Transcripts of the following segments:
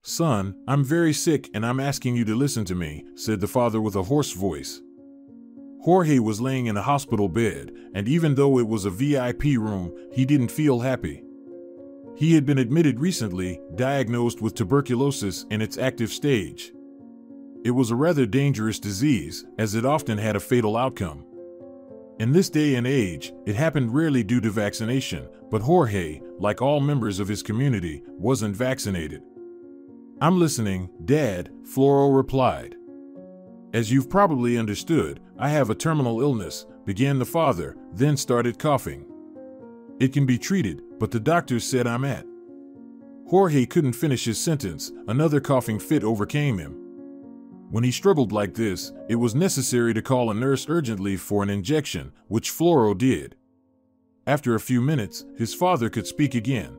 "Son, I'm very sick and I'm asking you to listen to me," said the father with a hoarse voice. Jorge was laying in a hospital bed, and even though it was a VIP room, he didn't feel happy. He had been admitted recently, diagnosed with tuberculosis in its active stage. It was a rather dangerous disease, as it often had a fatal outcome. In this day and age, it happened rarely due to vaccination, but Jorge, like all members of his community, wasn't vaccinated. "I'm listening, Dad," Floro replied. "As you've probably understood, I have a terminal illness," began the father, then started coughing. "It can be treated, but the doctors said I'm at." Jorge couldn't finish his sentence, another coughing fit overcame him. When he struggled like this, it was necessary to call a nurse urgently for an injection, which Floro did. After a few minutes, his father could speak again.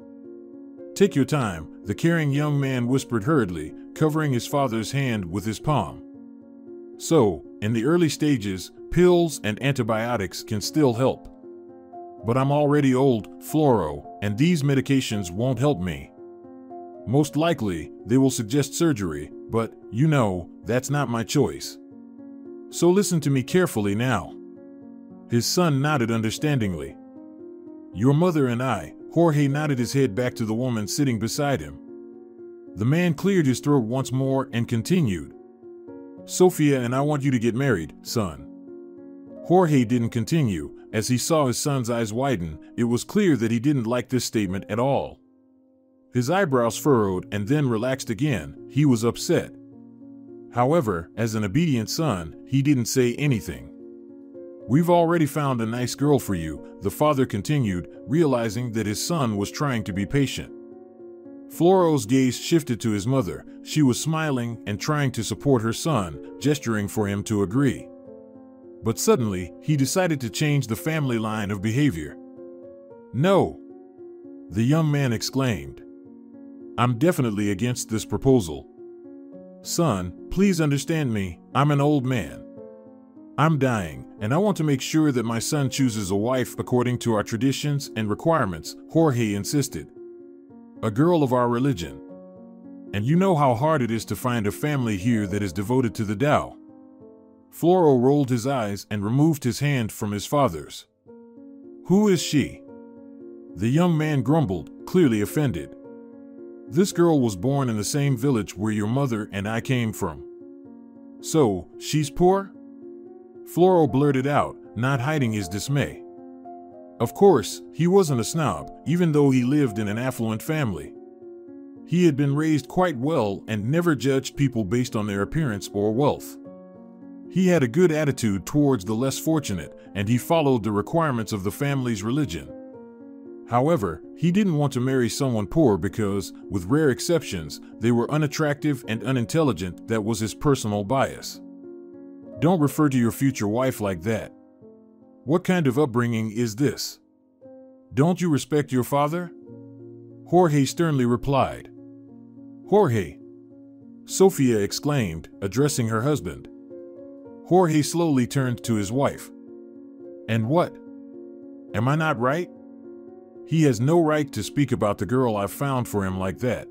"Take your time," the caring young man whispered hurriedly, covering his father's hand with his palm. "So, in the early stages, pills and antibiotics can still help. But I'm already old, Floro, and these medications won't help me. Most likely, they will suggest surgery, but, that's not my choice. So listen to me carefully now." His son nodded understandingly. "Your mother and I," Jorge nodded his head back to the woman sitting beside him. The man cleared his throat once more and continued. "Sophia and I want you to get married, son." Jorge didn't continue. As he saw his son's eyes widen, it was clear that he didn't like this statement at all. His eyebrows furrowed and then relaxed again. He was upset. However, as an obedient son, he didn't say anything. "We've already found a nice girl for you," the father continued, realizing that his son was trying to be patient. Floro's gaze shifted to his mother. She was smiling and trying to support her son, gesturing for him to agree. But suddenly, he decided to change the family line of behavior. "No!" the young man exclaimed. "I'm definitely against this proposal. Son, please understand me, I'm an old man. I'm dying, and I want to make sure that my son chooses a wife according to our traditions and requirements," Jorge insisted. "A girl of our religion. And you know how hard it is to find a family here that is devoted to the Tao." Floro rolled his eyes and removed his hand from his father's. "Who is she?" the young man grumbled, clearly offended. "This girl was born in the same village where your mother and I came from." "So, she's poor?" Floro blurted out, not hiding his dismay. Of course, he wasn't a snob, even though he lived in an affluent family. He had been raised quite well and never judged people based on their appearance or wealth. He had a good attitude towards the less fortunate, and he followed the requirements of the family's religion. However, he didn't want to marry someone poor because, with rare exceptions, they were unattractive and unintelligent. That was his personal bias. "Don't refer to your future wife like that. What kind of upbringing is this? Don't you respect your father?" Jorge sternly replied. "Jorge!" Sophia exclaimed, addressing her husband. Jorge slowly turned to his wife. "And what? Am I not right? He has no right to speak about the girl I've found for him like that."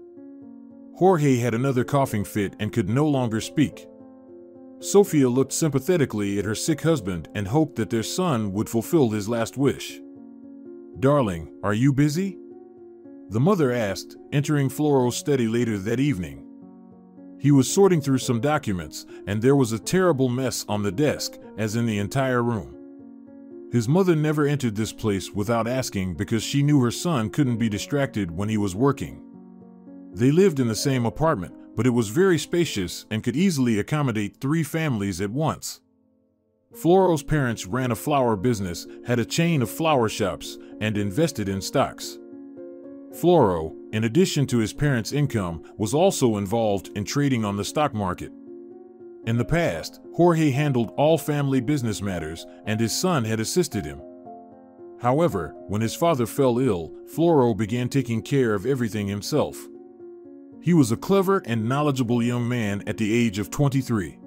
Jorge had another coughing fit and could no longer speak. Sophia looked sympathetically at her sick husband and hoped that their son would fulfill his last wish. "Darling, are you busy?" the mother asked, entering Floro's study later that evening. He was sorting through some documents, and there was a terrible mess on the desk, as in the entire room. His mother never entered this place without asking because she knew her son couldn't be distracted when he was working. They lived in the same apartment, but it was very spacious and could easily accommodate 3 families at once. Floro's parents ran a flower business, had a chain of flower shops, and invested in stocks. Floro, in addition to his parents' income, was also involved in trading on the stock market. In the past, Jorge handled all family business matters, and his son had assisted him. However, when his father fell ill, Floro began taking care of everything himself. He was a clever and knowledgeable young man at the age of 23.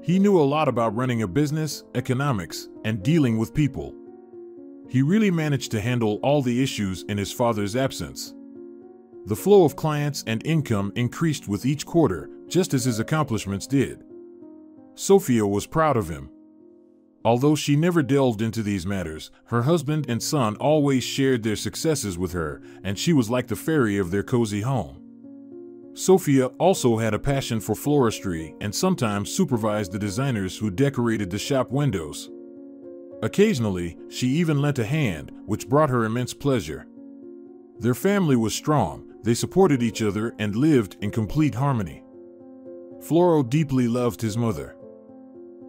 He knew a lot about running a business, economics, and dealing with people. He really managed to handle all the issues in his father's absence. The flow of clients and income increased with each quarter, just as his accomplishments did. Sophia was proud of him. Although she never delved into these matters, her husband and son always shared their successes with her, and she was like the fairy of their cozy home. Sophia also had a passion for floristry and sometimes supervised the designers who decorated the shop windows. Occasionally, she even lent a hand, which brought her immense pleasure. Their family was strong, they supported each other and lived in complete harmony. Floro deeply loved his mother.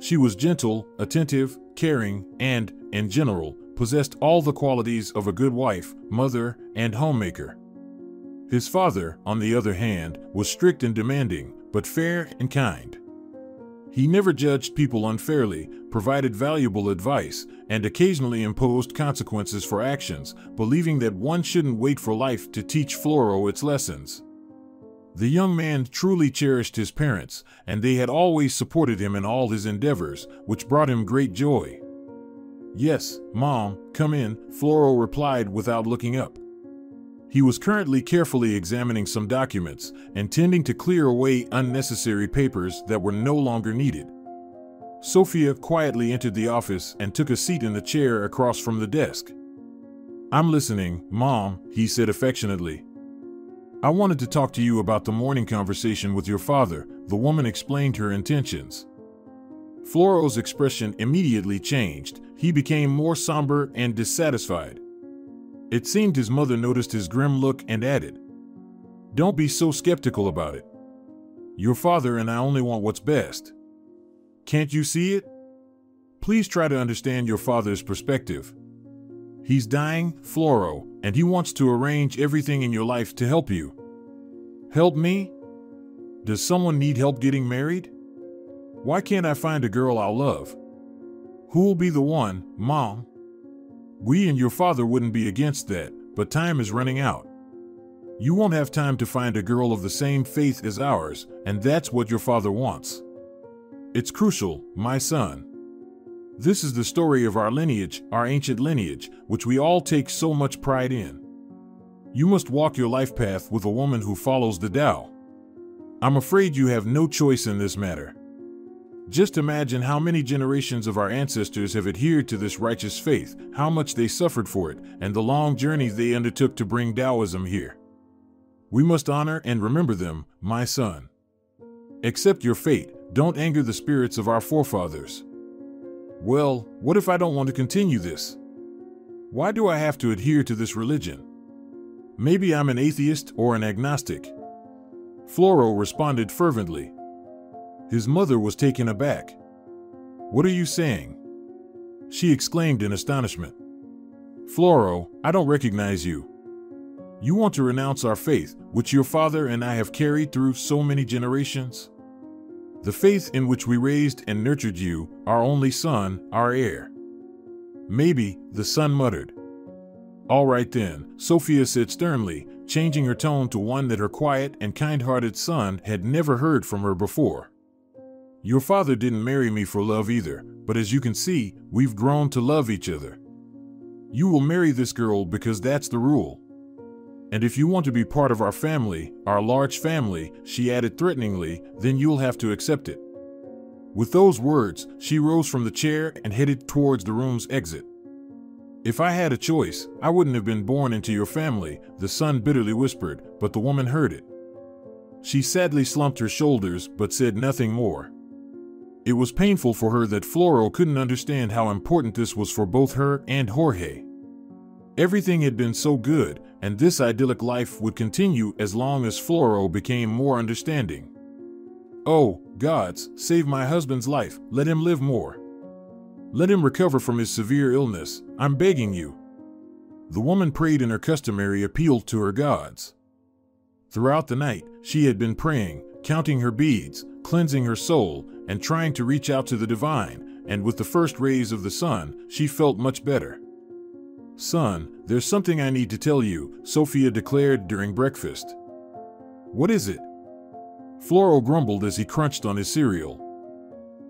She was gentle, attentive, caring, and, in general, possessed all the qualities of a good wife, mother, and homemaker. His father, on the other hand, was strict and demanding, but fair and kind. He never judged people unfairly, provided valuable advice, and occasionally imposed consequences for actions, believing that one shouldn't wait for life to teach Floro its lessons. The young man truly cherished his parents, and they had always supported him in all his endeavors, which brought him great joy. "Yes, Mom, come in," Floro replied without looking up. He was currently carefully examining some documents, intending to clear away unnecessary papers that were no longer needed. Sophia quietly entered the office and took a seat in the chair across from the desk. "I'm listening, Mom," he said affectionately. "I wanted to talk to you about the morning conversation with your father," the woman explained her intentions. Floro's expression immediately changed. He became more somber and dissatisfied. It seemed his mother noticed his grim look and added, "Don't be so skeptical about it. Your father and I only want what's best. Can't you see it? Please try to understand your father's perspective. He's dying, Floro, and he wants to arrange everything in your life to help you." "Help me? Does someone need help getting married? Why can't I find a girl I'll love? Who'll be the one, Mom? We and your father wouldn't be against that, but time is running out. You won't have time to find a girl of the same faith as ours, and that's what your father wants. It's crucial, my son. This is the story of our lineage, our ancient lineage, which we all take so much pride in. You must walk your life path with a woman who follows the Tao. I'm afraid you have no choice in this matter. Just imagine how many generations of our ancestors have adhered to this righteous faith, how much they suffered for it, and the long journey they undertook to bring Taoism here. We must honor and remember them, my son. Accept your fate, don't anger the spirits of our forefathers." "Well, what if I don't want to continue this? Why do I have to adhere to this religion? Maybe I'm an atheist or an agnostic." Floro responded fervently. His mother was taken aback. "What are you saying?" she exclaimed in astonishment. "Floro, I don't recognize you. You want to renounce our faith, which your father and I have carried through so many generations? The faith in which we raised and nurtured you, our only son, our heir." "Maybe," the son muttered. "All right then," Sophia said sternly, changing her tone to one that her quiet and kind-hearted son had never heard from her before. "Your father didn't marry me for love either, but as you can see, we've grown to love each other. You will marry this girl because that's the rule. And if you want to be part of our family, our large family," she added threateningly, "then you'll have to accept it." With those words, she rose from the chair and headed towards the room's exit. "If I had a choice, I wouldn't have been born into your family," the son bitterly whispered, but the woman heard it. She sadly slumped her shoulders but said nothing more. It was painful for her that Floro couldn't understand how important this was for both her and Jorge. Everything had been so good, and this idyllic life would continue as long as Floro became more understanding. "Oh, gods, save my husband's life, let him live more. Let him recover from his severe illness, I'm begging you." The woman prayed in her customary appeal to her gods. Throughout the night, she had been praying, counting her beads, cleansing her soul, and trying to reach out to the divine, and with the first rays of the sun, she felt much better. "Son, there's something I need to tell you," Sophia declared during breakfast. "What is it?" Floro grumbled as he crunched on his cereal.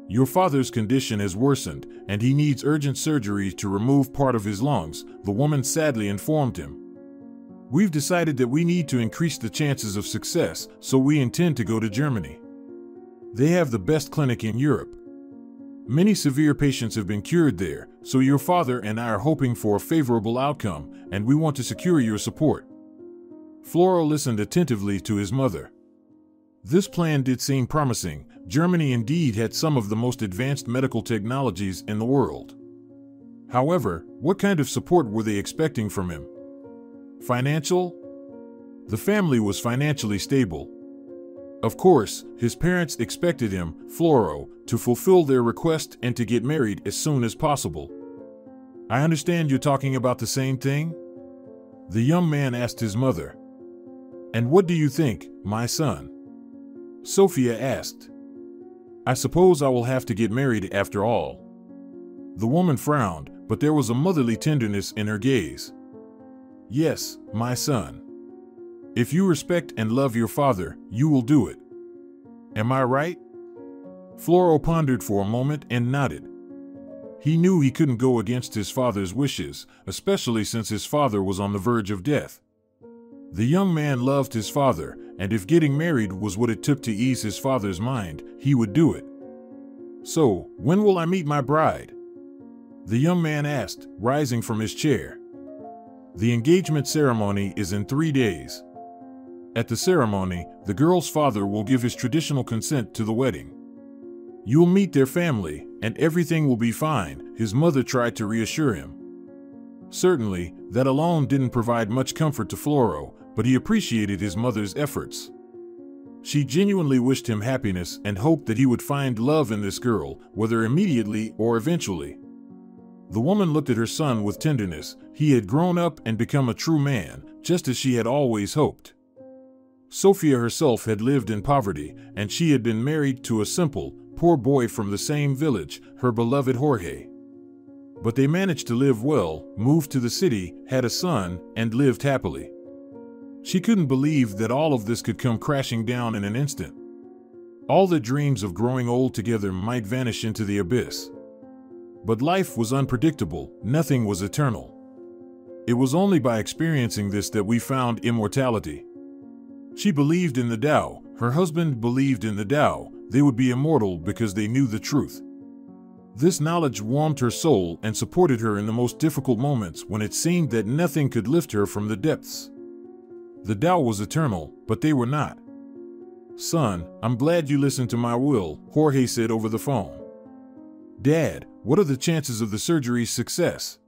"Your father's condition has worsened, and he needs urgent surgery to remove part of his lungs," the woman sadly informed him. We've decided that we need to increase the chances of success, so we intend to go to Germany. They have the best clinic in Europe. Many severe patients have been cured there, so your father and I are hoping for a favorable outcome, and we want to secure your support." Floro listened attentively to his mother. This plan did seem promising. Germany indeed had some of the most advanced medical technologies in the world. However, what kind of support were they expecting from him? Financial? The family was financially stable. Of course, his parents expected him, Floro, to fulfill their request and to get married as soon as possible. "I understand you're talking about the same thing?" the young man asked his mother. "And what do you think, my son?" Sophia asked. "I suppose I will have to get married after all." The woman frowned, but there was a motherly tenderness in her gaze. "Yes, my son. If you respect and love your father, you will do it. Am I right?" Floro pondered for a moment and nodded. He knew he couldn't go against his father's wishes, especially since his father was on the verge of death. The young man loved his father, and if getting married was what it took to ease his father's mind, he would do it. "So, when will I meet my bride?" the young man asked, rising from his chair. "The engagement ceremony is in 3 days. At the ceremony, the girl's father will give his traditional consent to the wedding. You'll meet their family, and everything will be fine," his mother tried to reassure him. Certainly, that alone didn't provide much comfort to Floro, but he appreciated his mother's efforts. She genuinely wished him happiness and hoped that he would find love in this girl, whether immediately or eventually. The woman looked at her son with tenderness. He had grown up and become a true man, just as she had always hoped. Sophia herself had lived in poverty, and she had been married to a simple, poor boy from the same village, her beloved Jorge. But they managed to live well, moved to the city, had a son, and lived happily. She couldn't believe that all of this could come crashing down in an instant. All the dreams of growing old together might vanish into the abyss. But life was unpredictable, nothing was eternal. It was only by experiencing this that we found immortality. She believed in the Tao, her husband believed in the Tao. They would be immortal because they knew the truth. This knowledge warmed her soul and supported her in the most difficult moments when it seemed that nothing could lift her from the depths. The Tao was eternal, but they were not. "Son, I'm glad you listened to my will," Jorge said over the phone. "Dad, what are the chances of the surgery's success?"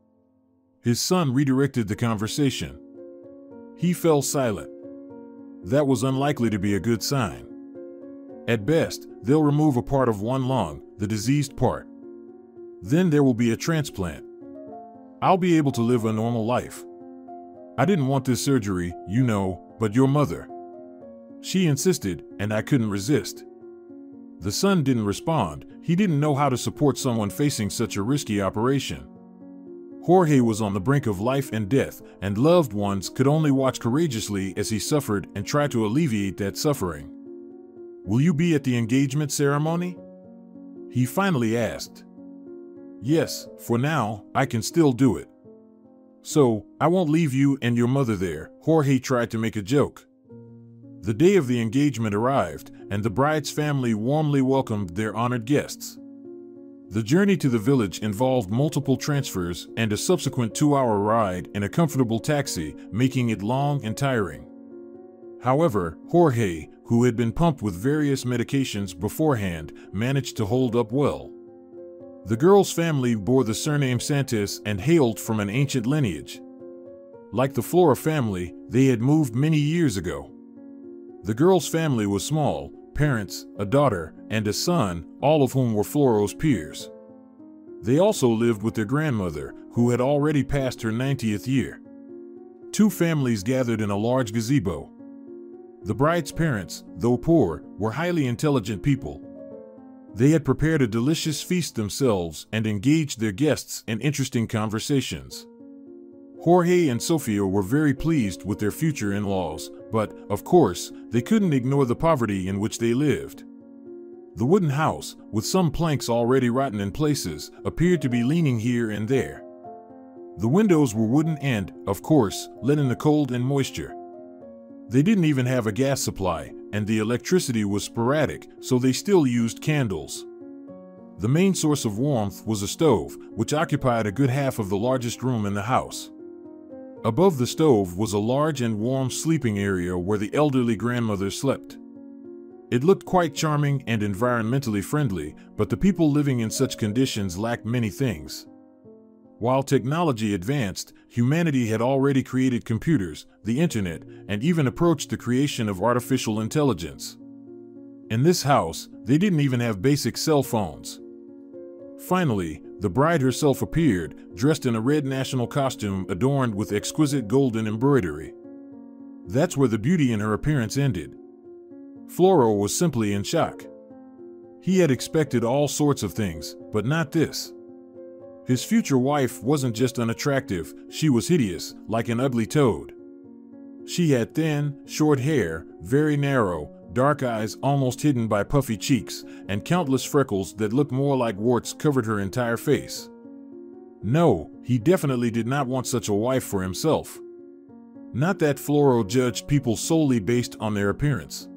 His son redirected the conversation. He fell silent. That was unlikely to be a good sign. At best, they'll remove a part of one lung, the diseased part. Then there will be a transplant. I'll be able to live a normal life. I didn't want this surgery, you know, but your mother. She insisted, and I couldn't resist. The son didn't respond. He didn't know how to support someone facing such a risky operation. Jorge was on the brink of life and death, and loved ones could only watch courageously as he suffered and try to alleviate that suffering. "Will you be at the engagement ceremony?" he finally asked. "Yes, for now, I can still do it." "So, I won't leave you and your mother there," Jorge tried to make a joke. The day of the engagement arrived, and the bride's family warmly welcomed their honored guests. The journey to the village involved multiple transfers and a subsequent 2-hour ride in a comfortable taxi, making it long and tiring. However, Jorge, who had been pumped with various medications beforehand, managed to hold up well. The girl's family bore the surname Santos and hailed from an ancient lineage. Like the Floro family, they had moved many years ago. The girl's family was small: parents, a daughter, and a son, all of whom were Floro's peers. They also lived with their grandmother, who had already passed her 90th year. 2 families gathered in a large gazebo. The bride's parents, though poor, were highly intelligent people. They had prepared a delicious feast themselves and engaged their guests in interesting conversations. Jorge and Sophia were very pleased with their future in-laws, but, of course, they couldn't ignore the poverty in which they lived. The wooden house, with some planks already rotten in places, appeared to be leaning here and there. The windows were wooden and, of course, let in the cold and moisture. They didn't even have a gas supply, and the electricity was sporadic, so they still used candles. The main source of warmth was a stove, which occupied a good half of the largest room in the house. Above the stove was a large and warm sleeping area where the elderly grandmother slept. It looked quite charming and environmentally friendly, but the people living in such conditions lacked many things. While technology advanced, humanity had already created computers, the internet, and even approached the creation of artificial intelligence. In this house, they didn't even have basic cell phones. Finally, the bride herself appeared, dressed in a red national costume adorned with exquisite golden embroidery. That's where the beauty in her appearance ended. Floro was simply in shock. He had expected all sorts of things, but not this. His future wife wasn't just unattractive, she was hideous, like an ugly toad. She had thin, short hair, very narrow, dark eyes almost hidden by puffy cheeks, and countless freckles that looked more like warts covered her entire face. No, he definitely did not want such a wife for himself. Not that Floro judged people solely based on their appearance.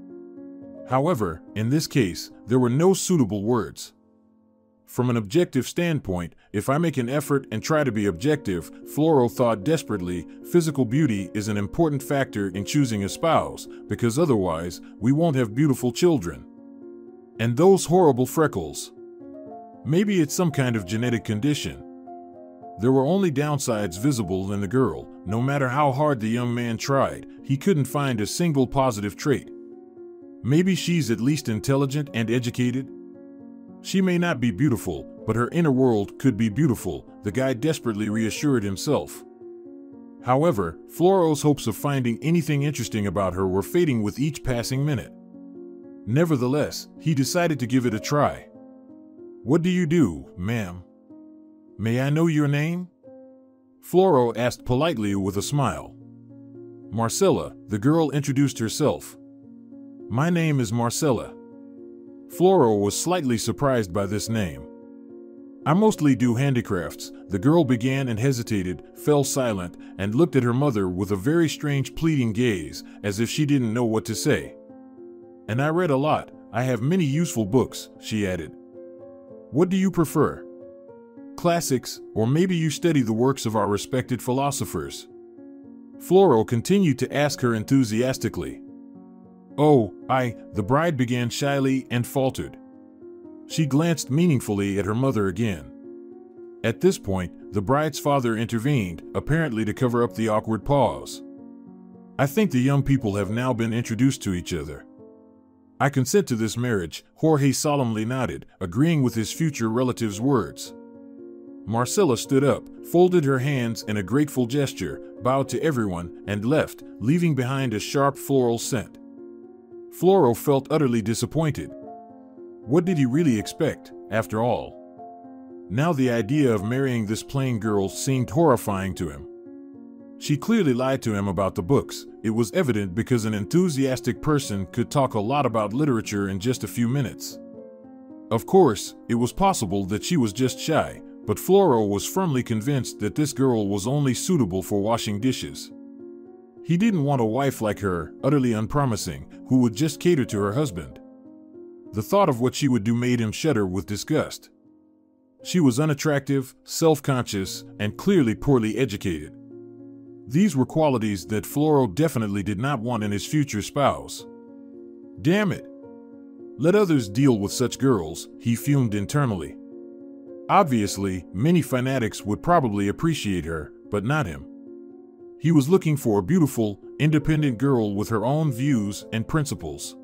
However, in this case, there were no suitable words. From an objective standpoint, if I make an effort and try to be objective, Floro thought desperately, physical beauty is an important factor in choosing a spouse, because otherwise, we won't have beautiful children. And those horrible freckles. Maybe it's some kind of genetic condition. There were only downsides visible in the girl. No matter how hard the young man tried, he couldn't find a single positive trait. Maybe she's at least intelligent and educated? She may not be beautiful, but her inner world could be beautiful, the guy desperately reassured himself. However, Floro's hopes of finding anything interesting about her were fading with each passing minute. Nevertheless, he decided to give it a try. "What do you do, ma'am? May I know your name?" Floro asked politely with a smile. "Marcella," the girl introduced herself. "My name is Marcella." Floro was slightly surprised by this name. "I mostly do handicrafts," the girl began and hesitated, fell silent, and looked at her mother with a very strange pleading gaze, as if she didn't know what to say. "And I read a lot, I have many useful books," she added. "What do you prefer? Classics, or maybe you study the works of our respected philosophers?" Floro continued to ask her enthusiastically. "Oh, the bride began shyly and faltered. She glanced meaningfully at her mother again. At this point, the bride's father intervened, apparently to cover up the awkward pause. "I think the young people have now been introduced to each other. I consent to this marriage," Jorge solemnly nodded, agreeing with his future relative's words. Marcella stood up, folded her hands in a grateful gesture, bowed to everyone, and left, leaving behind a sharp floral scent. Floro felt utterly disappointed. What did he really expect, after all? Now the idea of marrying this plain girl seemed horrifying to him. She clearly lied to him about the books. It was evident because an enthusiastic person could talk a lot about literature in just a few minutes. Of course, it was possible that she was just shy, but Floro was firmly convinced that this girl was only suitable for washing dishes. He didn't want a wife like her, utterly unpromising, who would just cater to her husband. The thought of what she would do made him shudder with disgust. She was unattractive, self-conscious, and clearly poorly educated. These were qualities that Floro definitely did not want in his future spouse. Damn it! Let others deal with such girls, he fumed internally. Obviously, many fanatics would probably appreciate her, but not him. He was looking for a beautiful, independent girl with her own views and principles.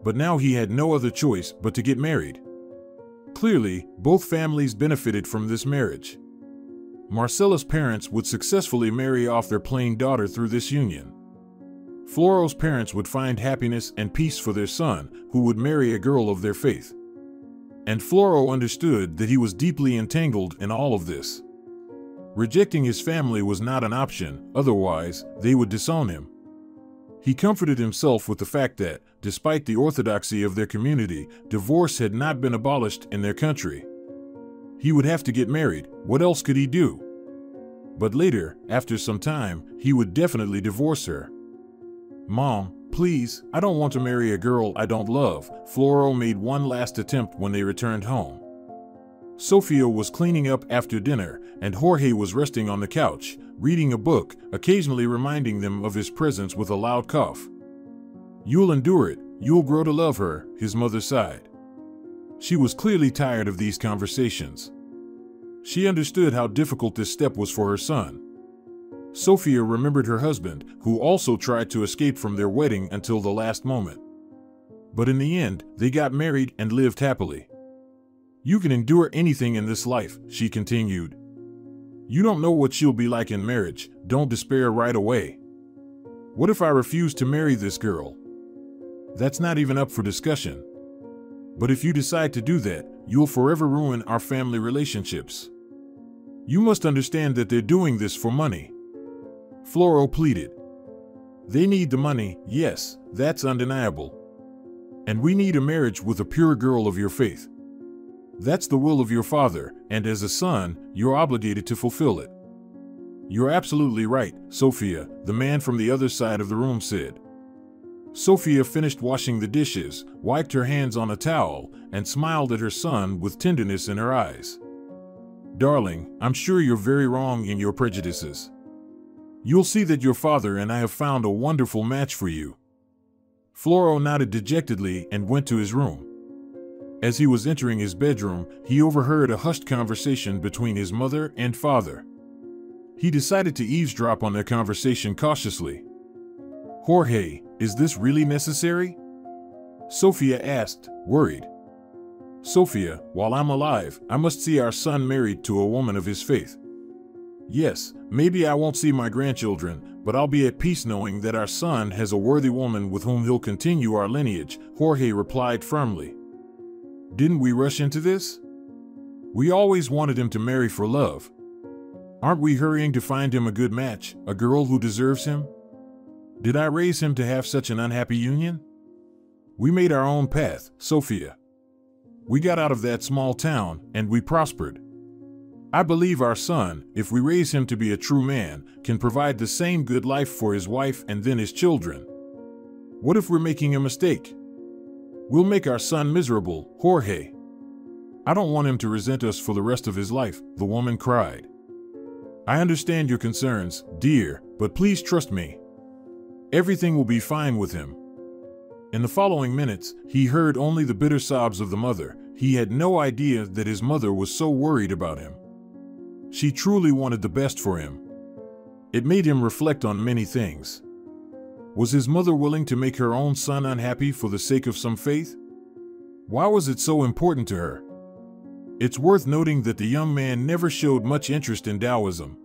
But now he had no other choice but to get married. Clearly, both families benefited from this marriage. Marcella's parents would successfully marry off their plain daughter through this union. Floro's parents would find happiness and peace for their son, who would marry a girl of their faith. And Floro understood that he was deeply entangled in all of this. Rejecting his family was not an option, otherwise, they would disown him. He comforted himself with the fact that, despite the orthodoxy of their community, divorce had not been abolished in their country. He would have to get married. What else could he do? But later, after some time, he would definitely divorce her. "Mom, please, I don't want to marry a girl I don't love." Floro made one last attempt when they returned home. Sophia was cleaning up after dinner, and Jorge was resting on the couch, reading a book, occasionally reminding them of his presence with a loud cough. "You'll endure it. You'll grow to love her," his mother sighed. She was clearly tired of these conversations. She understood how difficult this step was for her son. Sophia remembered her husband, who also tried to escape from their wedding until the last moment. But in the end, they got married and lived happily. "You can endure anything in this life," she continued. "You don't know what she'll be like in marriage. Don't despair right away. What if I refuse to marry this girl? That's not even up for discussion. But if you decide to do that, you'll forever ruin our family relationships. You must understand that they're doing this for money." Floro pleaded. "They need the money, yes, that's undeniable. And we need a marriage with a pure girl of your faith. That's the will of your father, and as a son, you're obligated to fulfill it." "You're absolutely right, Sophia," the man from the other side of the room said. Sophia finished washing the dishes, wiped her hands on a towel, and smiled at her son with tenderness in her eyes. "Darling, I'm sure you're very wrong in your prejudices. You'll see that your father and I have found a wonderful match for you." Floro nodded dejectedly and went to his room. As he was entering his bedroom, he overheard a hushed conversation between his mother and father. He decided to eavesdrop on their conversation cautiously. "Jorge, is this really necessary?" Sophia asked, worried. "Sophia, while I'm alive, I must see our son married to a woman of his faith. Yes, maybe I won't see my grandchildren, but I'll be at peace knowing that our son has a worthy woman with whom he'll continue our lineage," Jorge replied firmly. "Didn't we rush into this? We always wanted him to marry for love. Aren't we hurrying to find him a good match, a girl who deserves him? Did I raise him to have such an unhappy union? We made our own path, Sophia. We got out of that small town, and we prospered. I believe our son, if we raise him to be a true man, can provide the same good life for his wife and then his children. What if we're making a mistake? We'll make our son miserable, Jorge. I don't want him to resent us for the rest of his life," the woman cried. "I understand your concerns, dear, but please trust me. Everything will be fine with him." In the following minutes, he heard only the bitter sobs of the mother. He had no idea that his mother was so worried about him. She truly wanted the best for him. It made him reflect on many things. Was his mother willing to make her own son unhappy for the sake of some faith? Why was it so important to her? It's worth noting that the young man never showed much interest in Taoism.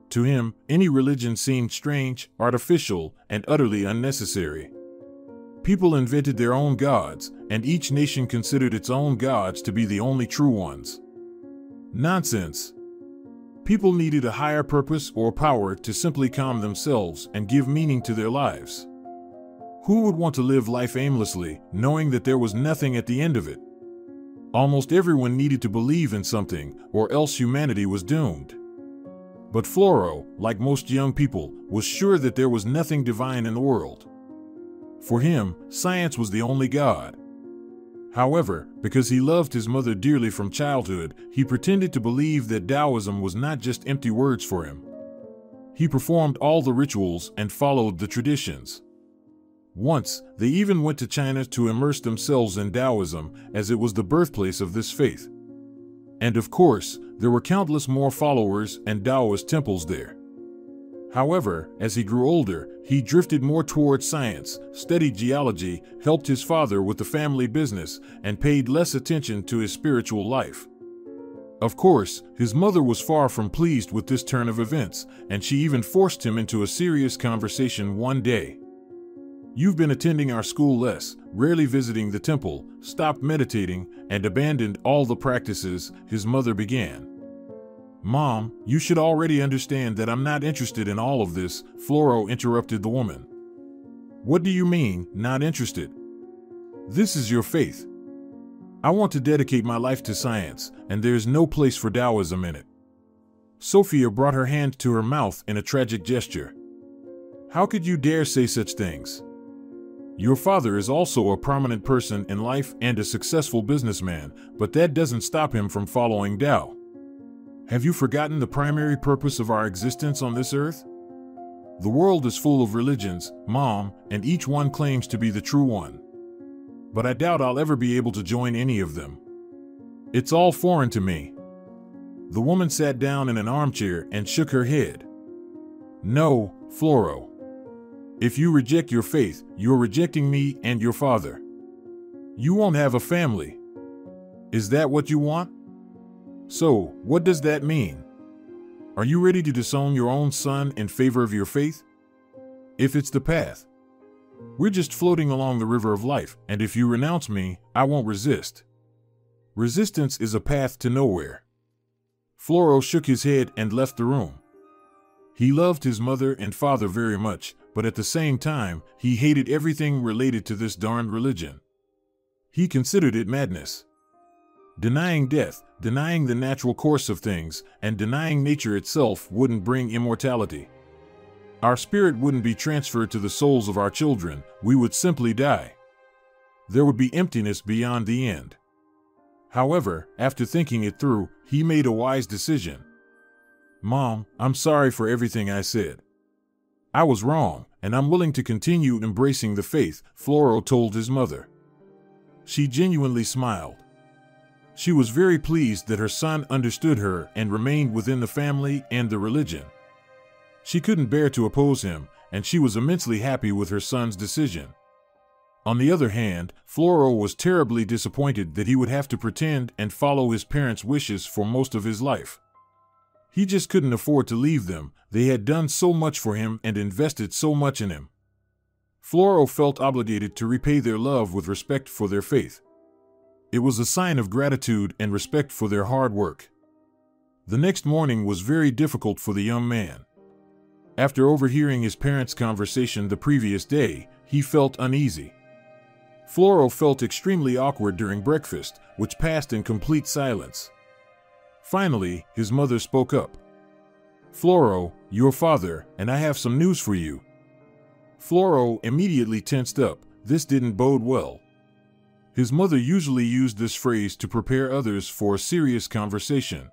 To him, any religion seemed strange, artificial, and utterly unnecessary. People invented their own gods, and each nation considered its own gods to be the only true ones. Nonsense. People needed a higher purpose or power to simply calm themselves and give meaning to their lives. Who would want to live life aimlessly, knowing that there was nothing at the end of it? Almost everyone needed to believe in something, or else humanity was doomed. But Floro, like most young people, was sure that there was nothing divine in the world. For him, science was the only God. However, because he loved his mother dearly from childhood, he pretended to believe that Taoism was not just empty words for him. He performed all the rituals and followed the traditions. Once, they even went to China to immerse themselves in Taoism, as it was the birthplace of this faith. And of course, there were countless more followers and Taoist temples there. However, as he grew older, he drifted more towards science, studied geology, helped his father with the family business, and paid less attention to his spiritual life. Of course, his mother was far from pleased with this turn of events, and she even forced him into a serious conversation one day. "You've been attending our school less, rarely visiting the temple, stopped meditating, and abandoned all the practices," his mother began. "Mom, you should already understand that I'm not interested in all of this," Floro interrupted the woman. "What do you mean, not interested? This is your faith. I want to dedicate my life to science, and there's no place for Taoism in it." Sophia brought her hand to her mouth in a tragic gesture. How could you dare say such things? Your father is also a prominent person in life and a successful businessman, but that doesn't stop him from following Tao. Have you forgotten the primary purpose of our existence on this earth? The world is full of religions, Mom, and each one claims to be the true one. But I doubt I'll ever be able to join any of them. It's all foreign to me. The woman sat down in an armchair and shook her head. No, Floro. If you reject your faith, you're rejecting me and your father. You won't have a family. Is that what you want? So, what does that mean? Are you ready to disown your own son in favor of your faith? If it's the path. We're just floating along the river of life, and if you renounce me, I won't resist. Resistance is a path to nowhere. Floro shook his head and left the room. He loved his mother and father very much, but at the same time, he hated everything related to this darned religion. He considered it madness. Denying death, denying the natural course of things, and denying nature itself wouldn't bring immortality. Our spirit wouldn't be transferred to the souls of our children, we would simply die. There would be emptiness beyond the end. However, after thinking it through, he made a wise decision. Mom, I'm sorry for everything I said. I was wrong, and I'm willing to continue embracing the faith, Floro told his mother. She genuinely smiled. She was very pleased that her son understood her and remained within the family and the religion. She couldn't bear to oppose him, and she was immensely happy with her son's decision. On the other hand, Floro was terribly disappointed that he would have to pretend and follow his parents' wishes for most of his life. He just couldn't afford to leave them. They had done so much for him and invested so much in him. Floro felt obligated to repay their love with respect for their faith. It was a sign of gratitude and respect for their hard work. The next morning was very difficult for the young man. After overhearing his parents' conversation the previous day, he felt uneasy. Floro felt extremely awkward during breakfast, which passed in complete silence. Finally, his mother spoke up. Floro, your father, and I have some news for you. Floro immediately tensed up. This didn't bode well. His mother usually used this phrase to prepare others for a serious conversation.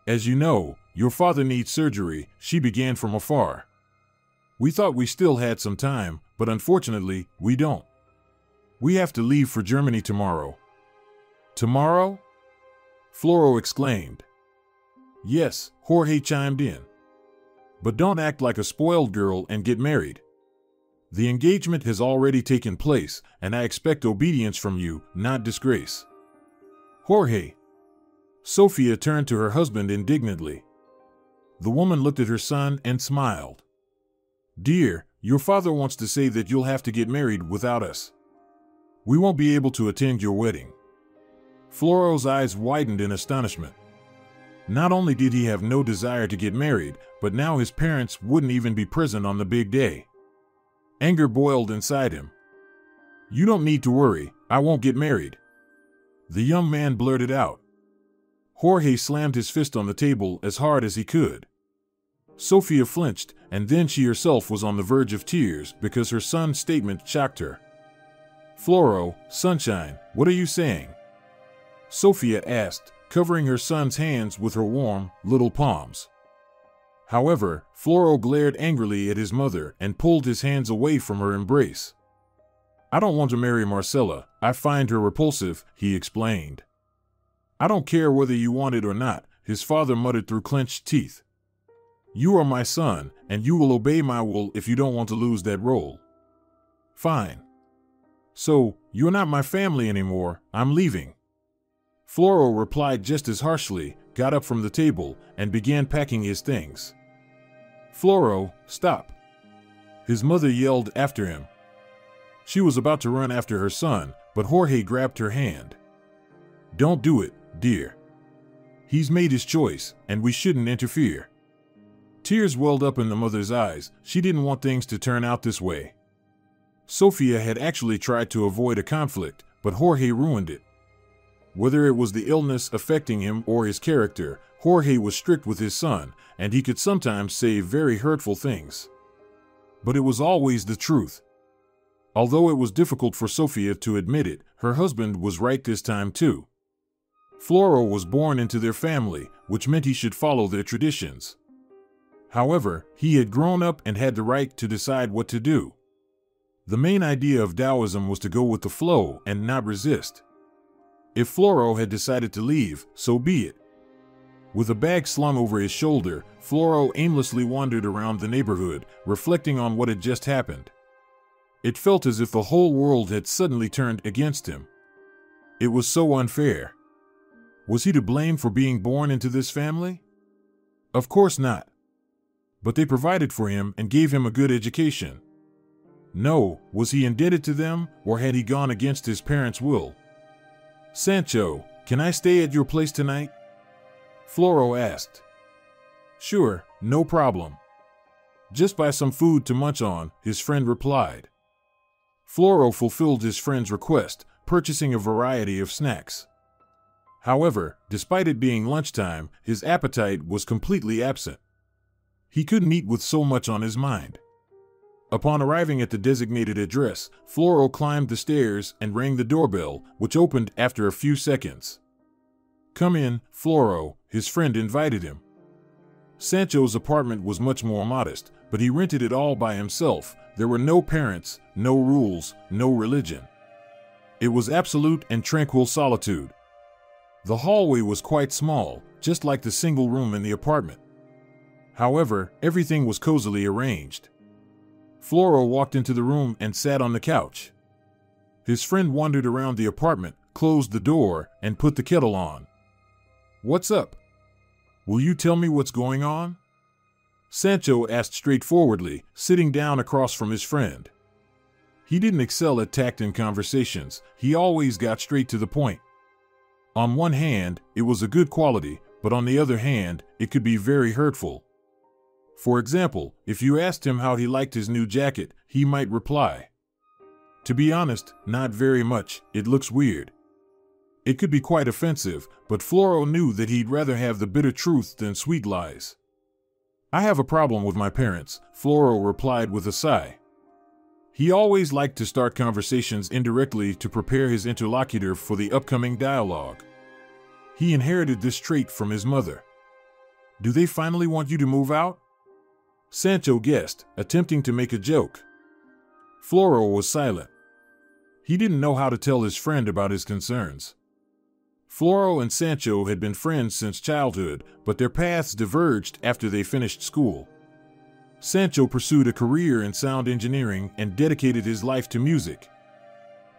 As you know, your father needs surgery, she began from afar. We thought we still had some time, but unfortunately, we don't. We have to leave for Germany tomorrow. Tomorrow? Floro exclaimed. Yes, Jorge chimed in. But don't act like a spoiled girl and get married. The engagement has already taken place, and I expect obedience from you, not disgrace. Jorge. Sophia turned to her husband indignantly. The woman looked at her son and smiled. Dear, your father wants to say that you'll have to get married without us. We won't be able to attend your wedding. Floro's eyes widened in astonishment. Not only did he have no desire to get married, but now his parents wouldn't even be present on the big day. Anger boiled inside him. You don't need to worry, I won't get married. The young man blurted out. Jorge slammed his fist on the table as hard as he could. Sophia flinched, and then she herself was on the verge of tears because her son's statement shocked her. Floro, sunshine, what are you saying? Sophia asked, covering her son's hands with her warm, little palms. However, Floro glared angrily at his mother and pulled his hands away from her embrace. I don't want to marry Marcella, I find her repulsive, he explained. I don't care whether you want it or not, his father muttered through clenched teeth. You are my son, and you will obey my will if you don't want to lose that role. Fine. So, you're not my family anymore, I'm leaving. Floro replied just as harshly, got up from the table, and began packing his things. Floro, stop. His mother yelled after him. She was about to run after her son, but Jorge grabbed her hand. Don't do it, dear. He's made his choice, and we shouldn't interfere. Tears welled up in the mother's eyes. She didn't want things to turn out this way. Sophia had actually tried to avoid a conflict, but Jorge ruined it. Whether it was the illness affecting him or his character, Jorge was strict with his son, and he could sometimes say very hurtful things. But it was always the truth. Although it was difficult for Sofia to admit it, her husband was right this time too. Floro was born into their family, which meant he should follow their traditions. However, he had grown up and had the right to decide what to do. The main idea of Taoism was to go with the flow and not resist. If Floro had decided to leave, so be it. With a bag slung over his shoulder, Floro aimlessly wandered around the neighborhood, reflecting on what had just happened. It felt as if the whole world had suddenly turned against him. It was so unfair. Was he to blame for being born into this family? Of course not. But they provided for him and gave him a good education. No, was he indebted to them, or had he gone against his parents' will? "Sancho, can I stay at your place tonight?" Floro asked. "Sure, no problem. Just buy some food to munch on," his friend replied. Floro fulfilled his friend's request, purchasing a variety of snacks. However, despite it being lunchtime, his appetite was completely absent. He couldn't eat with so much on his mind. Upon arriving at the designated address, Floro climbed the stairs and rang the doorbell, which opened after a few seconds. "Come in, Floro," his friend invited him. Sancho's apartment was much more modest, but he rented it all by himself. There were no parents, no rules, no religion. It was absolute and tranquil solitude. The hallway was quite small, just like the single room in the apartment. However, everything was cozily arranged. Floro walked into the room and sat on the couch. His friend wandered around the apartment, closed the door, and put the kettle on. "What's up? Will you tell me what's going on?" Sancho asked straightforwardly, sitting down across from his friend. He didn't excel at tact in conversations. He always got straight to the point. On one hand, it was a good quality, but on the other hand, it could be very hurtful. For example, if you asked him how he liked his new jacket, he might reply, "To be honest, not very much, it looks weird." It could be quite offensive, but Floro knew that he'd rather have the bitter truth than sweet lies. "I have a problem with my parents," Floro replied with a sigh. He always liked to start conversations indirectly to prepare his interlocutor for the upcoming dialogue. He inherited this trait from his mother. "Do they finally want you to move out?" Sancho guessed, attempting to make a joke. Floro was silent. He didn't know how to tell his friend about his concerns. Floro and Sancho had been friends since childhood, but their paths diverged after they finished school. Sancho pursued a career in sound engineering and dedicated his life to music.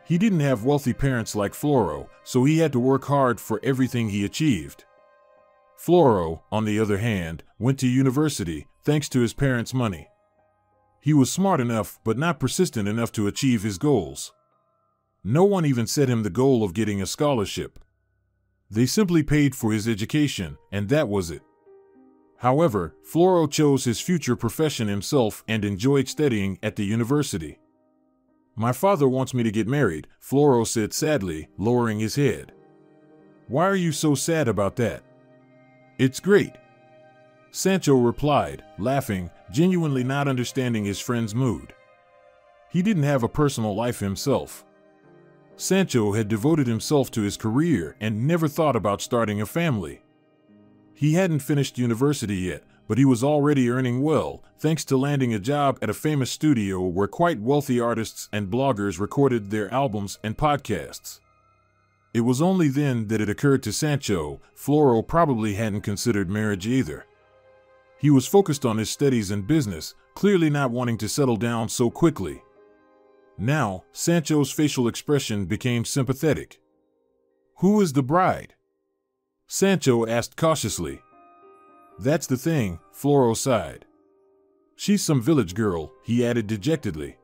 He didn't have wealthy parents like Floro, so he had to work hard for everything he achieved. Floro, on the other hand, went to university, thanks to his parents' money. He was smart enough, but not persistent enough to achieve his goals. No one even set him the goal of getting a scholarship. They simply paid for his education, and that was it. However, Floro chose his future profession himself and enjoyed studying at the university. "My father wants me to get married," Floro said sadly, lowering his head. "Why are you so sad about that?" "It's great," Sancho replied, laughing, genuinely not understanding his friend's mood. He didn't have a personal life himself. Sancho had devoted himself to his career and never thought about starting a family. He hadn't finished university yet, but he was already earning well, thanks to landing a job at a famous studio where quite wealthy artists and bloggers recorded their albums and podcasts. It was only then that it occurred to Sancho, Floro probably hadn't considered marriage either. He was focused on his studies and business, clearly not wanting to settle down so quickly. Now, Sancho's facial expression became sympathetic. "Who is the bride?" Sancho asked cautiously. "That's the thing," Floro sighed. "She's some village girl," he added dejectedly.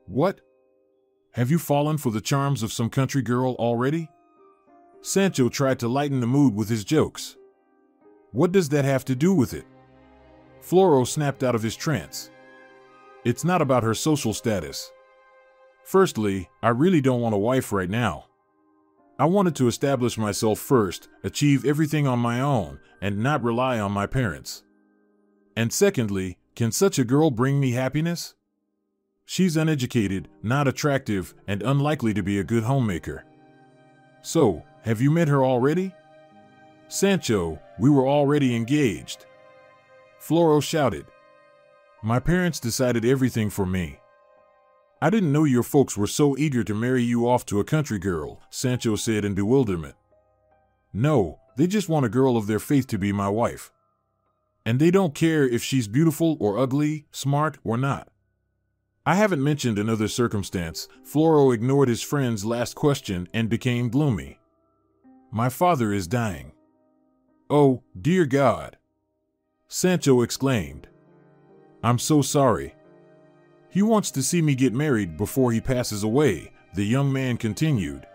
"What? Have you fallen for the charms of some country girl already?" Sancho tried to lighten the mood with his jokes. "What does that have to do with it?" Floro snapped out of his trance. "It's not about her social status. Firstly, I really don't want a wife right now. I wanted to establish myself first, achieve everything on my own, and not rely on my parents. And secondly, can such a girl bring me happiness? She's uneducated, not attractive, and unlikely to be a good homemaker. So, have you met her already? Sancho, we were already engaged. Floro shouted. My parents decided everything for me. I didn't know your folks were so eager to marry you off to a country girl, Sancho said in bewilderment. No, they just want a girl of their faith to be my wife. And they don't care if she's beautiful or ugly, smart or not. I haven't mentioned another circumstance. Floro ignored his friend's last question and became gloomy. My father is dying. Oh, dear God! Sancho exclaimed. I'm so sorry. He wants to see me get married before he passes away, the young man continued.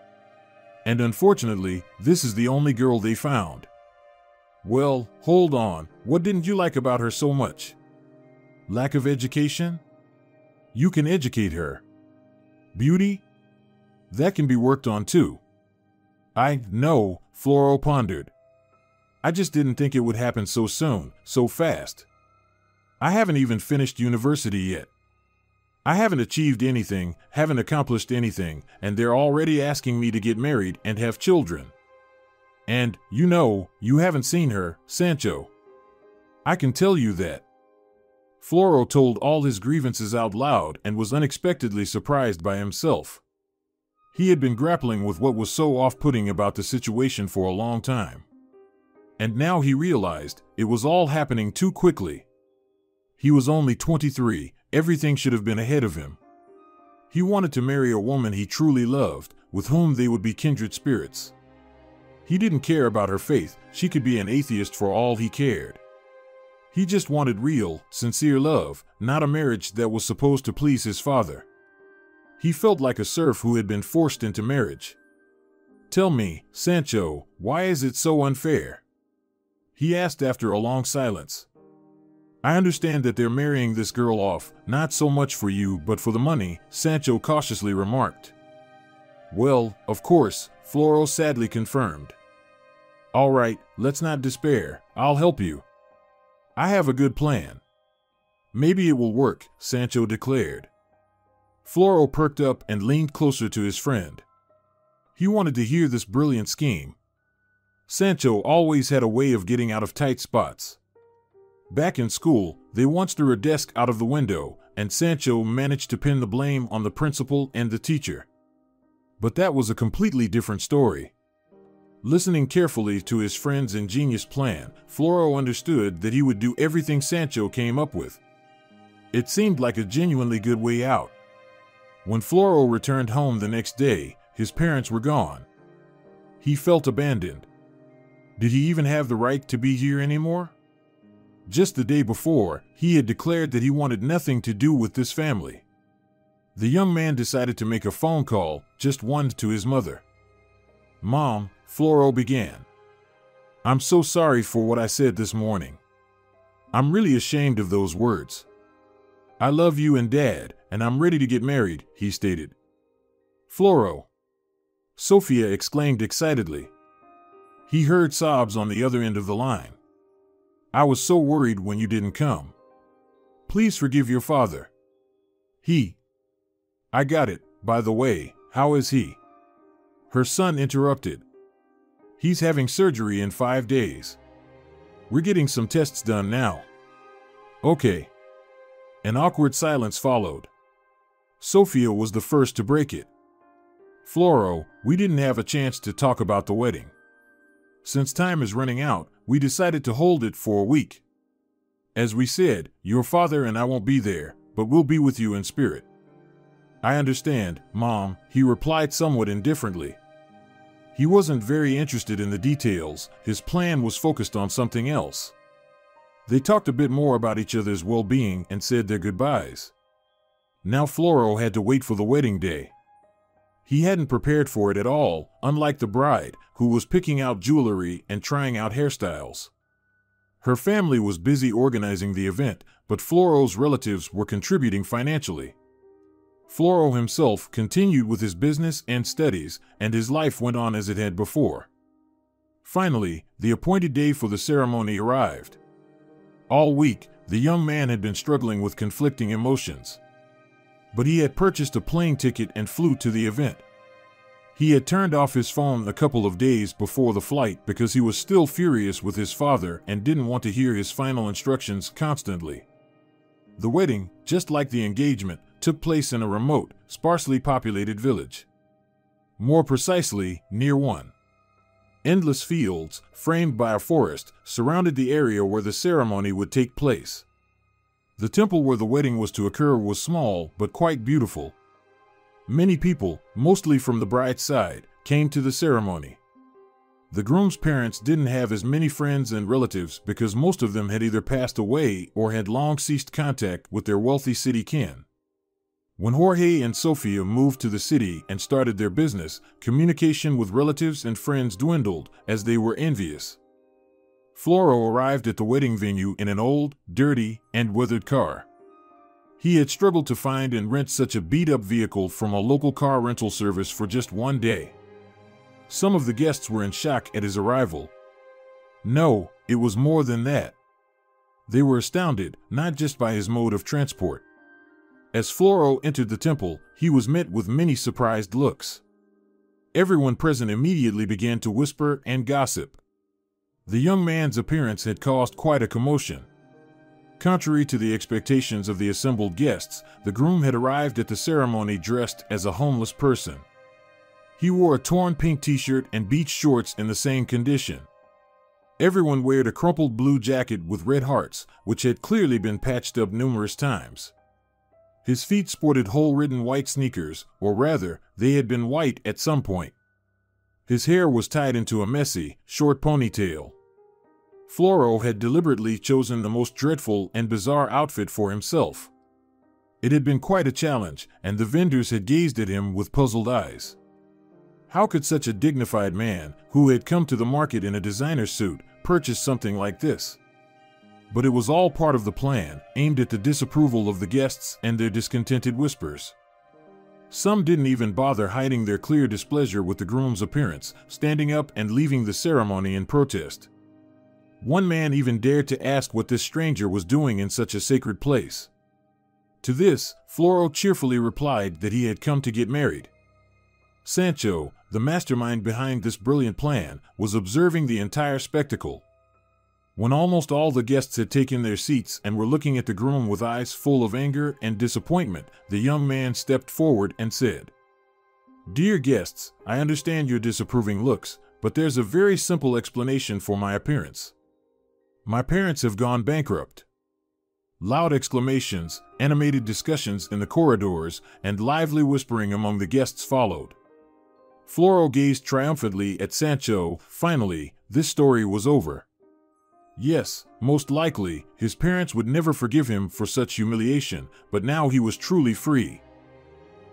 And unfortunately, this is the only girl they found. Well, hold on, what didn't you like about her so much? Lack of education? You can educate her. Beauty? That can be worked on too. I know, Floro pondered. I just didn't think it would happen so soon, so fast. I haven't even finished university yet. I haven't achieved anything, haven't accomplished anything, and they're already asking me to get married and have children. And, you haven't seen her, Sancho. I can tell you that. Floro told all his grievances out loud and was unexpectedly surprised by himself. He had been grappling with what was so off-putting about the situation for a long time. And now he realized it was all happening too quickly. He was only 23, everything should have been ahead of him. He wanted to marry a woman he truly loved, with whom they would be kindred spirits. He didn't care about her faith, she could be an atheist for all he cared. He just wanted real, sincere love, not a marriage that was supposed to please his father. He felt like a serf who had been forced into marriage. Tell me, Sancho, why is it so unfair? He asked after a long silence. I understand that they're marrying this girl off, not so much for you but for the money, Sancho cautiously remarked. Well, of course, Floro sadly confirmed. All right, let's not despair, I'll help you. I have a good plan. Maybe it will work, Sancho declared. Floro perked up and leaned closer to his friend. He wanted to hear this brilliant scheme. Sancho always had a way of getting out of tight spots. Back in school, they once threw a desk out of the window, and Sancho managed to pin the blame on the principal and the teacher. But that was a completely different story. Listening carefully to his friend's ingenious plan, Floro understood that he would do everything Sancho came up with. It seemed like a genuinely good way out. When Floro returned home the next day, his parents were gone. He felt abandoned. Did he even have the right to be here anymore? Just the day before, he had declared that he wanted nothing to do with this family. The young man decided to make a phone call, just one to his mother. Mom, Floro began. I'm so sorry for what I said this morning. I'm really ashamed of those words. I love you and Dad, and I'm ready to get married, he stated. Floro! Sophia exclaimed excitedly. He heard sobs on the other end of the line. I was so worried when you didn't come. Please forgive your father. I got it, by the way, how is he? Her son interrupted. He's having surgery in 5 days. We're getting some tests done now. Okay. An awkward silence followed. Sophia was the first to break it. Floro, we didn't have a chance to talk about the wedding. Since time is running out, we decided to hold it for a week. As we said, your father and I won't be there, but we'll be with you in spirit. I understand, Mom, he replied somewhat indifferently. He wasn't very interested in the details, his plan was focused on something else. They talked a bit more about each other's well-being and said their goodbyes. Now Floro had to wait for the wedding day. He hadn't prepared for it at all, unlike the bride, who was picking out jewelry and trying out hairstyles. Her family was busy organizing the event, but Floro's relatives were contributing financially. Floro himself continued with his business and studies, and his life went on as it had before. Finally, the appointed day for the ceremony arrived. All week, the young man had been struggling with conflicting emotions. But he had purchased a plane ticket and flew to the event. He had turned off his phone a couple of days before the flight because he was still furious with his father and didn't want to hear his final instructions constantly. The wedding, just like the engagement, took place in a remote, sparsely populated village. More precisely, near one. Endless fields, framed by a forest, surrounded the area where the ceremony would take place. The temple where the wedding was to occur was small but quite beautiful. Many people, mostly from the bride's side, came to the ceremony. The groom's parents didn't have as many friends and relatives because most of them had either passed away or had long ceased contact with their wealthy city kin. When Jorge and Sofia moved to the city and started their business, communication with relatives and friends dwindled as they were envious. Floro arrived at the wedding venue in an old, dirty, and weathered car. He had struggled to find and rent such a beat-up vehicle from a local car rental service for just one day. Some of the guests were in shock at his arrival. No, it was more than that. They were astounded, not just by his mode of transport. As Floro entered the temple, he was met with many surprised looks. Everyone present immediately began to whisper and gossip. The young man's appearance had caused quite a commotion. Contrary to the expectations of the assembled guests, the groom had arrived at the ceremony dressed as a homeless person. He wore a torn pink t-shirt and beach shorts in the same condition. Everyone wore a crumpled blue jacket with red hearts, which had clearly been patched up numerous times. His feet sported hole-ridden white sneakers, or rather, they had been white at some point. His hair was tied into a messy, short ponytail. Floro had deliberately chosen the most dreadful and bizarre outfit for himself. It had been quite a challenge, and the vendors had gazed at him with puzzled eyes. How could such a dignified man, who had come to the market in a designer suit, purchase something like this? But it was all part of the plan, aimed at the disapproval of the guests and their discontented whispers. Some didn't even bother hiding their clear displeasure with the groom's appearance, standing up and leaving the ceremony in protest. One man even dared to ask what this stranger was doing in such a sacred place. To this, Floro cheerfully replied that he had come to get married. Sancho, the mastermind behind this brilliant plan, was observing the entire spectacle. When almost all the guests had taken their seats and were looking at the groom with eyes full of anger and disappointment, the young man stepped forward and said, "Dear guests, I understand your disapproving looks, but there's a very simple explanation for my appearance. My parents have gone bankrupt." Loud exclamations, animated discussions in the corridors, and lively whispering among the guests followed. Floro gazed triumphantly at Sancho. Finally, this story was over. Yes, most likely, his parents would never forgive him for such humiliation, but now he was truly free.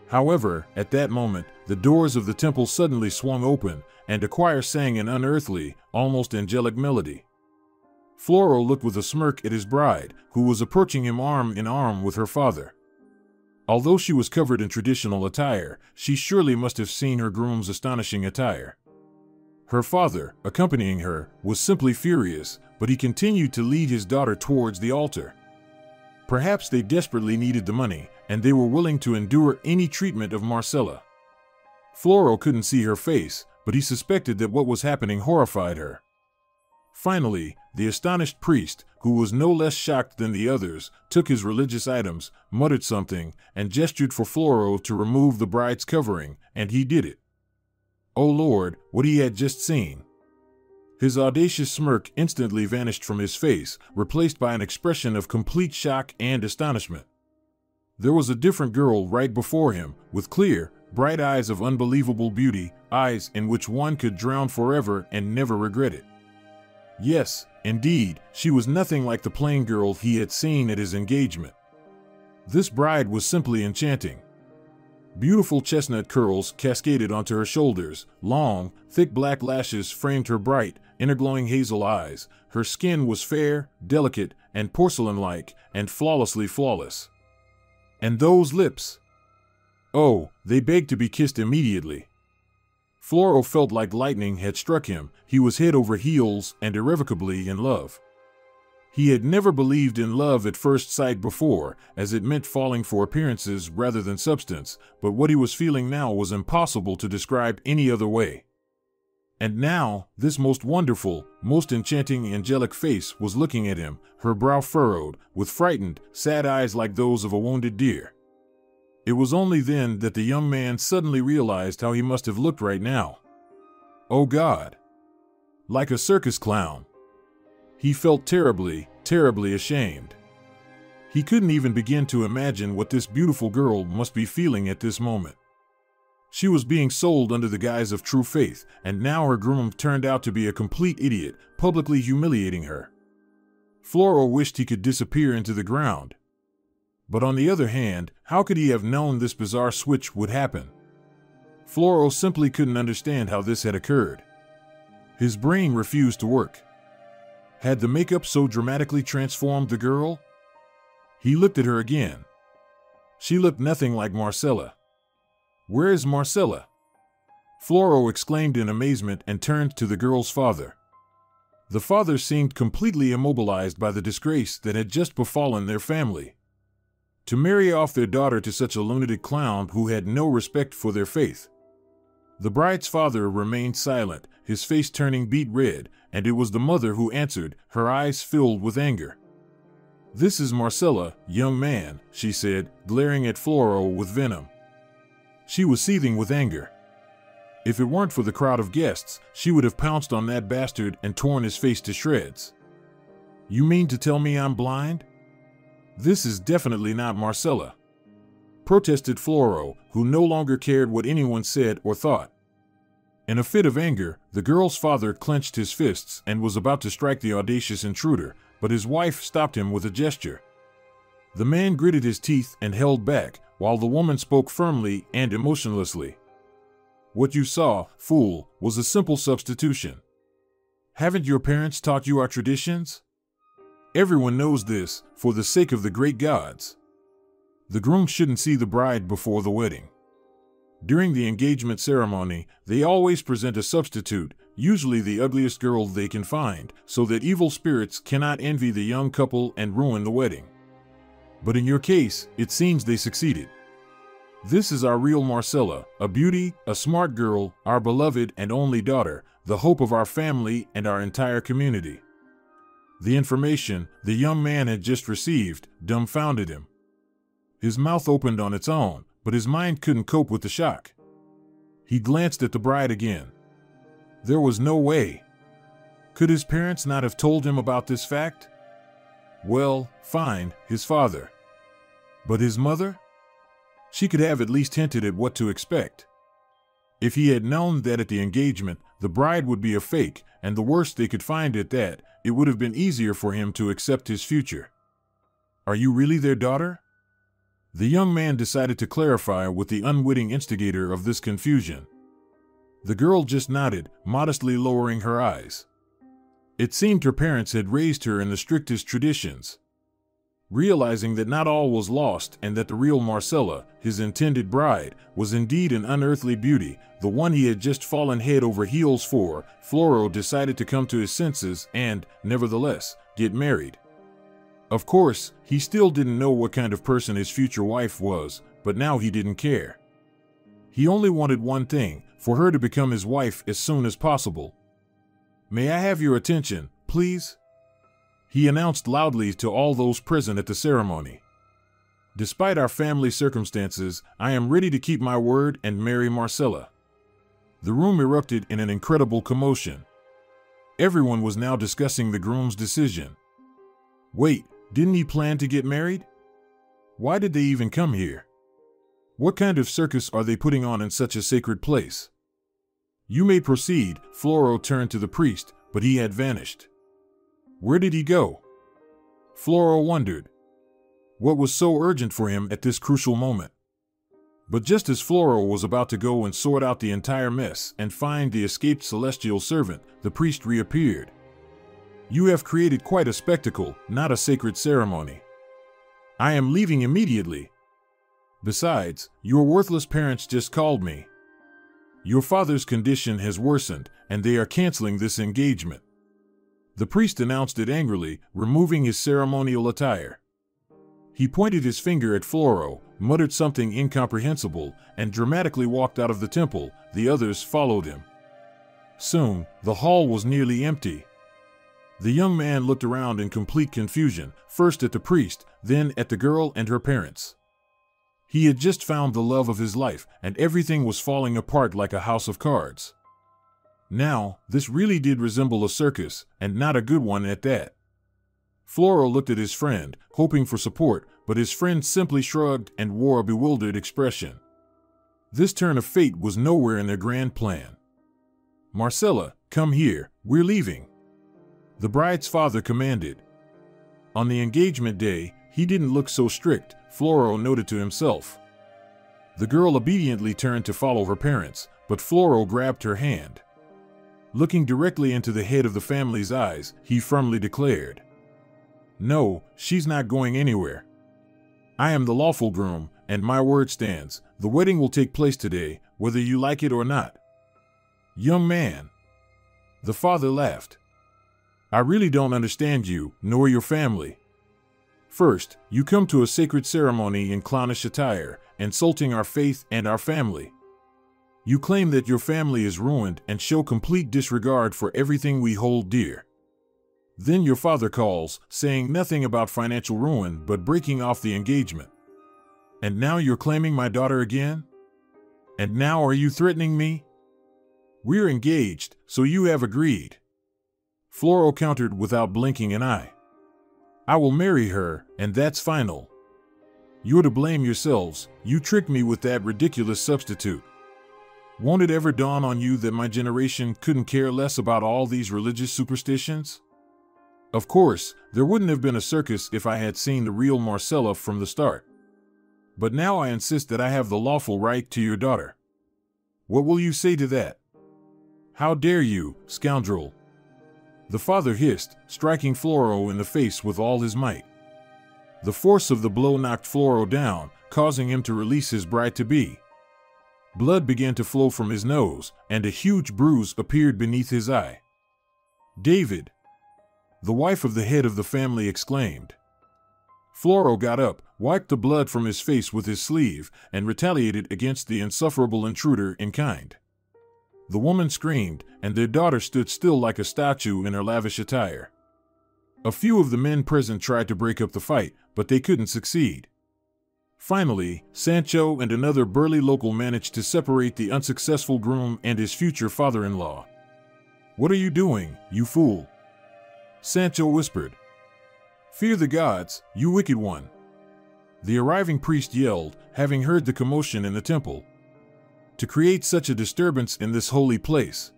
However, at that moment, the doors of the temple suddenly swung open, and a choir sang an unearthly, almost angelic melody. Floro looked with a smirk at his bride, who was approaching him arm in arm with her father. Although she was covered in traditional attire, she surely must have seen her groom's astonishing attire. Her father, accompanying her, was simply furious, but he continued to lead his daughter towards the altar. Perhaps they desperately needed the money, and they were willing to endure any treatment of Marcella. Floro couldn't see her face, but he suspected that what was happening horrified her. Finally, the astonished priest, who was no less shocked than the others, took his religious items, muttered something, and gestured for Floro to remove the bride's covering, and he did it. Oh Lord, what he had just seen! His audacious smirk instantly vanished from his face, replaced by an expression of complete shock and astonishment. There was a different girl right before him, with clear, bright eyes of unbelievable beauty, eyes in which one could drown forever and never regret it. Yes, indeed, she was nothing like the plain girl he had seen at his engagement. This bride was simply enchanting. Beautiful chestnut curls cascaded onto her shoulders, long, thick black lashes framed her bright, inner-glowing hazel eyes. Her skin was fair, delicate, and porcelain-like, and flawlessly flawless. And those lips! Oh, they begged to be kissed immediately. Floro felt like lightning had struck him. He was head over heels and irrevocably in love. He had never believed in love at first sight before, as it meant falling for appearances rather than substance, but what he was feeling now was impossible to describe any other way. And now, this most wonderful, most enchanting angelic face was looking at him, her brow furrowed, with frightened, sad eyes like those of a wounded deer. It was only then that the young man suddenly realized how he must have looked right now. Oh God! Like a circus clown. He felt terribly, terribly ashamed. He couldn't even begin to imagine what this beautiful girl must be feeling at this moment. She was being sold under the guise of true faith, and now her groom turned out to be a complete idiot, publicly humiliating her. Floro wished he could disappear into the ground. But on the other hand, how could he have known this bizarre switch would happen? Floro simply couldn't understand how this had occurred. His brain refused to work. Had the makeup so dramatically transformed the girl? He looked at her again. She looked nothing like Marcella. Where is Marcella? Floro exclaimed in amazement and turned to the girl's father. The father seemed completely immobilized by the disgrace that had just befallen their family. To marry off their daughter to such a lunatic clown who had no respect for their faith. The bride's father remained silent, his face turning beet red, and it was the mother who answered, her eyes filled with anger. "This is Marcella, young man," she said, glaring at Floro with venom. She was seething with anger. If it weren't for the crowd of guests, she would have pounced on that bastard and torn his face to shreds. "You mean to tell me I'm blind? This is definitely not Marcella," protested Floro, who no longer cared what anyone said or thought. In a fit of anger, the girl's father clenched his fists and was about to strike the audacious intruder, but his wife stopped him with a gesture. The man gritted his teeth and held back, while the woman spoke firmly and emotionlessly. "What you saw, fool, was a simple substitution. Haven't your parents taught you our traditions? Everyone knows this, for the sake of the great gods. The groom shouldn't see the bride before the wedding. During the engagement ceremony, they always present a substitute, usually the ugliest girl they can find, so that evil spirits cannot envy the young couple and ruin the wedding. But in your case, it seems they succeeded. This is our real Marcella, a beauty, a smart girl, our beloved and only daughter, the hope of our family and our entire community." The information the young man had just received dumbfounded him. His mouth opened on its own, but his mind couldn't cope with the shock. He glanced at the bride again. There was no way. Could his parents not have told him about this fact? Well, fine, his father. But his mother? She could have at least hinted at what to expect. If he had known that at the engagement, the bride would be a fake, and the worst they could find at that, it would have been easier for him to accept his future. "Are you really their daughter?" The young man decided to clarify with the unwitting instigator of this confusion. The girl just nodded, modestly lowering her eyes. It seemed her parents had raised her in the strictest traditions. Realizing that not all was lost and that the real Marcella, his intended bride, was indeed an unearthly beauty, the one he had just fallen head over heels for, Floro decided to come to his senses and, nevertheless, get married. Of course, he still didn't know what kind of person his future wife was, but now he didn't care. He only wanted one thing, for her to become his wife as soon as possible. "May I have your attention, please?" he announced loudly to all those present at the ceremony. "Despite our family circumstances, I am ready to keep my word and marry Marcella." The room erupted in an incredible commotion. Everyone was now discussing the groom's decision. Wait, didn't he plan to get married? Why did they even come here? What kind of circus are they putting on in such a sacred place? "You may proceed," Floro turned to the priest, but he had vanished. Where did he go? Floro wondered. What was so urgent for him at this crucial moment? But just as Floro was about to go and sort out the entire mess and find the escaped celestial servant, the priest reappeared. "You have created quite a spectacle, not a sacred ceremony. I am leaving immediately." Besides, your worthless parents just called me. Your father's condition has worsened, and they are canceling this engagement." The priest announced it angrily, removing his ceremonial attire. He pointed his finger at Floro, muttered something incomprehensible, and dramatically walked out of the temple. The others followed him. Soon, the hall was nearly empty. The young man looked around in complete confusion, first at the priest, then at the girl and her parents. He had just found the love of his life, and everything was falling apart like a house of cards. Now, this really did resemble a circus, and not a good one at that. Floro looked at his friend, hoping for support, but his friend simply shrugged and wore a bewildered expression. This turn of fate was nowhere in their grand plan. "Marcella, come here, we're leaving," the bride's father commanded. On the engagement day, he didn't look so strict, Floro noted to himself. The girl obediently turned to follow her parents, but Floro grabbed her hand. Looking directly into the head of the family's eyes, he firmly declared, "No, she's not going anywhere. I am the lawful groom, and my word stands. The wedding will take place today, whether you like it or not." "Young man," the father laughed, "I really don't understand you, nor your family. First, you come to a sacred ceremony in clownish attire, insulting our faith and our family. You claim that your family is ruined and show complete disregard for everything we hold dear. Then your father calls, saying nothing about financial ruin but breaking off the engagement. And now you're claiming my daughter again? And now are you threatening me? We're engaged, so you have agreed." Floro countered without blinking an eye. "I will marry her, and that's final. You're to blame yourselves. You tricked me with that ridiculous substitute. Won't it ever dawn on you that my generation couldn't care less about all these religious superstitions? Of course, there wouldn't have been a circus if I had seen the real Marcella from the start. But now I insist that I have the lawful right to your daughter. What will you say to that? How dare you, scoundrel?" The father hissed, striking Floro in the face with all his might. The force of the blow knocked Floro down, causing him to release his bride-to-be. Blood began to flow from his nose, and a huge bruise appeared beneath his eye. "David!" the wife of the head of the family exclaimed. Floro got up, wiped the blood from his face with his sleeve, and retaliated against the insufferable intruder in kind. The woman screamed, and their daughter stood still like a statue in her lavish attire. A few of the men present tried to break up the fight, but they couldn't succeed. Finally, Sancho and another burly local managed to separate the unsuccessful groom and his future father-in-law. "What are you doing, you fool?" Sancho whispered. "Fear the gods, you wicked one," the arriving priest yelled, having heard the commotion in the temple. "To create such a disturbance in this holy place.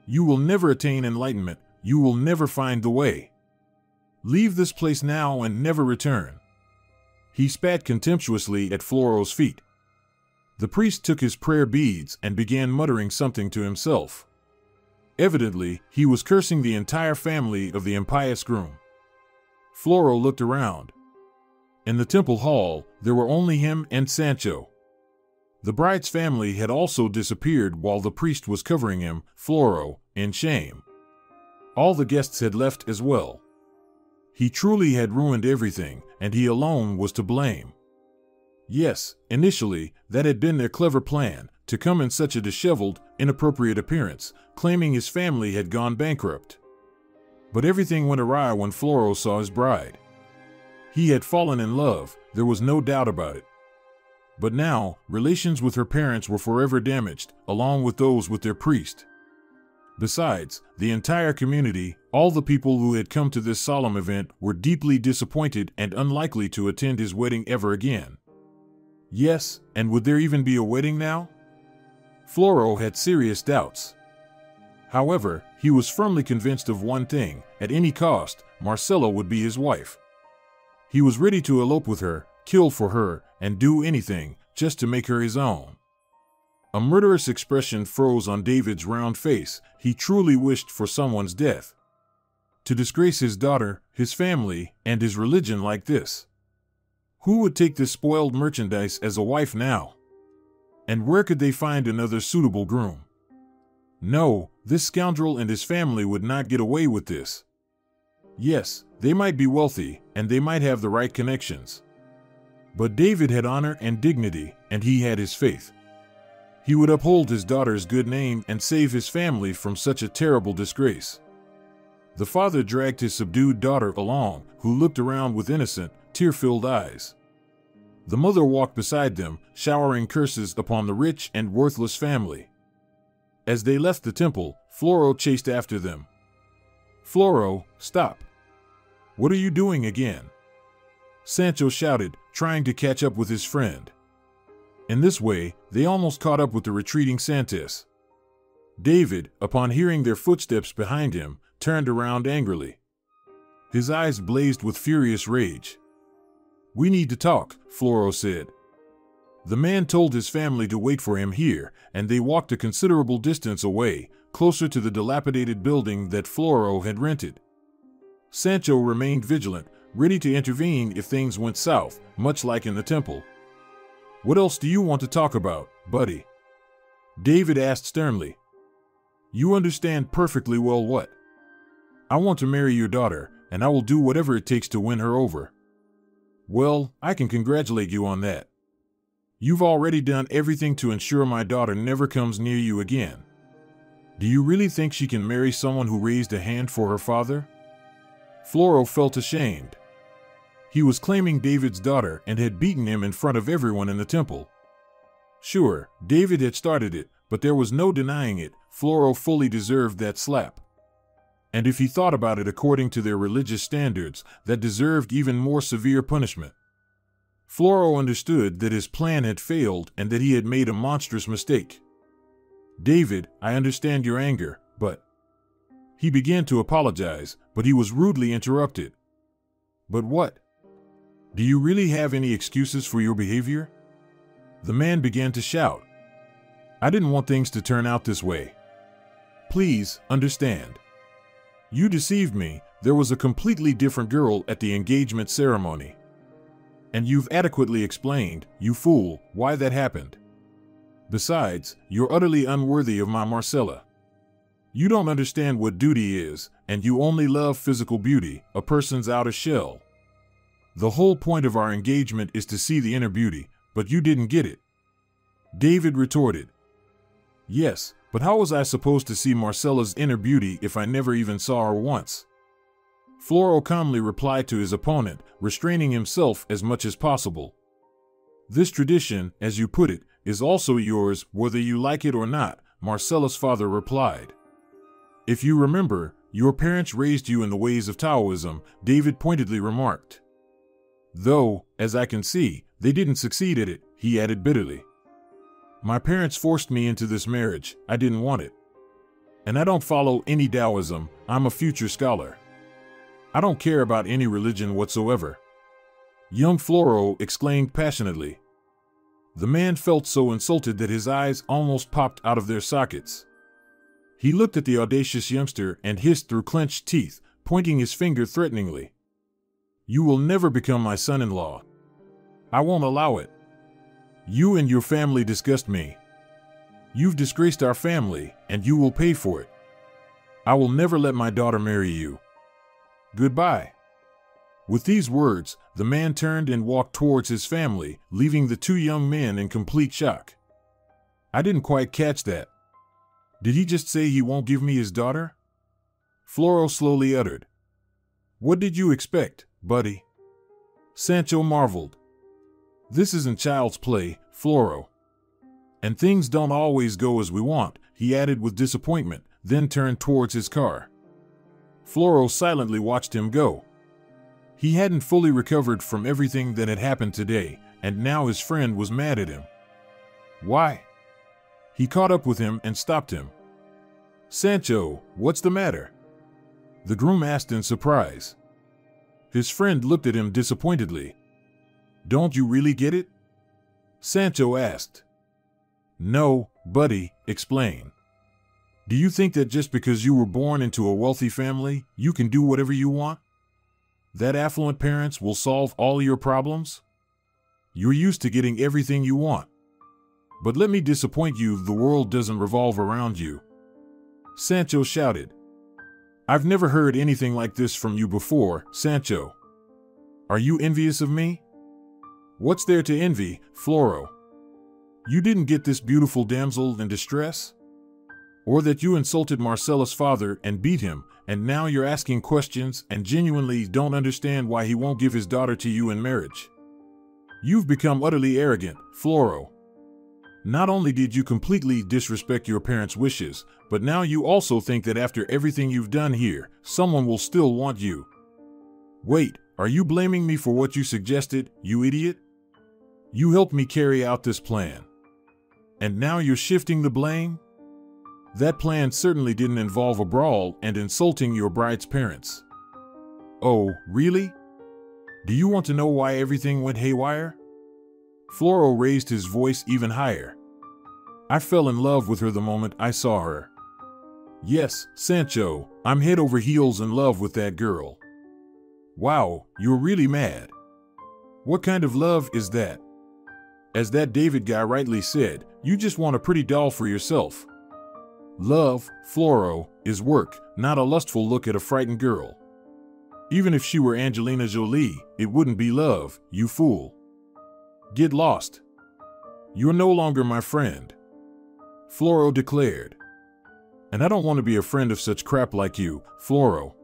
You will never attain enlightenment, you will never find the way. Leave this place now and never return." He spat contemptuously at Floro's feet. The priest took his prayer beads and began muttering something to himself. Evidently, he was cursing the entire family of the impious groom. Floro looked around. In the temple hall, there were only him and Sancho. The bride's family had also disappeared while the priest was covering him, Floro, in shame. All the guests had left as well. He truly had ruined everything, and he alone was to blame. Yes, initially, that had been their clever plan, to come in such a disheveled, inappropriate appearance, claiming his family had gone bankrupt. But everything went awry when Floro saw his bride. He had fallen in love, there was no doubt about it. But now, relations with her parents were forever damaged, along with those with their priest. Besides, the entire community, all the people who had come to this solemn event, were deeply disappointed and unlikely to attend his wedding ever again. Yes, and would there even be a wedding now? Floro had serious doubts. However, he was firmly convinced of one thing: at any cost, Marcella would be his wife. He was ready to elope with her, kill for her, and do anything, just to make her his own. A murderous expression froze on David's round face. He truly wished for someone's death. To disgrace his daughter, his family, and his religion like this. Who would take this spoiled merchandise as a wife now? And where could they find another suitable groom? No, this scoundrel and his family would not get away with this. Yes, they might be wealthy, and they might have the right connections. But David had honor and dignity, and he had his faith. He would uphold his daughter's good name and save his family from such a terrible disgrace. The father dragged his subdued daughter along, who looked around with innocent, tear-filled eyes. The mother walked beside them, showering curses upon the rich and worthless family. As they left the temple, Floro chased after them. "Floro, stop! What are you doing again?" Sancho shouted, trying to catch up with his friend. In this way, they almost caught up with the retreating Santos. David, upon hearing their footsteps behind him, turned around angrily. His eyes blazed with furious rage. "We need to talk," Floro said. The man told his family to wait for him here, and they walked a considerable distance away, closer to the dilapidated building that Floro had rented. Sancho remained vigilant, ready to intervene if things went south, much like in the temple. "What else do you want to talk about, buddy?" David asked sternly. "You understand perfectly well what? I want to marry your daughter, and I will do whatever it takes to win her over." "Well, I can congratulate you on that. You've already done everything to ensure my daughter never comes near you again. Do you really think she can marry someone who raised a hand for her father?" Floro felt ashamed. He was claiming David's daughter and had beaten him in front of everyone in the temple. Sure, David had started it, but there was no denying it, Floro fully deserved that slap. And if he thought about it according to their religious standards, that deserved even more severe punishment. Floro understood that his plan had failed and that he had made a monstrous mistake. "David, I understand your anger, but—" He began to apologize, but he was rudely interrupted. "But what? Do you really have any excuses for your behavior?" The man began to shout. "I didn't want things to turn out this way. Please, understand. You deceived me. There was a completely different girl at the engagement ceremony. And you've adequately explained, you fool, why that happened. Besides, you're utterly unworthy of my Marcella. You don't understand what duty is, and you only love physical beauty, a person's outer shell. The whole point of our engagement is to see the inner beauty, but you didn't get it." David retorted. "Yes, but how was I supposed to see Marcella's inner beauty if I never even saw her once?" Floro calmly replied to his opponent, restraining himself as much as possible. "This tradition, as you put it, is also yours, whether you like it or not," Marcella's father replied. "If you remember, your parents raised you in the ways of Taoism," David pointedly remarked. "Though, as I can see, they didn't succeed at it," he added bitterly. "My parents forced me into this marriage. I didn't want it. And I don't follow any Taoism. I'm a future scholar. I don't care about any religion whatsoever." Young Floro exclaimed passionately. The man felt so insulted that his eyes almost popped out of their sockets. He looked at the audacious youngster and hissed through clenched teeth, pointing his finger threateningly. "You will never become my son-in-law. I won't allow it. You and your family disgust me. You've disgraced our family, and you will pay for it. I will never let my daughter marry you. Goodbye." With these words, the man turned and walked towards his family, leaving the two young men in complete shock. "I didn't quite catch that. Did he just say he won't give me his daughter?" Floro slowly uttered. "What did you expect, buddy?" Sancho marveled. "This isn't child's play, Floro. And things don't always go as we want," he added with disappointment, then turned towards his car. Floro silently watched him go. He hadn't fully recovered from everything that had happened today, and now his friend was mad at him. "Why?" He caught up with him and stopped him. "Sancho, what's the matter?" the groom asked in surprise. His friend looked at him disappointedly. "Don't you really get it?" Sancho asked. "No, buddy, explain. Do you think that just because you were born into a wealthy family, you can do whatever you want? That affluent parents will solve all your problems?" You're used to getting everything you want. But let me disappoint you, the world doesn't revolve around you. Sancho shouted. I've never heard anything like this from you before, Sancho. Are you envious of me? What's there to envy, Floro? You didn't get this beautiful damsel in distress? Or that you insulted Marcella's father and beat him, and now you're asking questions and genuinely don't understand why he won't give his daughter to you in marriage? You've become utterly arrogant, Floro. Not only did you completely disrespect your parents' wishes, but now you also think that after everything you've done here, someone will still want you. Wait, are you blaming me for what you suggested, you idiot? You helped me carry out this plan. And now you're shifting the blame? That plan certainly didn't involve a brawl and insulting your bride's parents. Oh, really? Do you want to know why everything went haywire? Floro raised his voice even higher. I fell in love with her the moment I saw her. Yes, Sancho, I'm head over heels in love with that girl. Wow, you're really mad. What kind of love is that? As that David guy rightly said, you just want a pretty doll for yourself. Love, Floro, is work, not a lustful look at a frightened girl. Even if she were Angelina Jolie, it wouldn't be love, you fool. Get lost. You're no longer my friend, Floro declared. And I don't want to be a friend of such crap like you, Floro.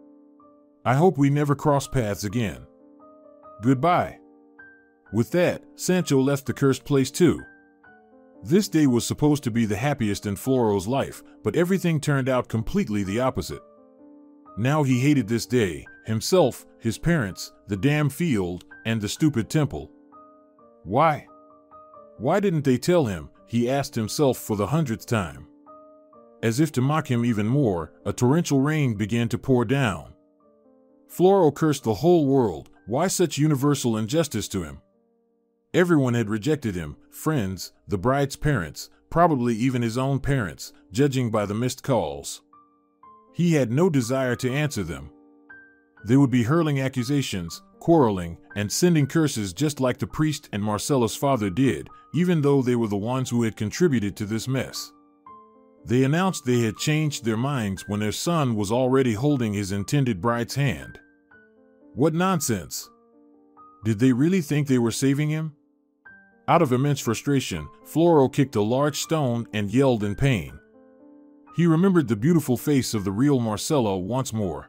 I hope we never cross paths again. Goodbye. With that, Sancho left the cursed place too. This day was supposed to be the happiest in Floro's life, but everything turned out completely the opposite. Now he hated this day, himself, his parents, the damn field, and the stupid temple. Why? Why didn't they tell him, he asked himself for the 100th time. As if to mock him even more, a torrential rain began to pour down. Floro cursed the whole world. Why such universal injustice to him? Everyone had rejected him, friends, the bride's parents, probably even his own parents, judging by the missed calls. He had no desire to answer them. They would be hurling accusations, quarreling, and sending curses just like the priest and Marcella's father did, even though they were the ones who had contributed to this mess. They announced they had changed their minds when their son was already holding his intended bride's hand. What nonsense! Did they really think they were saving him? Out of immense frustration, Floro kicked a large stone and yelled in pain. He remembered the beautiful face of the real Marcella once more.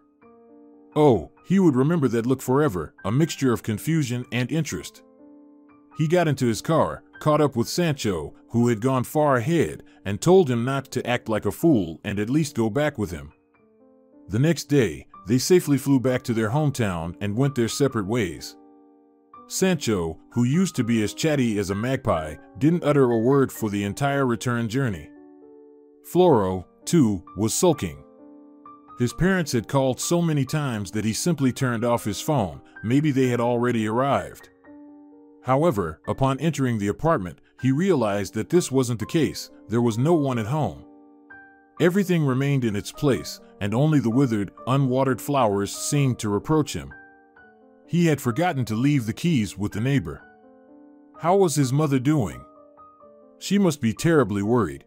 Oh, he would remember that look forever, a mixture of confusion and interest. He got into his car, caught up with Sancho, who had gone far ahead, and told him not to act like a fool and at least go back with him. The next day, they safely flew back to their hometown and went their separate ways. Sancho, who used to be as chatty as a magpie, didn't utter a word for the entire return journey. Floro, too, was sulking. His parents had called so many times that he simply turned off his phone. Maybe they had already arrived. However, upon entering the apartment, he realized that this wasn't the case. There was no one at home. Everything remained in its place, and only the withered, unwatered flowers seemed to reproach him. He had forgotten to leave the keys with the neighbor. How was his mother doing? She must be terribly worried.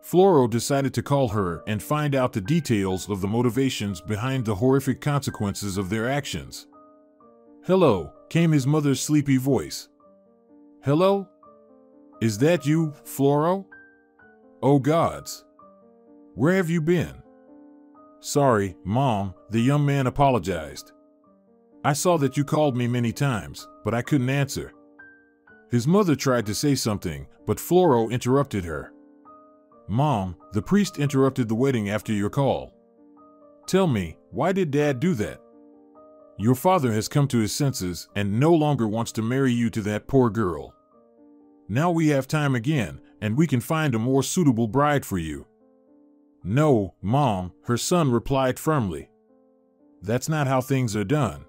Floro decided to call her and find out the details of the motivations behind the horrific consequences of their actions. "Hello," came his mother's sleepy voice. "Hello? Is that you, Floro? Oh gods. Where have you been?" "Sorry, Mom," the young man apologized. "I saw that you called me many times, but I couldn't answer." His mother tried to say something, but Floro interrupted her. "Mom, the priest interrupted the wedding after your call. Tell me, why did Dad do that? Your father has come to his senses and no longer wants to marry you to that poor girl. Now we have time again, and we can find a more suitable bride for you." "No, Mom," her son replied firmly. "That's not how things are done.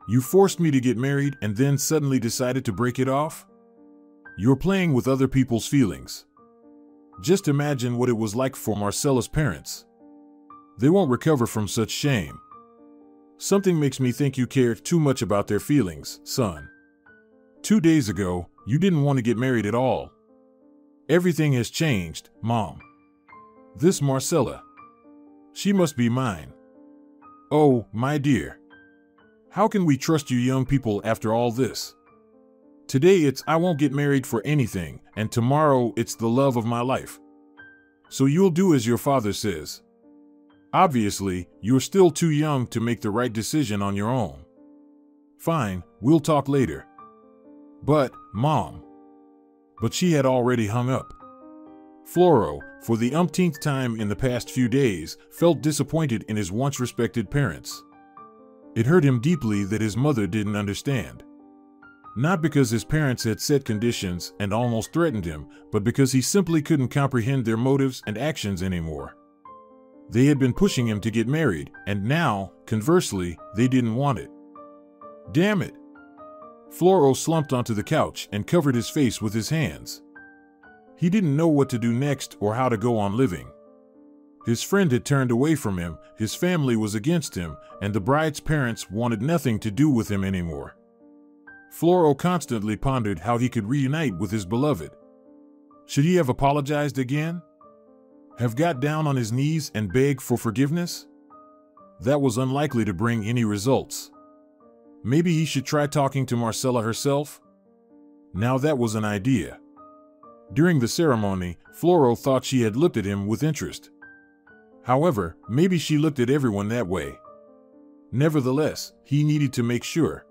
You forced me to get married and then suddenly decided to break it off? You're playing with other people's feelings. Just imagine what it was like for Marcella's parents. They won't recover from such shame. Something makes me think you care too much about their feelings, son." 2 days ago, you didn't want to get married at all. Everything has changed, Mom. This Marcella. She must be mine. Oh, my dear. How can we trust you young people after all this? Today it's I won't get married for anything, and tomorrow it's the love of my life. So you'll do as your father says. Obviously, you're still too young to make the right decision on your own. Fine, we'll talk later. But, Mom. But she had already hung up. Floro, for the umpteenth time in the past few days, felt disappointed in his once respected parents. It hurt him deeply that his mother didn't understand. Not because his parents had set conditions and almost threatened him, but because he simply couldn't comprehend their motives and actions anymore. They had been pushing him to get married, and now, conversely, they didn't want it. Damn it! Floro slumped onto the couch and covered his face with his hands. He didn't know what to do next or how to go on living. His friend had turned away from him, his family was against him, and the bride's parents wanted nothing to do with him anymore. Floro constantly pondered how he could reunite with his beloved. Should he have apologized again? Have got down on his knees and begged for forgiveness? That was unlikely to bring any results. Maybe he should try talking to Marcella herself? Now that was an idea. During the ceremony, Floro thought she had looked at him with interest. However, maybe she looked at everyone that way. Nevertheless, he needed to make sure.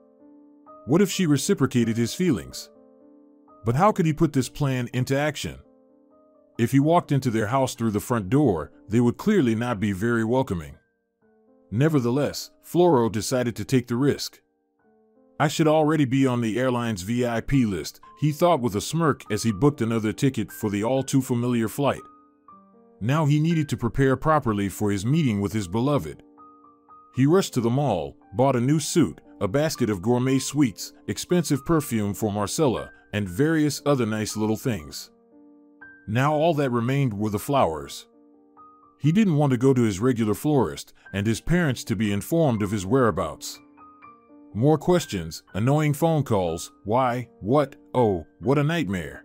What if she reciprocated his feelings? But how could he put this plan into action? If he walked into their house through the front door, they would clearly not be very welcoming. Nevertheless, Floro decided to take the risk. I should already be on the airline's VIP list, he thought with a smirk as he booked another ticket for the all-too-familiar flight. Now he needed to prepare properly for his meeting with his beloved. He rushed to the mall, bought a new suit, a basket of gourmet sweets, expensive perfume for Marcella, and various other nice little things. Now all that remained were the flowers. He didn't want to go to his regular florist, and his parents to be informed of his whereabouts. More questions, annoying phone calls, why, what, oh, what a nightmare.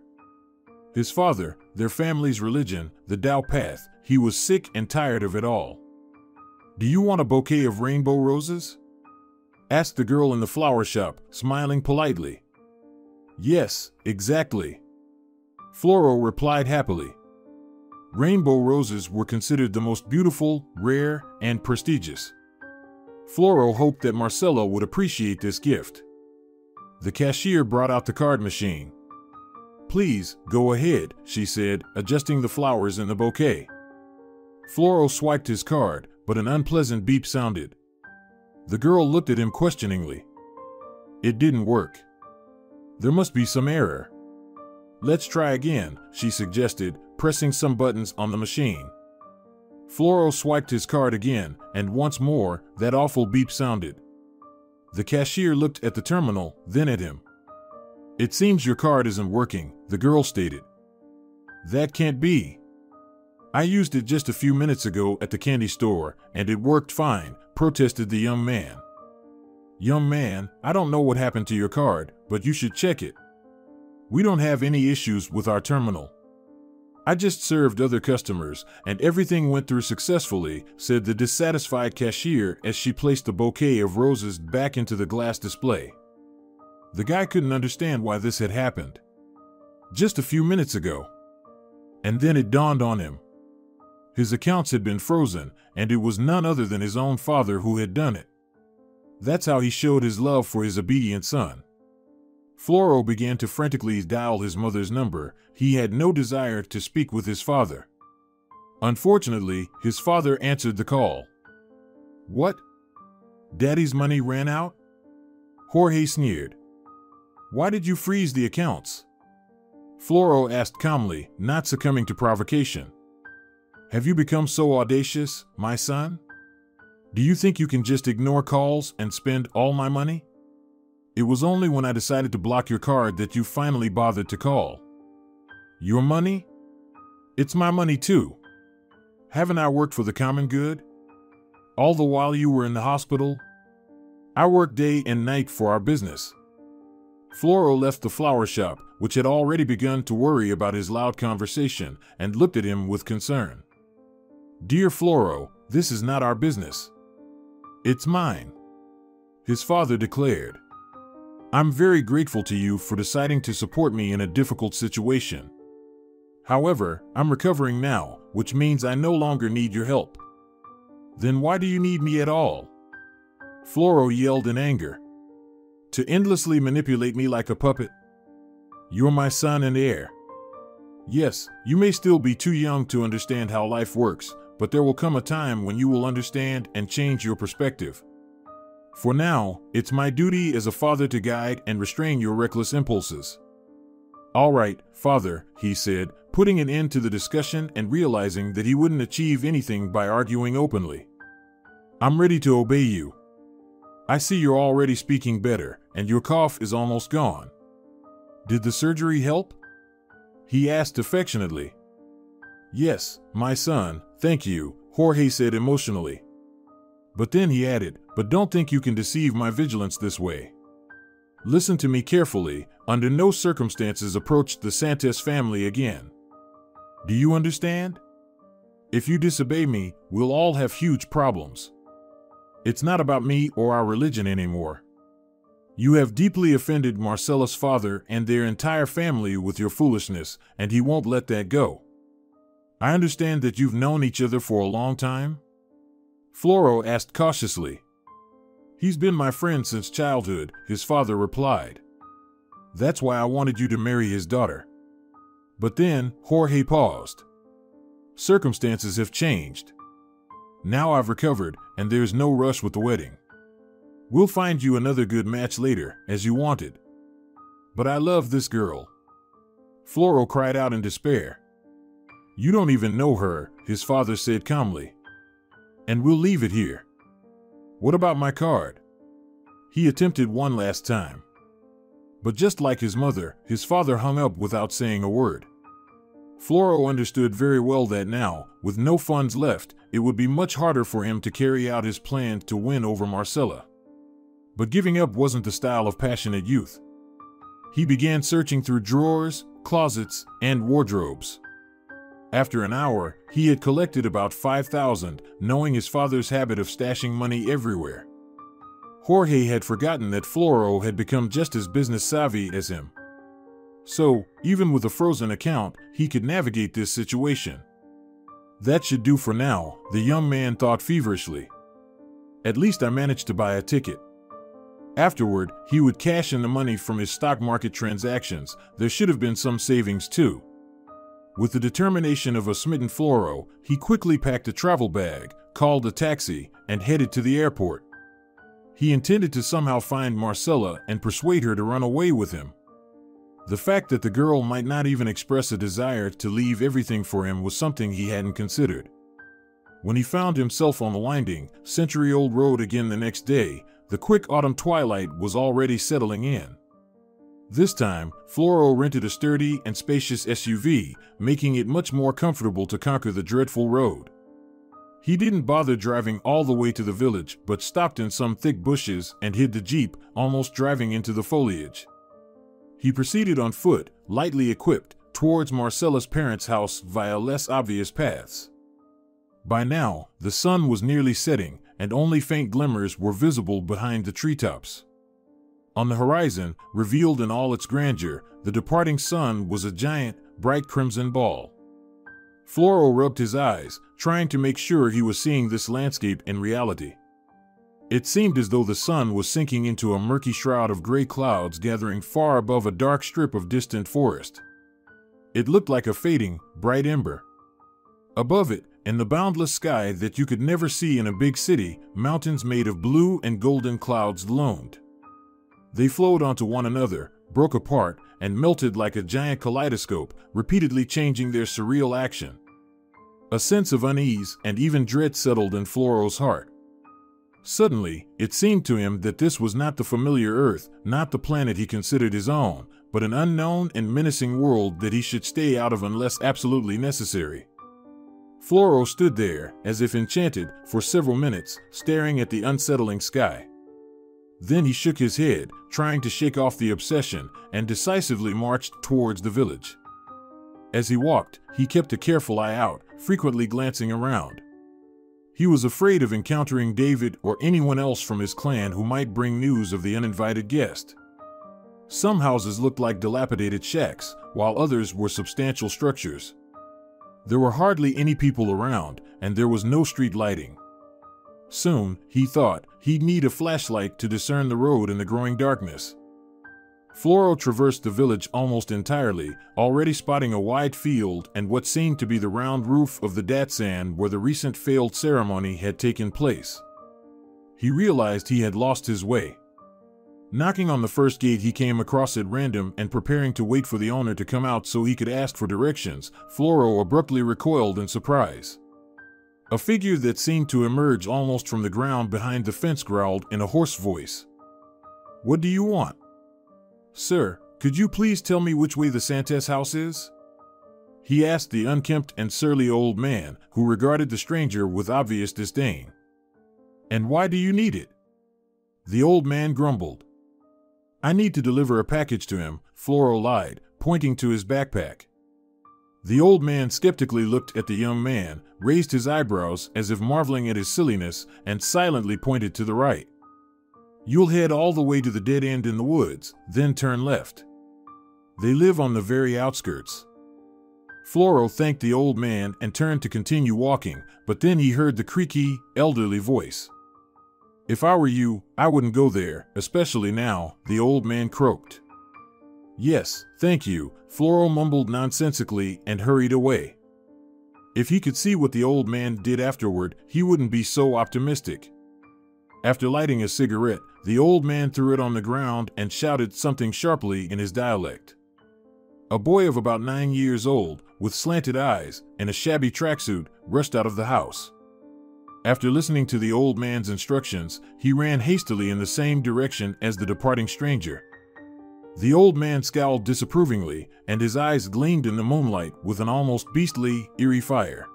His father, their family's religion, the Tao path, he was sick and tired of it all. Do you want a bouquet of rainbow roses? Asked the girl in the flower shop, smiling politely. Yes, exactly. Floro replied happily. Rainbow roses were considered the most beautiful, rare, and prestigious. Floro hoped that Marcella would appreciate this gift. The cashier brought out the card machine. Please, go ahead, she said, adjusting the flowers in the bouquet. Floro swiped his card, but an unpleasant beep sounded. The girl looked at him questioningly. It didn't work. There must be some error. Let's try again, she suggested, pressing some buttons on the machine. Floro swiped his card again, and once more, that awful beep sounded. The cashier looked at the terminal, then at him. It seems your card isn't working, the girl stated. That can't be. I used it just a few minutes ago at the candy store, and it worked fine, protested the young man. Young man, I don't know what happened to your card, but you should check it. We don't have any issues with our terminal. I just served other customers, and everything went through successfully, said the dissatisfied cashier as she placed the bouquet of roses back into the glass display. The guy couldn't understand why this had happened. Just a few minutes ago. And then it dawned on him. His accounts had been frozen, and it was none other than his own father who had done it. That's how he showed his love for his obedient son. Floro began to frantically dial his mother's number. He had no desire to speak with his father. Unfortunately, his father answered the call. What? Daddy's money ran out? Jorge sneered. Why did you freeze the accounts? Floro asked calmly, not succumbing to provocation. Have you become so audacious, my son? Do you think you can just ignore calls and spend all my money? It was only when I decided to block your card that you finally bothered to call. Your money? It's my money too. Haven't I worked for the common good? All the while you were in the hospital? I worked day and night for our business. Floro left the flower shop, which had already begun to worry about his loud conversation, and looked at him with concern. "Dear Floro, this is not our business. It's mine," his father declared. "I'm very grateful to you for deciding to support me in a difficult situation. However, I'm recovering now, which means I no longer need your help." "Then why do you need me at all?" Floro yelled in anger. "To endlessly manipulate me like a puppet? You're my son and heir. Yes, you may still be too young to understand how life works, but there will come a time when you will understand and change your perspective. For now, it's my duty as a father to guide and restrain your reckless impulses." "All right, Father," he said, putting an end to the discussion and realizing that he wouldn't achieve anything by arguing openly. "I'm ready to obey you. I see you're already speaking better, and your cough is almost gone. Did the surgery help?" he asked affectionately. "Yes, my son, thank you," Jorge said emotionally. But then he added, "But don't think you can deceive my vigilance this way. Listen to me carefully. Under no circumstances approach the Santos family again. Do you understand? If you disobey me, we'll all have huge problems. It's not about me or our religion anymore. You have deeply offended Marcela's father and their entire family with your foolishness, and he won't let that go. I understand that you've known each other for a long time?" Floro asked cautiously. "He's been my friend since childhood," his father replied. "That's why I wanted you to marry his daughter." But then, Jorge paused. "Circumstances have changed. Now I've recovered, and there's no rush with the wedding. We'll find you another good match later, as you wanted. But I love this girl." Floro cried out in despair. "You don't even know her," his father said calmly. "And we'll leave it here. What about my card?" He attempted one last time. But just like his mother, his father hung up without saying a word. Floro understood very well that now, with no funds left, it would be much harder for him to carry out his plan to win over Marcela. But giving up wasn't the style of passionate youth. He began searching through drawers, closets, and wardrobes. After an hour, he had collected about 5,000, knowing his father's habit of stashing money everywhere. Jorge had forgotten that Floro had become just as business savvy as him. So, even with a frozen account, he could navigate this situation. That should do for now, the young man thought feverishly. At least I managed to buy a ticket. Afterward, he would cash in the money from his stock market transactions. There should have been some savings too. With the determination of a smitten Floro, he quickly packed a travel bag, called a taxi, and headed to the airport. He intended to somehow find Marcela and persuade her to run away with him. The fact that the girl might not even express a desire to leave everything for him was something he hadn't considered. When he found himself on the winding, century-old road again the next day, the quick autumn twilight was already settling in. This time, Floro rented a sturdy and spacious SUV, making it much more comfortable to conquer the dreadful road. He didn't bother driving all the way to the village, but stopped in some thick bushes and hid the Jeep, almost driving into the foliage. He proceeded on foot, lightly equipped, towards Marcela's parents' house via less obvious paths. By now, the sun was nearly setting, and only faint glimmers were visible behind the treetops. On the horizon, revealed in all its grandeur, the departing sun was a giant, bright crimson ball. Floro rubbed his eyes, trying to make sure he was seeing this landscape in reality. It seemed as though the sun was sinking into a murky shroud of gray clouds gathering far above a dark strip of distant forest. It looked like a fading, bright ember. Above it, in the boundless sky that you could never see in a big city, mountains made of blue and golden clouds loomed. They flowed onto one another, broke apart, and melted like a giant kaleidoscope, repeatedly changing their surreal action. A sense of unease and even dread settled in Floro's heart. Suddenly, it seemed to him that this was not the familiar Earth, not the planet he considered his own, but an unknown and menacing world that he should stay out of unless absolutely necessary. Floro stood there, as if enchanted, for several minutes, staring at the unsettling sky. Then he shook his head, trying to shake off the obsession, and decisively marched towards the village. As he walked, he kept a careful eye out, frequently glancing around. He was afraid of encountering David or anyone else from his clan who might bring news of the uninvited guest. Some houses looked like dilapidated shacks, while others were substantial structures. There were hardly any people around, and there was no street lighting. Soon, he thought, he'd need a flashlight to discern the road in the growing darkness. Floro traversed the village almost entirely, already spotting a wide field and what seemed to be the round roof of the Datsan where the recent failed ceremony had taken place. He realized he had lost his way. Knocking on the first gate he came across at random and preparing to wait for the owner to come out so he could ask for directions, Floro abruptly recoiled in surprise. A figure that seemed to emerge almost from the ground behind the fence growled in a hoarse voice. "What do you want?" "Sir, could you please tell me which way the Santes house is?" he asked the unkempt and surly old man, who regarded the stranger with obvious disdain. "And why do you need it?" The old man grumbled. "I need to deliver a package to him," Floro lied, pointing to his backpack. The old man skeptically looked at the young man, raised his eyebrows as if marveling at his silliness, and silently pointed to the right. "You'll head all the way to the dead end in the woods, then turn left. They live on the very outskirts." Floro thanked the old man and turned to continue walking, but then he heard the creaky, elderly voice. "If I were you, I wouldn't go there, especially now," the old man croaked. "Yes, thank you," Floro mumbled nonsensically and hurried away. If he could see what the old man did afterward, he wouldn't be so optimistic. After lighting a cigarette, the old man threw it on the ground and shouted something sharply in his dialect. A boy of about 9 years old, with slanted eyes and a shabby tracksuit, rushed out of the house. After listening to the old man's instructions, he ran hastily in the same direction as the departing stranger. The old man scowled disapprovingly, and his eyes gleamed in the moonlight with an almost beastly, eerie fire.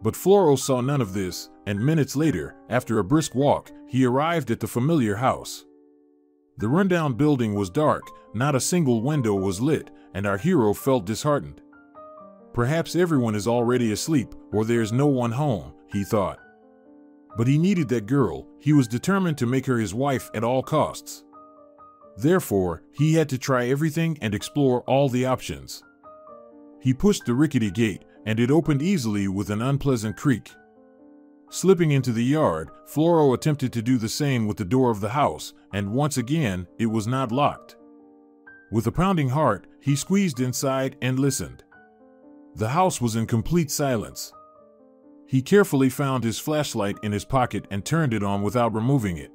But Floro saw none of this, and minutes later, after a brisk walk, he arrived at the familiar house. The rundown building was dark, not a single window was lit, and our hero felt disheartened. Perhaps everyone is already asleep, or there's no one home, he thought. But he needed that girl. He was determined to make her his wife at all costs. Therefore, he had to try everything and explore all the options. He pushed the rickety gate, and it opened easily with an unpleasant creak. Slipping into the yard, Floro attempted to do the same with the door of the house, and once again, it was not locked. With a pounding heart, he squeezed inside and listened. The house was in complete silence. He carefully found his flashlight in his pocket and turned it on without removing it.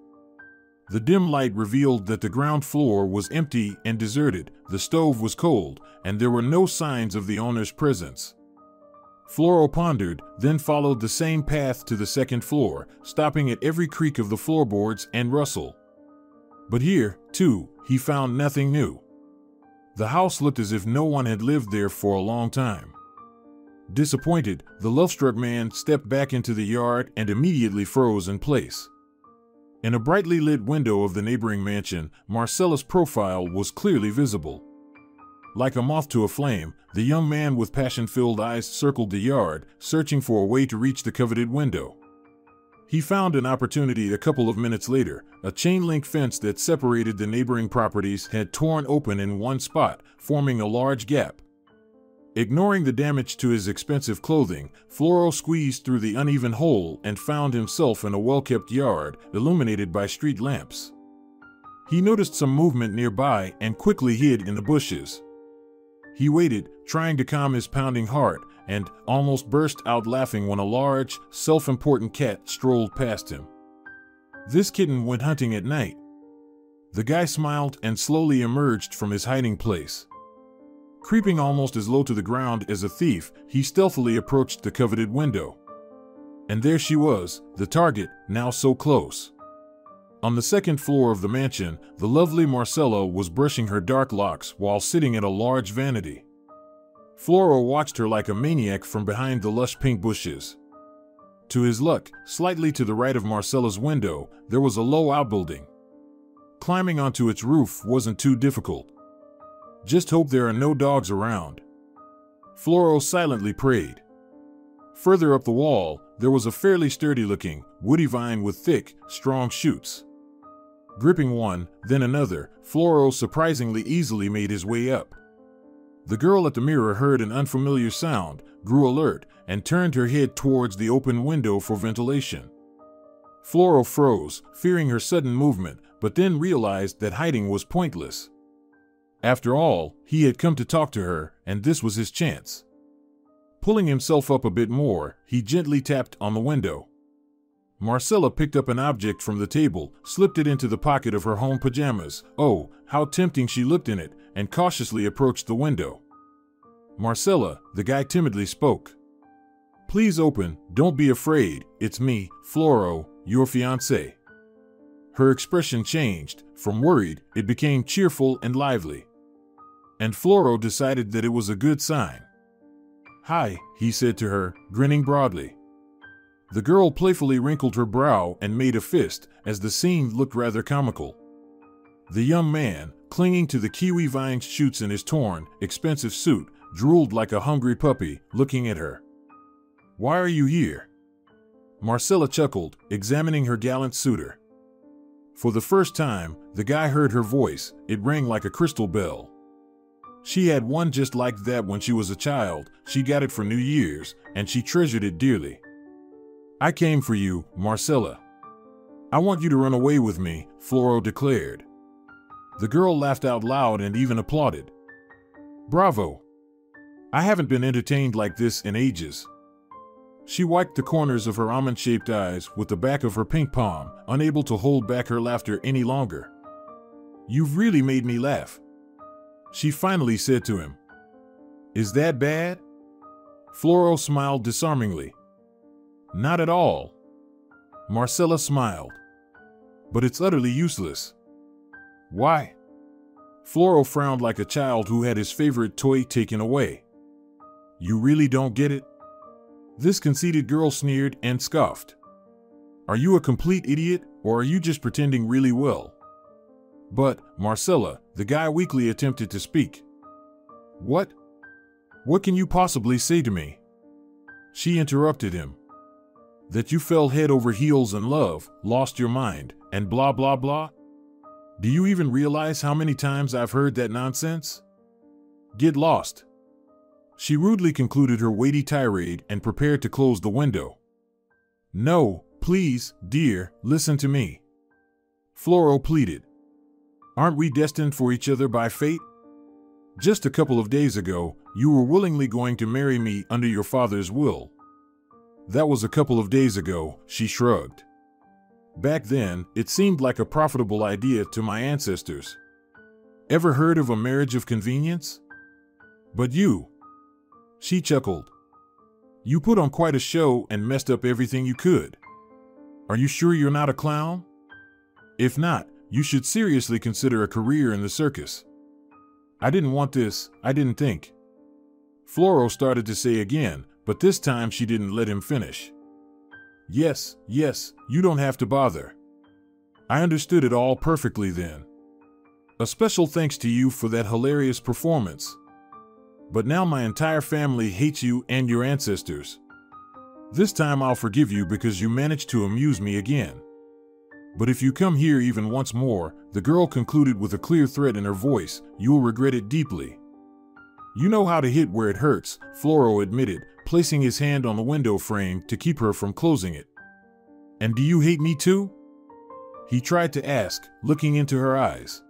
The dim light revealed that the ground floor was empty and deserted, the stove was cold, and there were no signs of the owner's presence. Floro pondered, then followed the same path to the second floor, stopping at every creak of the floorboards and rustle. But here, too, he found nothing new. The house looked as if no one had lived there for a long time. Disappointed, the love-struck man stepped back into the yard and immediately froze in place. In a brightly lit window of the neighboring mansion, Marcella's profile was clearly visible. Like a moth to a flame, the young man with passion-filled eyes circled the yard, searching for a way to reach the coveted window. He found an opportunity a couple of minutes later. A chain-link fence that separated the neighboring properties had torn open in one spot, forming a large gap. Ignoring the damage to his expensive clothing, Floro squeezed through the uneven hole and found himself in a well-kept yard, illuminated by street lamps. He noticed some movement nearby and quickly hid in the bushes. He waited, trying to calm his pounding heart, and almost burst out laughing when a large, self-important cat strolled past him. This kitten went hunting at night. The guy smiled and slowly emerged from his hiding place. Creeping almost as low to the ground as a thief, he stealthily approached the coveted window. And there she was, the target, now so close. On the second floor of the mansion, the lovely Marcella was brushing her dark locks while sitting at a large vanity. Floro watched her like a maniac from behind the lush pink bushes. To his luck, slightly to the right of Marcella's window, there was a low outbuilding. Climbing onto its roof wasn't too difficult. Just hope there are no dogs around. Floro silently prayed. Further up the wall, there was a fairly sturdy-looking, woody vine with thick, strong shoots. Gripping one, then another, Floro surprisingly easily made his way up. The girl at the mirror heard an unfamiliar sound, grew alert, and turned her head towards the open window for ventilation. Floro froze, fearing her sudden movement, but then realized that hiding was pointless. After all, he had come to talk to her, and this was his chance. Pulling himself up a bit more, he gently tapped on the window. Marcella picked up an object from the table, slipped it into the pocket of her home pajamas. Oh, how tempting she looked in it, and cautiously approached the window. "Marcella," the guy timidly spoke. "Please open, don't be afraid, it's me, Floro, your fiancé." Her expression changed. From worried, it became cheerful and lively. And Floro decided that it was a good sign. "Hi," he said to her, grinning broadly. The girl playfully wrinkled her brow and made a fist, as the scene looked rather comical. The young man, clinging to the kiwi vine shoots in his torn, expensive suit, drooled like a hungry puppy, looking at her. "Why are you here?" Marcella chuckled, examining her gallant suitor. For the first time, the guy heard her voice. It rang like a crystal bell. She had one just like that when she was a child. She got it for New Year's, and she treasured it dearly. "I came for you, Marcella. I want you to run away with me," Floro declared. The girl laughed out loud and even applauded. "Bravo! I haven't been entertained like this in ages." She wiped the corners of her almond-shaped eyes with the back of her pink palm, unable to hold back her laughter any longer. "You've really made me laugh," she finally said to him. "Is that bad?" Floro smiled disarmingly. "Not at all." Marcella smiled. "But it's utterly useless." "Why?" Floro frowned like a child who had his favorite toy taken away. "You really don't get it?" This conceited girl sneered and scoffed. "Are you a complete idiot, or are you just pretending really well?" "But, Marcella," the guy weakly attempted to speak. "What? What can you possibly say to me?" She interrupted him. "That you fell head over heels in love, lost your mind, and blah blah blah? Do you even realize how many times I've heard that nonsense? Get lost." She rudely concluded her weighty tirade and prepared to close the window. "No, please, dear, listen to me," Floro pleaded. "Aren't we destined for each other by fate? Just a couple of days ago, you were willingly going to marry me under your father's will." "That was a couple of days ago," she shrugged. "Back then, it seemed like a profitable idea to my ancestors. Ever heard of a marriage of convenience? But you," she chuckled, "you put on quite a show and messed up everything you could. Are you sure you're not a clown? If not, you should seriously consider a career in the circus." "I didn't want this, I didn't think," Floro started to say again, but this time she didn't let him finish. Yes, you don't have to bother. I understood it all perfectly then. A special thanks to you for that hilarious performance. But now my entire family hates you and your ancestors. This time I'll forgive you because you managed to amuse me again. But if you come here even once more," the girl concluded with a clear threat in her voice, "you'll regret it deeply." "You know how to hit where it hurts," Floro admitted, placing his hand on the window frame to keep her from closing it. "And do you hate me too?" he tried to ask, looking into her eyes.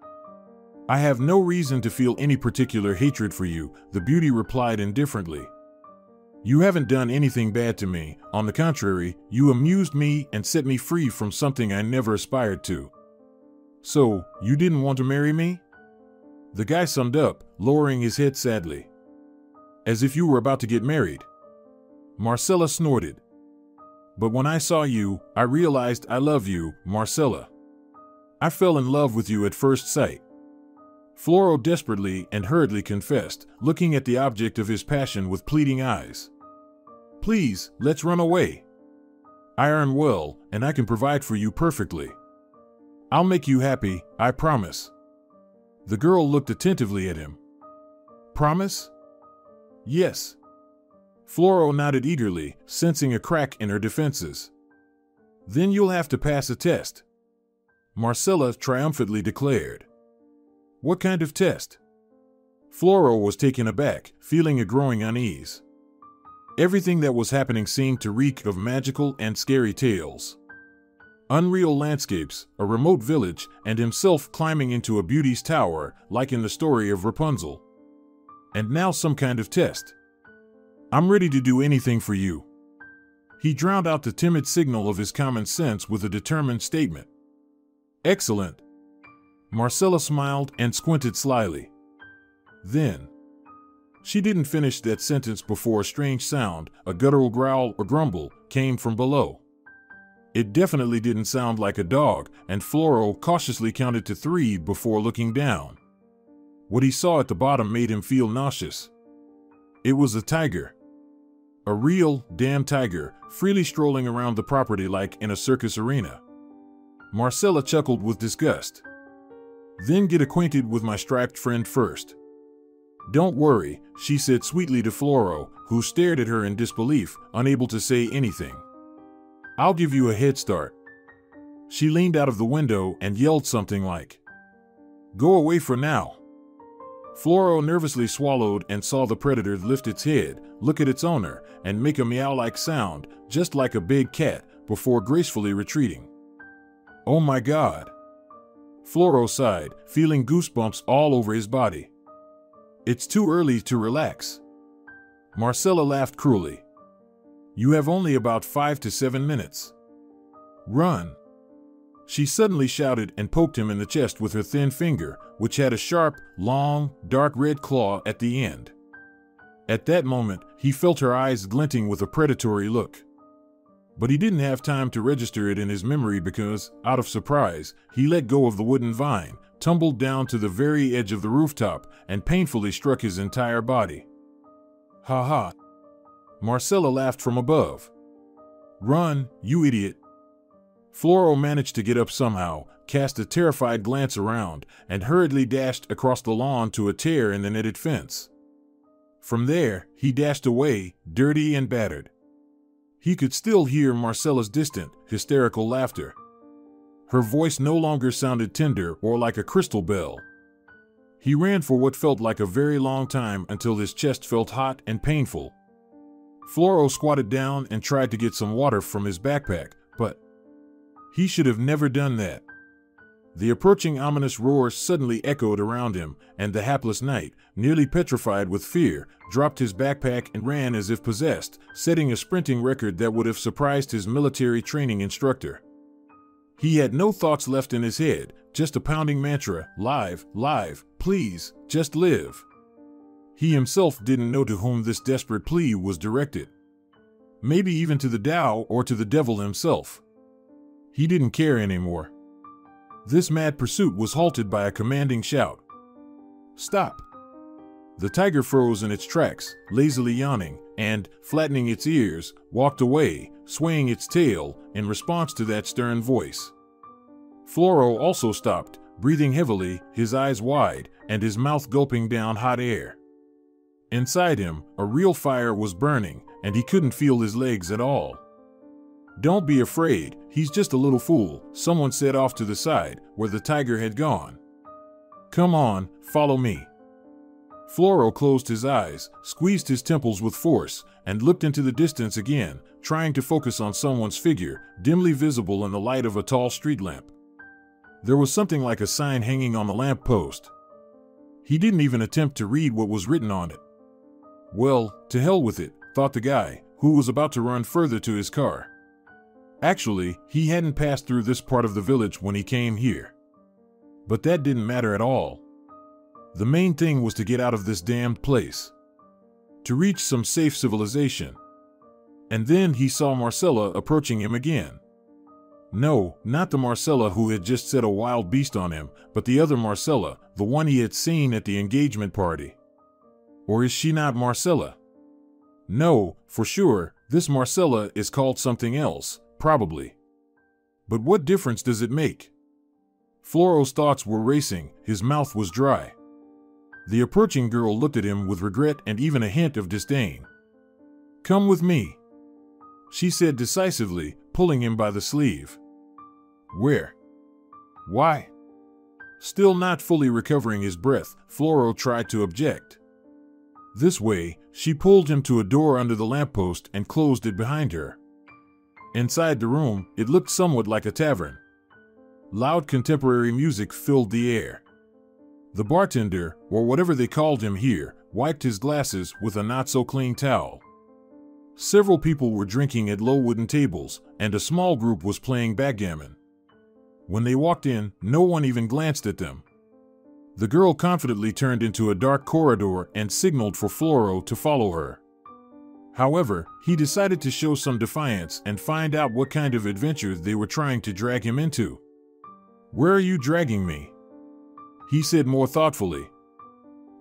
"I have no reason to feel any particular hatred for you," the beauty replied indifferently. "You haven't done anything bad to me. On the contrary, you amused me and set me free from something I never aspired to." "So, you didn't want to marry me?" the guy summed up, lowering his head sadly. "As if you were about to get married." Marcella snorted. "But when I saw you, I realized I love you, Marcella. I fell in love with you at first sight." Floro desperately and hurriedly confessed, looking at the object of his passion with pleading eyes. "Please, let's run away. I earn well, and I can provide for you perfectly." I'll make you happy, I promise. The girl looked attentively at him. Promise? Yes. Floro nodded eagerly, sensing a crack in her defenses. Then you'll have to pass a test, Marcella triumphantly declared. What kind of test? Floro was taken aback, feeling a growing unease. Everything that was happening seemed to reek of magical and scary tales. Unreal landscapes, a remote village, and himself climbing into a beauty's tower, like in the story of Rapunzel. And now some kind of test. I'm ready to do anything for you. He drowned out the timid signal of his common sense with a determined statement. Excellent. Marcella smiled and squinted slyly. Then. She didn't finish that sentence before a strange sound, a guttural growl or grumble, came from below. It definitely didn't sound like a dog, and Floro cautiously counted to 3 before looking down. What he saw at the bottom made him feel nauseous. It was a tiger. A real, damn tiger, freely strolling around the property like in a circus arena. Marcella chuckled with disgust. Then get acquainted with my striped friend first. Don't worry, she said sweetly to Floro, who stared at her in disbelief, unable to say anything. I'll give you a head start. She leaned out of the window and yelled something like, Go away for now. Floro nervously swallowed and saw the predator lift its head, look at its owner, and make a meow-like sound, just like a big cat, before gracefully retreating. Oh my God! Floro sighed, feeling goosebumps all over his body. It's too early to relax. Marcella laughed cruelly. You have only about 5 to 7 minutes. Run! She suddenly shouted and poked him in the chest with her thin finger, which had a sharp, long, dark red claw at the end. At that moment, he felt her eyes glinting with a predatory look. But he didn't have time to register it in his memory because, out of surprise, he let go of the wooden vine, tumbled down to the very edge of the rooftop, and painfully struck his entire body. Ha ha! Marcella laughed from above. Run, you idiot! Floro managed to get up somehow, cast a terrified glance around, and hurriedly dashed across the lawn to a tear in the netted fence. From there, he dashed away, dirty and battered. He could still hear Marcella's distant, hysterical laughter. Her voice no longer sounded tender or like a crystal bell. He ran for what felt like a very long time until his chest felt hot and painful. Floro squatted down and tried to get some water from his backpack, but he should have never done that. The approaching ominous roar suddenly echoed around him, and the hapless knight, nearly petrified with fear, dropped his backpack and ran as if possessed, setting a sprinting record that would have surprised his military training instructor. He had no thoughts left in his head, just a pounding mantra, live, live, please, just live. He himself didn't know to whom this desperate plea was directed. Maybe even to the Tao or to the devil himself. He didn't care anymore. This mad pursuit was halted by a commanding shout. Stop! The tiger froze in its tracks, lazily yawning, and, flattening its ears, walked away, swaying its tail, in response to that stern voice. Floro also stopped, breathing heavily, his eyes wide, and his mouth gulping down hot air. Inside him, a real fire was burning, and he couldn't feel his legs at all. Don't be afraid, he's just a little fool, someone said off to the side, where the tiger had gone. Come on, follow me. Floro closed his eyes, squeezed his temples with force, and looked into the distance again, trying to focus on someone's figure, dimly visible in the light of a tall street lamp. There was something like a sign hanging on the lamp post. He didn't even attempt to read what was written on it. Well, to hell with it, thought the guy, who was about to run further to his car. Actually, he hadn't passed through this part of the village when he came here. But that didn't matter at all. The main thing was to get out of this damned place. To reach some safe civilization. And then he saw Marcella approaching him again. No, not the Marcella who had just set a wild beast on him, but the other Marcella, the one he had seen at the engagement party. Or is she not Marcella? No, for sure, this Marcella is called something else, probably. But what difference does it make? Floro's thoughts were racing, his mouth was dry. The approaching girl looked at him with regret and even a hint of disdain. "Come with me," she said decisively, pulling him by the sleeve. "Where? Why?" Still not fully recovering his breath, Floro tried to object. This way, she pulled him to a door under the lamppost and closed it behind her. Inside the room, it looked somewhat like a tavern. Loud contemporary music filled the air. The bartender, or whatever they called him here, wiped his glasses with a not-so-clean towel. Several people were drinking at low wooden tables, and a small group was playing backgammon. When they walked in, no one even glanced at them. The girl confidently turned into a dark corridor and signaled for Floro to follow her. However, he decided to show some defiance and find out what kind of adventure they were trying to drag him into. "Where are you dragging me?" he said more thoughtfully.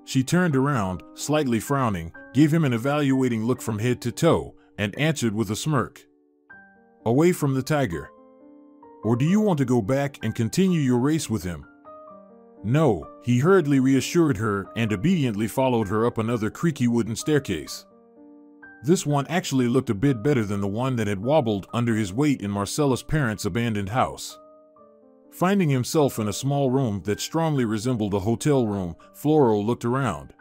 She turned around, slightly frowning, gave him an evaluating look from head to toe, and answered with a smirk. "Away from the tiger. Or do you want to go back and continue your race with him?" "No," he hurriedly reassured her and obediently followed her up another creaky wooden staircase. This one actually looked a bit better than the one that had wobbled under his weight in Marcella's parents' abandoned house. Finding himself in a small room that strongly resembled a hotel room, Floro looked around.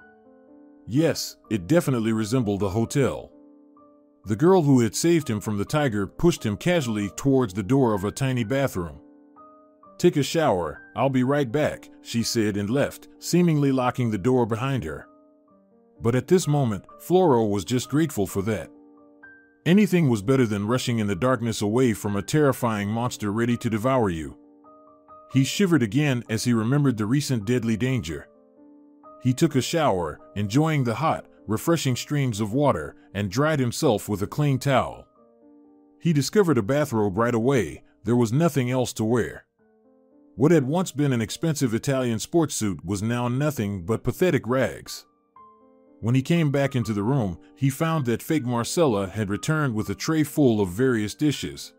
Yes, it definitely resembled a hotel. The girl who had saved him from the tiger pushed him casually towards the door of a tiny bathroom. "Take a shower, I'll be right back," she said and left, seemingly locking the door behind her. But at this moment, Floro was just grateful for that. Anything was better than rushing in the darkness away from a terrifying monster ready to devour you. He shivered again as he remembered the recent deadly danger. He took a shower, enjoying the hot, refreshing streams of water, and dried himself with a clean towel. He discovered a bathrobe right away. There was nothing else to wear. What had once been an expensive Italian sports suit was now nothing but pathetic rags. When he came back into the room, he found that fake Marcella had returned with a tray full of various dishes.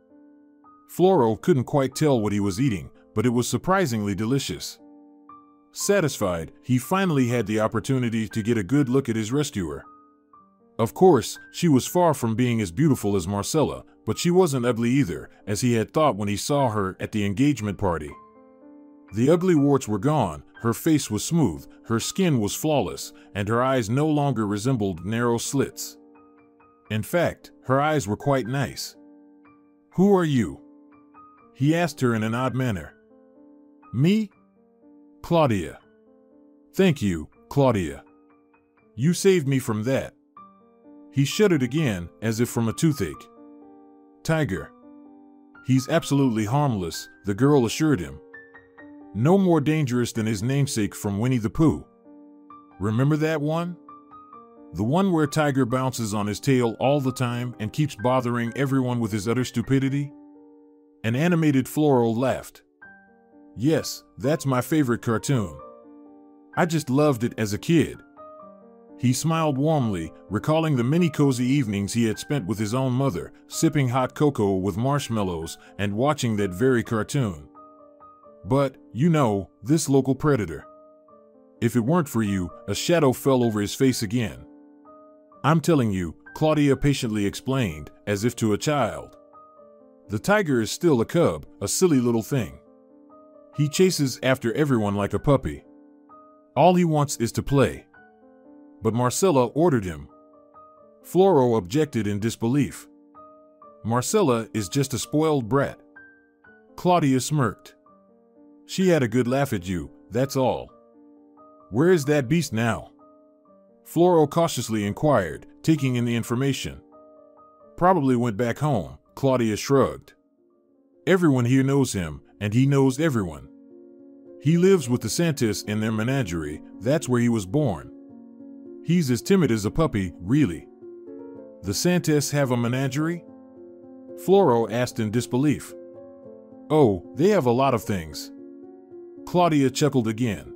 Floro couldn't quite tell what he was eating, but it was surprisingly delicious. Satisfied, he finally had the opportunity to get a good look at his rescuer. Of course, she was far from being as beautiful as Marcella, but she wasn't ugly either, as he had thought when he saw her at the engagement party. The ugly warts were gone, her face was smooth, her skin was flawless, and her eyes no longer resembled narrow slits. In fact, her eyes were quite nice. "Who are you?" he asked her in an odd manner. "Me? Claudia." "Thank you, Claudia. You saved me from that." He shuddered again, as if from a toothache. "Tiger. He's absolutely harmless," the girl assured him. "No more dangerous than his namesake from Winnie the Pooh. Remember that one? The one where Tiger bounces on his tail all the time and keeps bothering everyone with his utter stupidity?" An animated Floro laughed. "Yes, that's my favorite cartoon. I just loved it as a kid." He smiled warmly, recalling the many cozy evenings he had spent with his own mother, sipping hot cocoa with marshmallows and watching that very cartoon. "But, you know, this local predator. If it weren't for you," a shadow fell over his face again. "I'm telling you," Claudia patiently explained, as if to a child. "The tiger is still a cub, a silly little thing. He chases after everyone like a puppy. All he wants is to play." But Marcella ordered him. Floro objected in disbelief. "Marcella is just a spoiled brat." Claudia smirked. "She had a good laugh at you, that's all." "Where is that beast now?" Floro cautiously inquired, taking in the information. "Probably went back home," Claudia shrugged. "Everyone here knows him, and he knows everyone. He lives with the Santis in their menagerie, that's where he was born. He's as timid as a puppy, really." "The Santis have a menagerie?" Floro asked in disbelief. "Oh, they have a lot of things." Claudia chuckled again.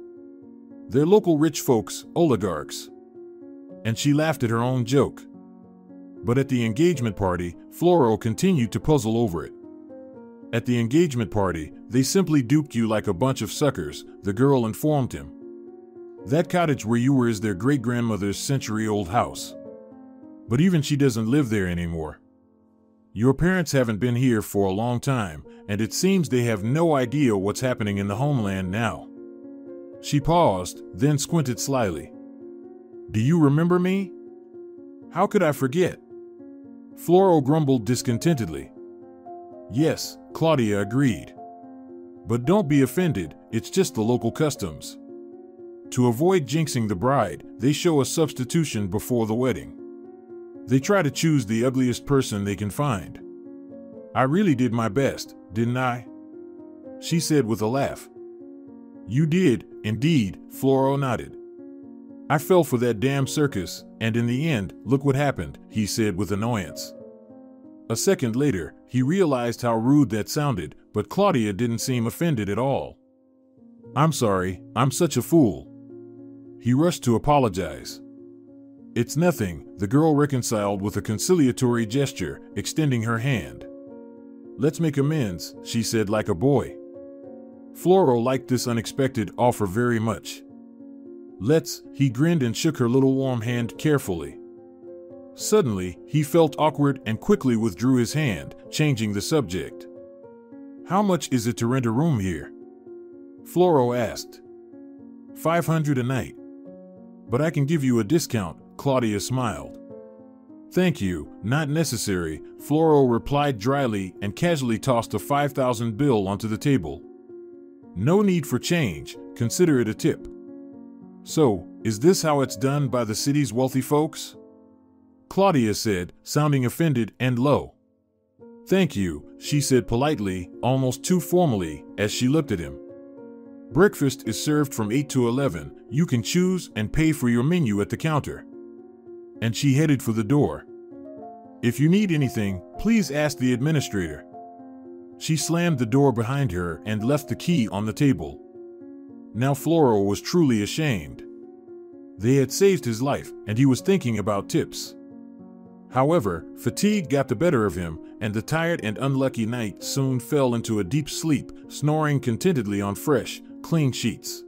"They're local rich folks, oligarchs." And she laughed at her own joke. But at the engagement party, Floro continued to puzzle over it. At the engagement party, they simply duped you like a bunch of suckers, the girl informed him. That cottage where you were is their great-grandmother's century-old house. But even she doesn't live there anymore. Your parents haven't been here for a long time, and it seems they have no idea what's happening in the homeland now. She paused, then squinted slyly. Do you remember me? How could I forget? Floro grumbled discontentedly. Yes, Claudia agreed. But don't be offended, it's just the local customs. To avoid jinxing the bride, they show a substitution before the wedding. They try to choose the ugliest person they can find. I really did my best, didn't I? She said with a laugh. You did, indeed, Floro nodded. I fell for that damn circus, and in the end, look what happened, he said with annoyance. A second later, he realized how rude that sounded, but Claudia didn't seem offended at all. I'm sorry, I'm such a fool. He rushed to apologize. It's nothing, the girl reconciled with a conciliatory gesture, extending her hand. Let's make amends, she said like a boy. Floro liked this unexpected offer very much. Let's, he grinned and shook her little warm hand carefully. Suddenly, he felt awkward and quickly withdrew his hand, changing the subject. How much is it to rent a room here? Floro asked. $500 a night. But I can give you a discount, Claudia smiled. Thank you, not necessary, Floro replied dryly and casually tossed a 5,000 bill onto the table. No need for change, consider it a tip. So, is this how it's done by the city's wealthy folks? Claudia said, sounding offended and low. Thank you, she said politely, almost too formally, as she looked at him. Breakfast is served from 8 to 11, you can choose and pay for your menu at the counter. And she headed for the door. If you need anything, please ask the administrator. She slammed the door behind her and left the key on the table. Now Floro was truly ashamed. They had saved his life, and he was thinking about tips. However, fatigue got the better of him, and the tired and unlucky knight soon fell into a deep sleep, snoring contentedly on fresh, clean sheets.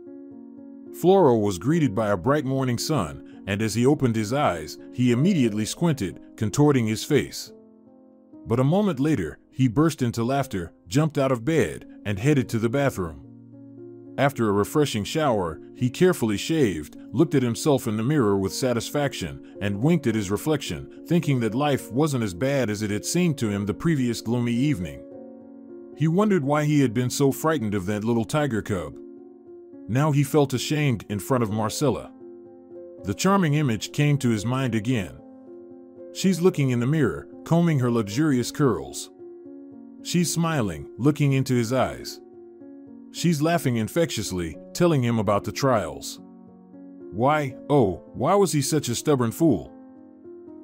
Floro was greeted by a bright morning sun, and as he opened his eyes, he immediately squinted, contorting his face. But a moment later, he burst into laughter, jumped out of bed, and headed to the bathroom. After a refreshing shower, he carefully shaved, looked at himself in the mirror with satisfaction, and winked at his reflection, thinking that life wasn't as bad as it had seemed to him the previous gloomy evening. He wondered why he had been so frightened of that little tiger cub. Now he felt ashamed in front of Marcella. The charming image came to his mind again. She's looking in the mirror, combing her luxurious curls. She's smiling, looking into his eyes. She's laughing infectiously, telling him about the trials. Why was he such a stubborn fool?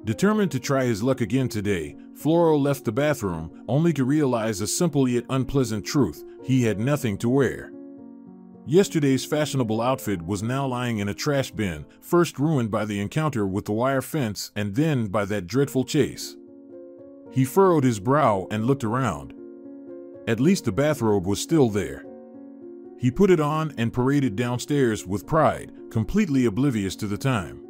Determined to try his luck again today, Floro left the bathroom, only to realize a simple yet unpleasant truth: he had nothing to wear. Yesterday's fashionable outfit was now lying in a trash bin, first ruined by the encounter with the wire fence and then by that dreadful chase. He furrowed his brow and looked around. At least the bathrobe was still there. He put it on and paraded downstairs with pride, completely oblivious to the time.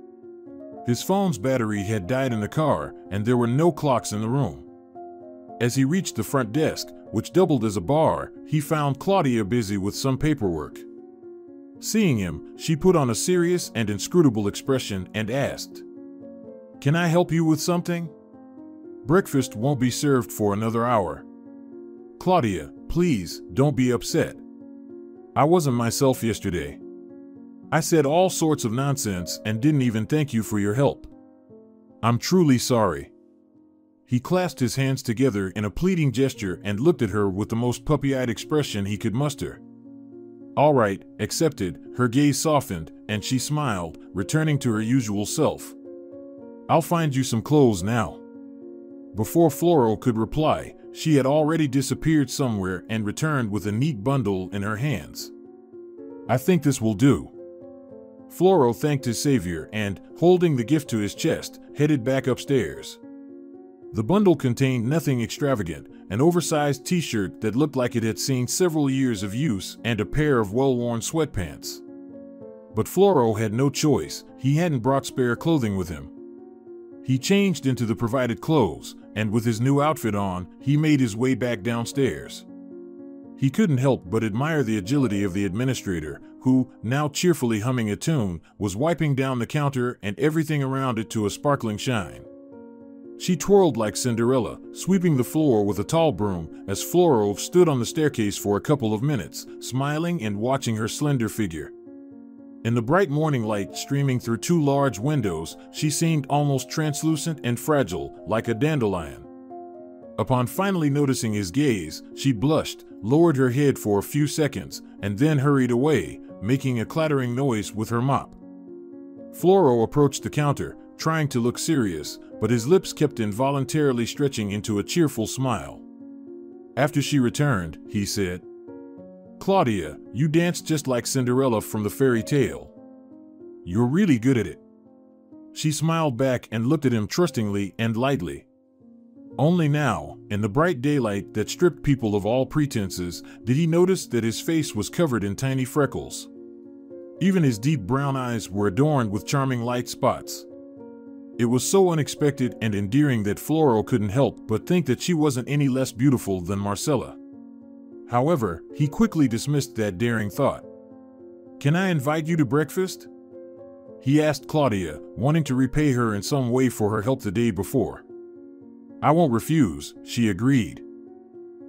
His phone's battery had died in the car, and there were no clocks in the room. As he reached the front desk, which doubled as a bar, he found Claudia busy with some paperwork. Seeing him, she put on a serious and inscrutable expression and asked, "Can I help you with something? Breakfast won't be served for another hour. Claudia, please, don't be upset. I wasn't myself yesterday. I said all sorts of nonsense and didn't even thank you for your help. I'm truly sorry." He clasped his hands together in a pleading gesture and looked at her with the most puppy-eyed expression he could muster. All right, accepted. Her gaze softened, and she smiled, returning to her usual self. I'll find you some clothes now. Before Floro could reply, she had already disappeared somewhere and returned with a neat bundle in her hands. I think this will do. Floro thanked his savior and, holding the gift to his chest, headed back upstairs. The bundle contained nothing extravagant, an oversized t-shirt that looked like it had seen several years of use and a pair of well-worn sweatpants. But Floro had no choice. He hadn't brought spare clothing with him. He changed into the provided clothes, and with his new outfit on, he made his way back downstairs. He couldn't help but admire the agility of the administrator, who, now cheerfully humming a tune, was wiping down the counter and everything around it to a sparkling shine. She twirled like Cinderella, sweeping the floor with a tall broom, as Floro stood on the staircase for a couple of minutes, smiling and watching her slender figure. In the bright morning light streaming through two large windows, she seemed almost translucent and fragile, like a dandelion. Upon finally noticing his gaze, she blushed, lowered her head for a few seconds, and then hurried away, making a clattering noise with her mop. Floro approached the counter, trying to look serious, but his lips kept involuntarily stretching into a cheerful smile. After she returned, he said, "Claudia, you danced just like Cinderella from the fairy tale. You're really good at it." She smiled back and looked at him trustingly and lightly. Only now, in the bright daylight that stripped people of all pretenses, did he notice that his face was covered in tiny freckles. Even his deep brown eyes were adorned with charming light spots. It was so unexpected and endearing that Floro couldn't help but think that she wasn't any less beautiful than Marcella. However, he quickly dismissed that daring thought. "Can I invite you to breakfast?" he asked Claudia, wanting to repay her in some way for her help the day before. "I won't refuse," she agreed.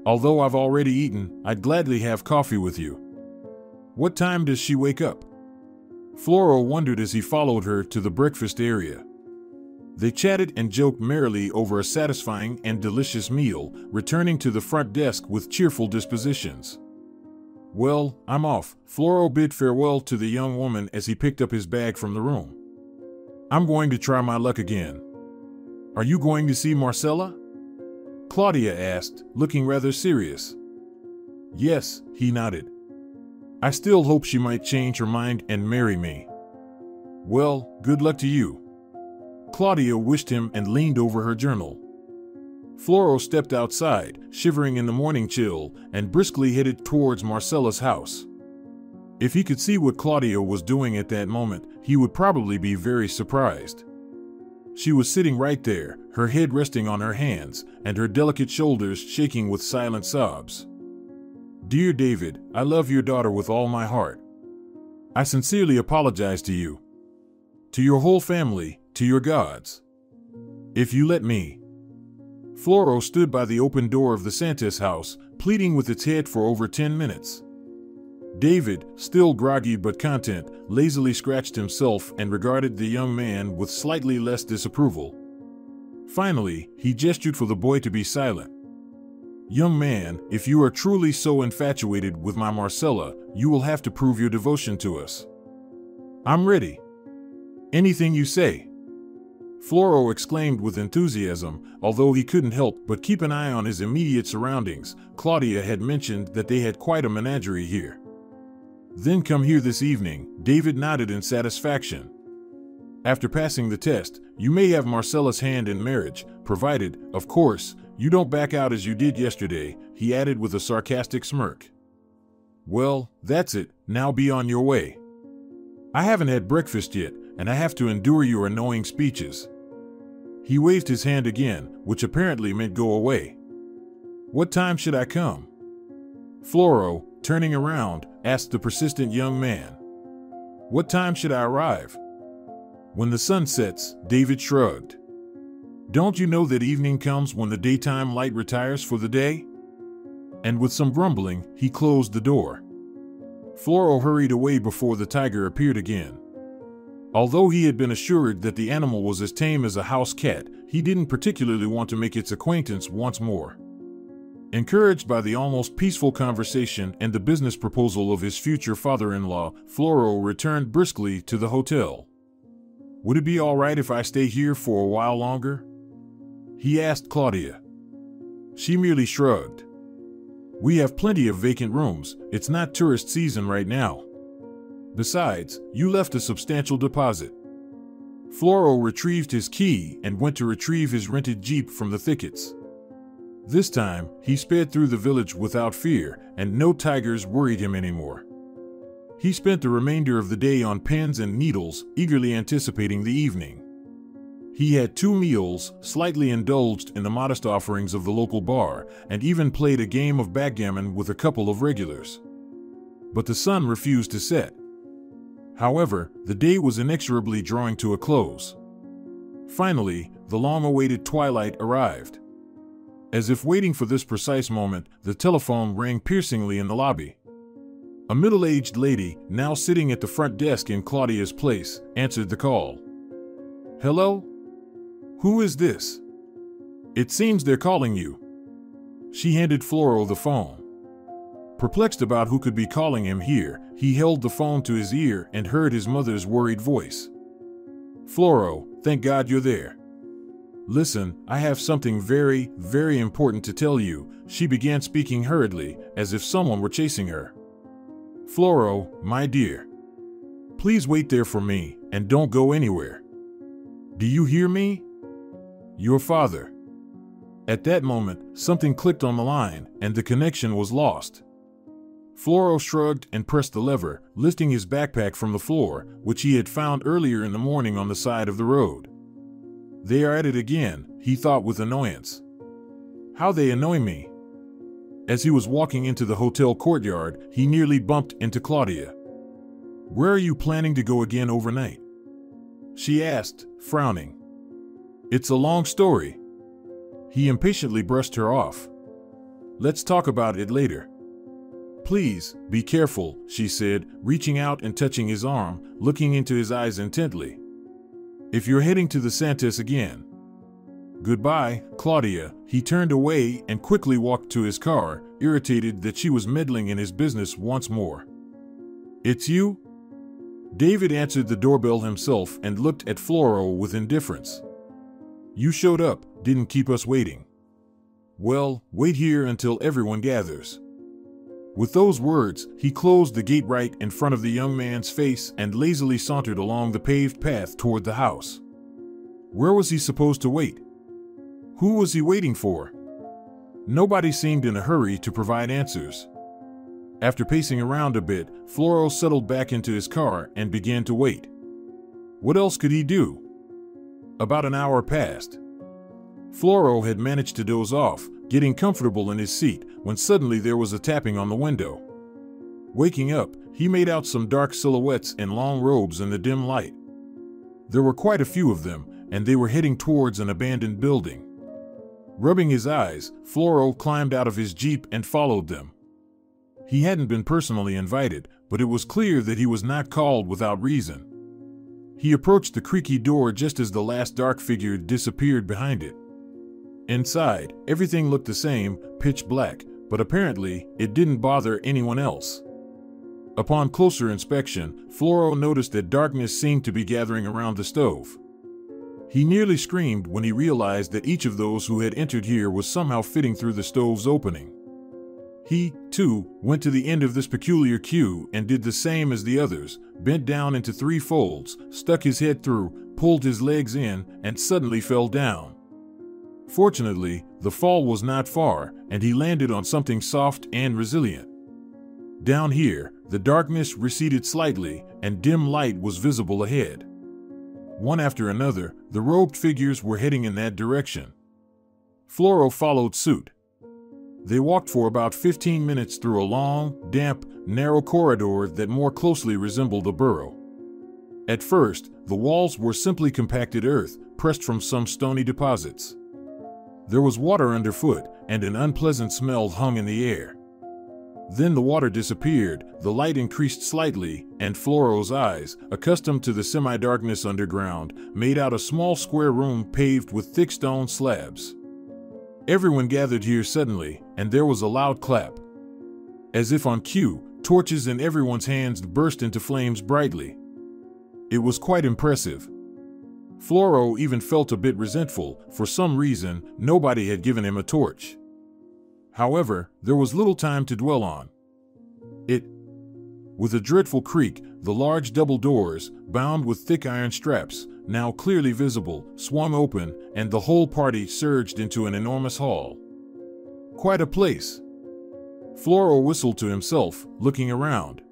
"Although I've already eaten, I'd gladly have coffee with you." "What time does she wake up?" Floro wondered as he followed her to the breakfast area. They chatted and joked merrily over a satisfying and delicious meal, returning to the front desk with cheerful dispositions. "Well, I'm off," Floro bid farewell to the young woman as he picked up his bag from the room. "I'm going to try my luck again." "Are you going to see Marcella?" Claudia asked, looking rather serious. "Yes," he nodded. "I still hope she might change her mind and marry me." "Well, good luck to you." Claudia wished him and leaned over her journal. Floro stepped outside, shivering in the morning chill, and briskly headed towards Marcella's house. If he could see what Claudia was doing at that moment, he would probably be very surprised. She was sitting right there, her head resting on her hands, and her delicate shoulders shaking with silent sobs. "Dear David, I love your daughter with all my heart. I sincerely apologize to you, to your whole family, to your gods. If you let me." Floro stood by the open door of the Santos house, pleading with its head for over 10 minutes. David, still groggy but content, lazily scratched himself and regarded the young man with slightly less disapproval. Finally, he gestured for the boy to be silent. "Young man, if you are truly so infatuated with my Marcella, you will have to prove your devotion to us." "I'm ready. Anything you say." Floro exclaimed with enthusiasm, although he couldn't help but keep an eye on his immediate surroundings. Claudia had mentioned that they had quite a menagerie here. "Then come here this evening," David nodded in satisfaction. "After passing the test, you may have Marcella's hand in marriage, provided, of course, you don't back out as you did yesterday," he added with a sarcastic smirk. "Well, that's it, now be on your way. I haven't had breakfast yet, and I have to endure your annoying speeches." He waved his hand again, which apparently meant go away. "What time should I come?" Floro, turning around, asked the persistent young man. "What time should I arrive?" "When the sun sets," David shrugged. "Don't you know that evening comes when the daytime light retires for the day?" And with some grumbling, he closed the door. Floro hurried away before the tiger appeared again. Although he had been assured that the animal was as tame as a house cat, he didn't particularly want to make its acquaintance once more. Encouraged by the almost peaceful conversation and the business proposal of his future father-in-law, Floro returned briskly to the hotel. "Would it be all right if I stay here for a while longer?" he asked Claudia. She merely shrugged. "We have plenty of vacant rooms. It's not tourist season right now. Besides, you left a substantial deposit." Floro retrieved his key and went to retrieve his rented Jeep from the thickets. This time, he sped through the village without fear, and no tigers worried him anymore. He spent the remainder of the day on pens and needles, eagerly anticipating the evening. He had 2 meals, slightly indulged in the modest offerings of the local bar, and even played a game of backgammon with a couple of regulars. But the sun refused to set. However, the day was inexorably drawing to a close. Finally, the long-awaited twilight arrived. As if waiting for this precise moment, the telephone rang piercingly in the lobby. A middle-aged lady, now sitting at the front desk in Claudia's place, answered the call. "Hello? Who is this? It seems they're calling you." She handed Floro the phone. Perplexed about who could be calling him here, he held the phone to his ear and heard his mother's worried voice. "Floro, thank God you're there. Listen, I have something very, very important to tell you," she began speaking hurriedly, as if someone were chasing her. "Floro, my dear. Please wait there for me, and don't go anywhere. Do you hear me? Your father." At that moment, something clicked on the line, and the connection was lost. Floro shrugged and pressed the lever, lifting his backpack from the floor, which he had found earlier in the morning on the side of the road. "They are at it again," he thought with annoyance. "How they annoy me." As he was walking into the hotel courtyard, he nearly bumped into Claudia. "Where are you planning to go again overnight?" she asked, frowning. "It's a long story." He impatiently brushed her off. "Let's talk about it later." "Please, be careful," she said, reaching out and touching his arm, looking into his eyes intently. "If you're heading to the Santos again." "Goodbye, Claudia." He turned away and quickly walked to his car, irritated that she was meddling in his business once more. "It's you?" David answered the doorbell himself and looked at Floro with indifference. "You showed up, didn't keep us waiting." "Well, wait here until everyone gathers." With those words, he closed the gate right in front of the young man's face and lazily sauntered along the paved path toward the house. Where was he supposed to wait? Who was he waiting for? Nobody seemed in a hurry to provide answers. After pacing around a bit, Floro settled back into his car and began to wait. What else could he do? About an hour passed. Floro had managed to doze off, getting comfortable in his seat, when suddenly there was a tapping on the window. Waking up, he made out some dark silhouettes in long robes in the dim light. There were quite a few of them, and they were heading towards an abandoned building. Rubbing his eyes, Floro climbed out of his Jeep and followed them. He hadn't been personally invited, but it was clear that he was not called without reason. He approached the creaky door just as the last dark figure disappeared behind it. Inside, everything looked the same, pitch black, but apparently, it didn't bother anyone else. Upon closer inspection, Floro noticed that darkness seemed to be gathering around the stove. He nearly screamed when he realized that each of those who had entered here was somehow fitting through the stove's opening. He, too, went to the end of this peculiar queue and did the same as the others, bent down into 3 folds, stuck his head through, pulled his legs in, and suddenly fell down. Fortunately, the fall was not far, and he landed on something soft and resilient. Down here, the darkness receded slightly, and dim light was visible ahead. One after another, the robed figures were heading in that direction. Floro followed suit. They walked for about 15 minutes through a long, damp, narrow corridor that more closely resembled a burrow. At first, the walls were simply compacted earth, pressed from some stony deposits. There was water underfoot, and an unpleasant smell hung in the air. Then the water disappeared, the light increased slightly, and Floro's eyes, accustomed to the semi-darkness underground, made out a small square room paved with thick stone slabs. Everyone gathered here suddenly, and there was a loud clap. As if on cue, torches in everyone's hands burst into flames brightly. It was quite impressive. Floro even felt a bit resentful. For some reason, nobody had given him a torch. However, there was little time to dwell on. With a dreadful creak, The large double doors, bound with thick iron straps, now clearly visible, swung open, and the whole party surged into an enormous hall. Quite a place. Floro whistled to himself, looking around.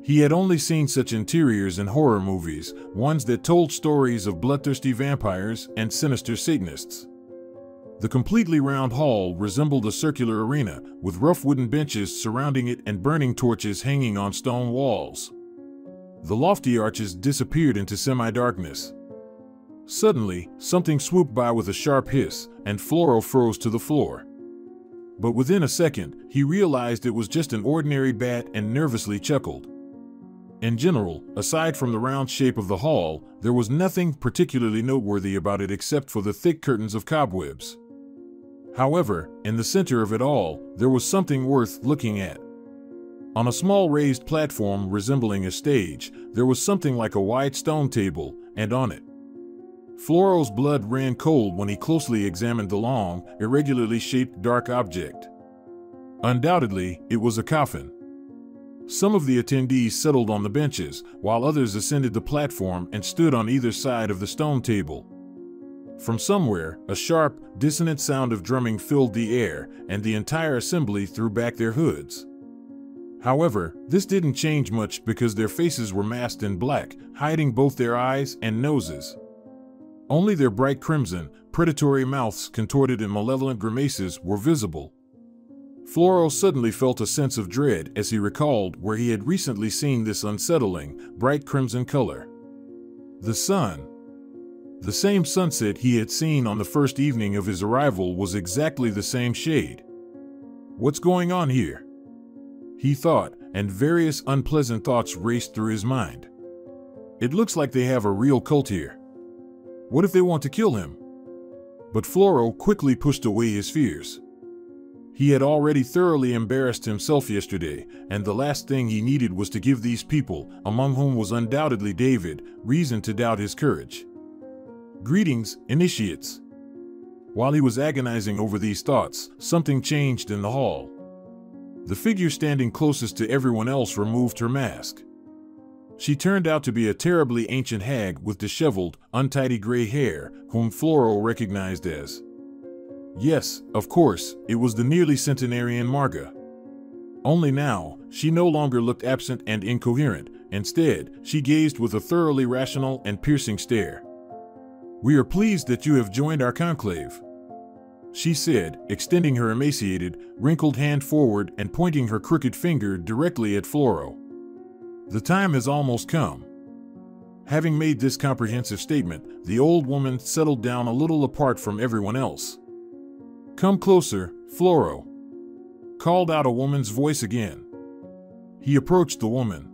He had only seen such interiors in horror movies, ones that told stories of bloodthirsty vampires and sinister Satanists. The completely round hall resembled a circular arena, with rough wooden benches surrounding it and burning torches hanging on stone walls. The lofty arches disappeared into semi-darkness. Suddenly, something swooped by with a sharp hiss, and Floro froze to the floor. But within a second, he realized it was just an ordinary bat and nervously chuckled. In general, aside from the round shape of the hall, there was nothing particularly noteworthy about it except for the thick curtains of cobwebs. However, in the center of it all, there was something worth looking at. On a small raised platform resembling a stage, there was something like a wide stone table, and on it. Floro's blood ran cold when he closely examined the long, irregularly shaped dark object. Undoubtedly, it was a coffin. Some of the attendees settled on the benches, while others ascended the platform and stood on either side of the stone table. From somewhere, a sharp, dissonant sound of drumming filled the air, and the entire assembly threw back their hoods. However, this didn't change much because their faces were masked in black, hiding both their eyes and noses. Only their bright crimson, predatory mouths contorted in malevolent grimaces were visible. Floro suddenly felt a sense of dread as he recalled where he had recently seen this unsettling, bright crimson color. The sun. The same sunset he had seen on the first evening of his arrival was exactly the same shade. What's going on here? He thought, and various unpleasant thoughts raced through his mind. It looks like they have a real cult here. What if they want to kill him? But Floro quickly pushed away his fears. He had already thoroughly embarrassed himself yesterday, and the last thing he needed was to give these people, among whom was undoubtedly David, reason to doubt his courage. Greetings, initiates. While he was agonizing over these thoughts, something changed in the hall. The figure standing closest to everyone else removed her mask. She turned out to be a terribly ancient hag with disheveled, untidy gray hair, whom Floro recognized as. Yes, of course, it was the nearly centenarian Marga. Only now, she no longer looked absent and incoherent. Instead, she gazed with a thoroughly rational and piercing stare. "We are pleased that you have joined our conclave," she said, extending her emaciated, wrinkled hand forward and pointing her crooked finger directly at Floro. "The time has almost come." Having made this comprehensive statement, the old woman settled down a little apart from everyone else. "Come closer, Floro," called out a woman's voice again. He approached the woman.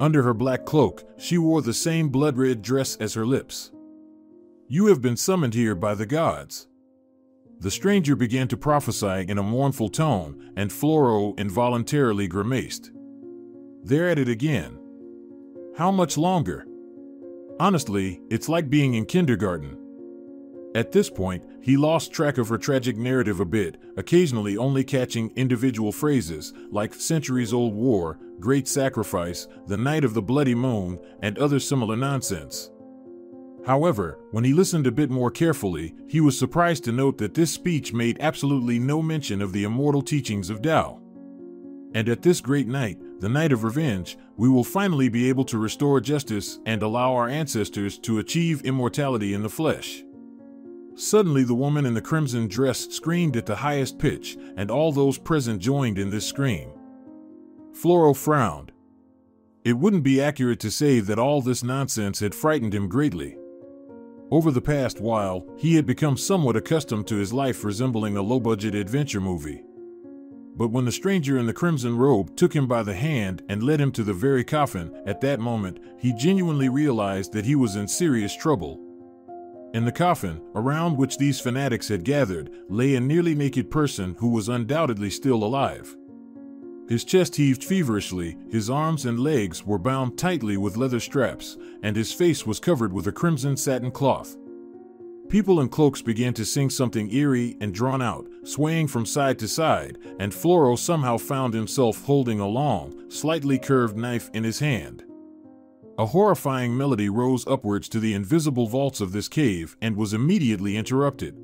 Under her black cloak, she wore the same blood-red dress as her lips. "You have been summoned here by the gods." The stranger began to prophesy in a mournful tone, and Floro involuntarily grimaced. "They're at it again. How much longer? Honestly, it's like being in kindergarten." At this point, he lost track of her tragic narrative a bit, occasionally only catching individual phrases like centuries-old war, great sacrifice, the night of the bloody moon, and other similar nonsense. However, when he listened a bit more carefully, he was surprised to note that this speech made absolutely no mention of the immortal teachings of Tao. And at this great night, the night of revenge, we will finally be able to restore justice and allow our ancestors to achieve immortality in the flesh. Suddenly the woman in the crimson dress screamed at the highest pitch, and all those present joined in this scream. Floro frowned. It wouldn't be accurate to say that all this nonsense had frightened him greatly. Over the past while, he had become somewhat accustomed to his life resembling a low-budget adventure movie. But when the stranger in the crimson robe took him by the hand and led him to the very coffin, at that moment, he genuinely realized that he was in serious trouble. In the coffin, around which these fanatics had gathered, lay a nearly naked person who was undoubtedly still alive. His chest heaved feverishly, his arms and legs were bound tightly with leather straps, and his face was covered with a crimson satin cloth. People in cloaks began to sing something eerie and drawn out, swaying from side to side, and Floro somehow found himself holding a long, slightly curved knife in his hand. A horrifying melody rose upwards to the invisible vaults of this cave and was immediately interrupted.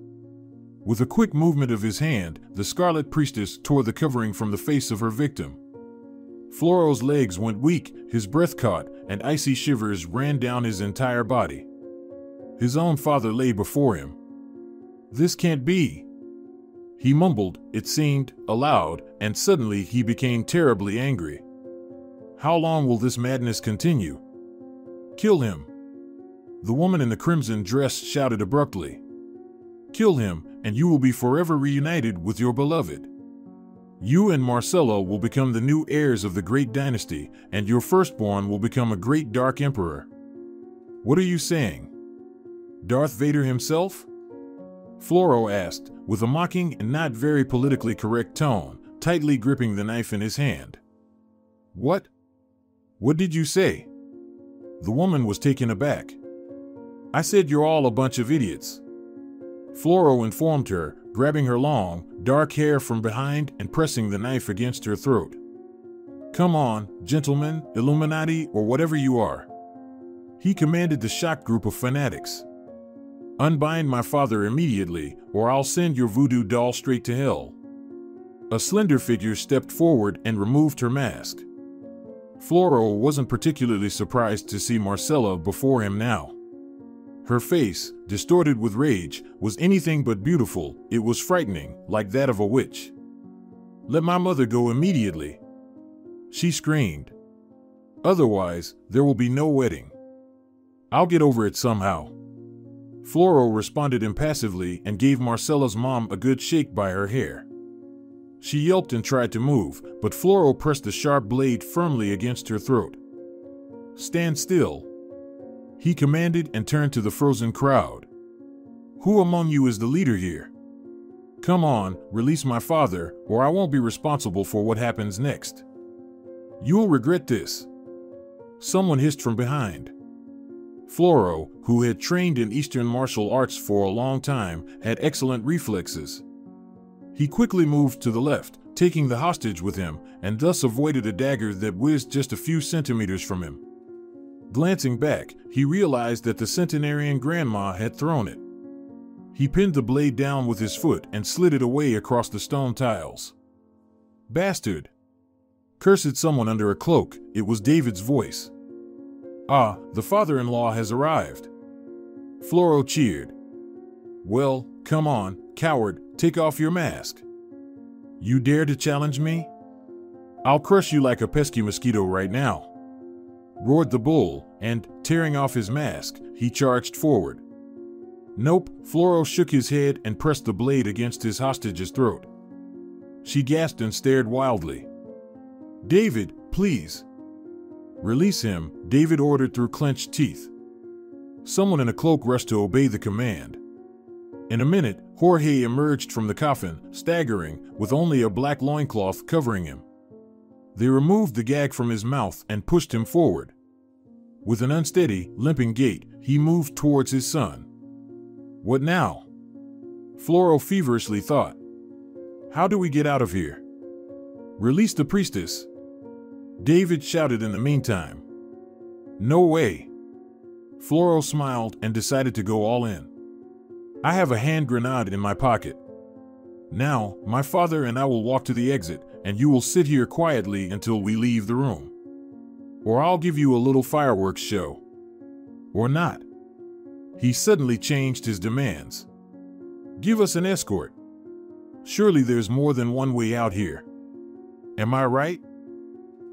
With a quick movement of his hand, the Scarlet Priestess tore the covering from the face of her victim. Floro's legs went weak, his breath caught, and icy shivers ran down his entire body. His own father lay before him. "This can't be," he mumbled, it seemed, aloud, and suddenly he became terribly angry. "How long will this madness continue? Kill him!" The woman in the crimson dress shouted abruptly. "Kill him, and you will be forever reunited with your beloved. You and Marcella will become the new heirs of the great dynasty, and your firstborn will become a great dark emperor." "What are you saying? Darth Vader himself?" Floro asked, with a mocking and not very politically correct tone, tightly gripping the knife in his hand. What did you say?" The woman was taken aback. "I said you're all a bunch of idiots," Floro informed her, grabbing her long, dark hair from behind and pressing the knife against her throat. "Come on, gentlemen, Illuminati, or whatever you are," he commanded the shocked group of fanatics. "Unbind my father immediately, or I'll send your voodoo doll straight to hell." A slender figure stepped forward and removed her mask. Floro wasn't particularly surprised to see Marcella before him now. Her face, distorted with rage, was anything but beautiful. It was frightening, like that of a witch. "Let my mother go immediately," she screamed. "Otherwise, there will be no wedding. I'll get over it somehow." Floro responded impassively and gave Marcella's mom a good shake by her hair. She yelped and tried to move, but Floro pressed the sharp blade firmly against her throat. "Stand still," he commanded and turned to the frozen crowd. "Who among you is the leader here? Come on, release my father, or I won't be responsible for what happens next. You'll regret this," someone hissed from behind. Floro, who had trained in Eastern martial arts for a long time, had excellent reflexes. He quickly moved to the left, taking the hostage with him, and thus avoided a dagger that whizzed just a few centimeters from him. Glancing back, he realized that the centenarian grandma had thrown it. He pinned the blade down with his foot and slid it away across the stone tiles. "Bastard!" cursed someone under a cloak. It was David's voice. "Ah, the father-in-law has arrived," Floro cheered. "Well, come on, coward, take off your mask. You dare to challenge me? I'll crush you like a pesky mosquito right now," roared the bull, and, tearing off his mask, he charged forward. "Nope," Floro shook his head and pressed the blade against his hostage's throat. She gasped and stared wildly. "David, please." "Release him," David ordered through clenched teeth. Someone in a cloak rushed to obey the command. In a minute, Jorge emerged from the coffin, staggering, with only a black loincloth covering him. They removed the gag from his mouth and pushed him forward. With an unsteady, limping gait, he moved towards his son. "What now?" Floro feverishly thought. "How do we get out of here?" "Release the priestess," David shouted in the meantime. "No way." Floro smiled and decided to go all in. "I have a hand grenade in my pocket. Now, my father and I will walk to the exit, and you will sit here quietly until we leave the room. Or I'll give you a little fireworks show. Or not." He suddenly changed his demands. "Give us an escort. Surely there's more than one way out here. Am I right?"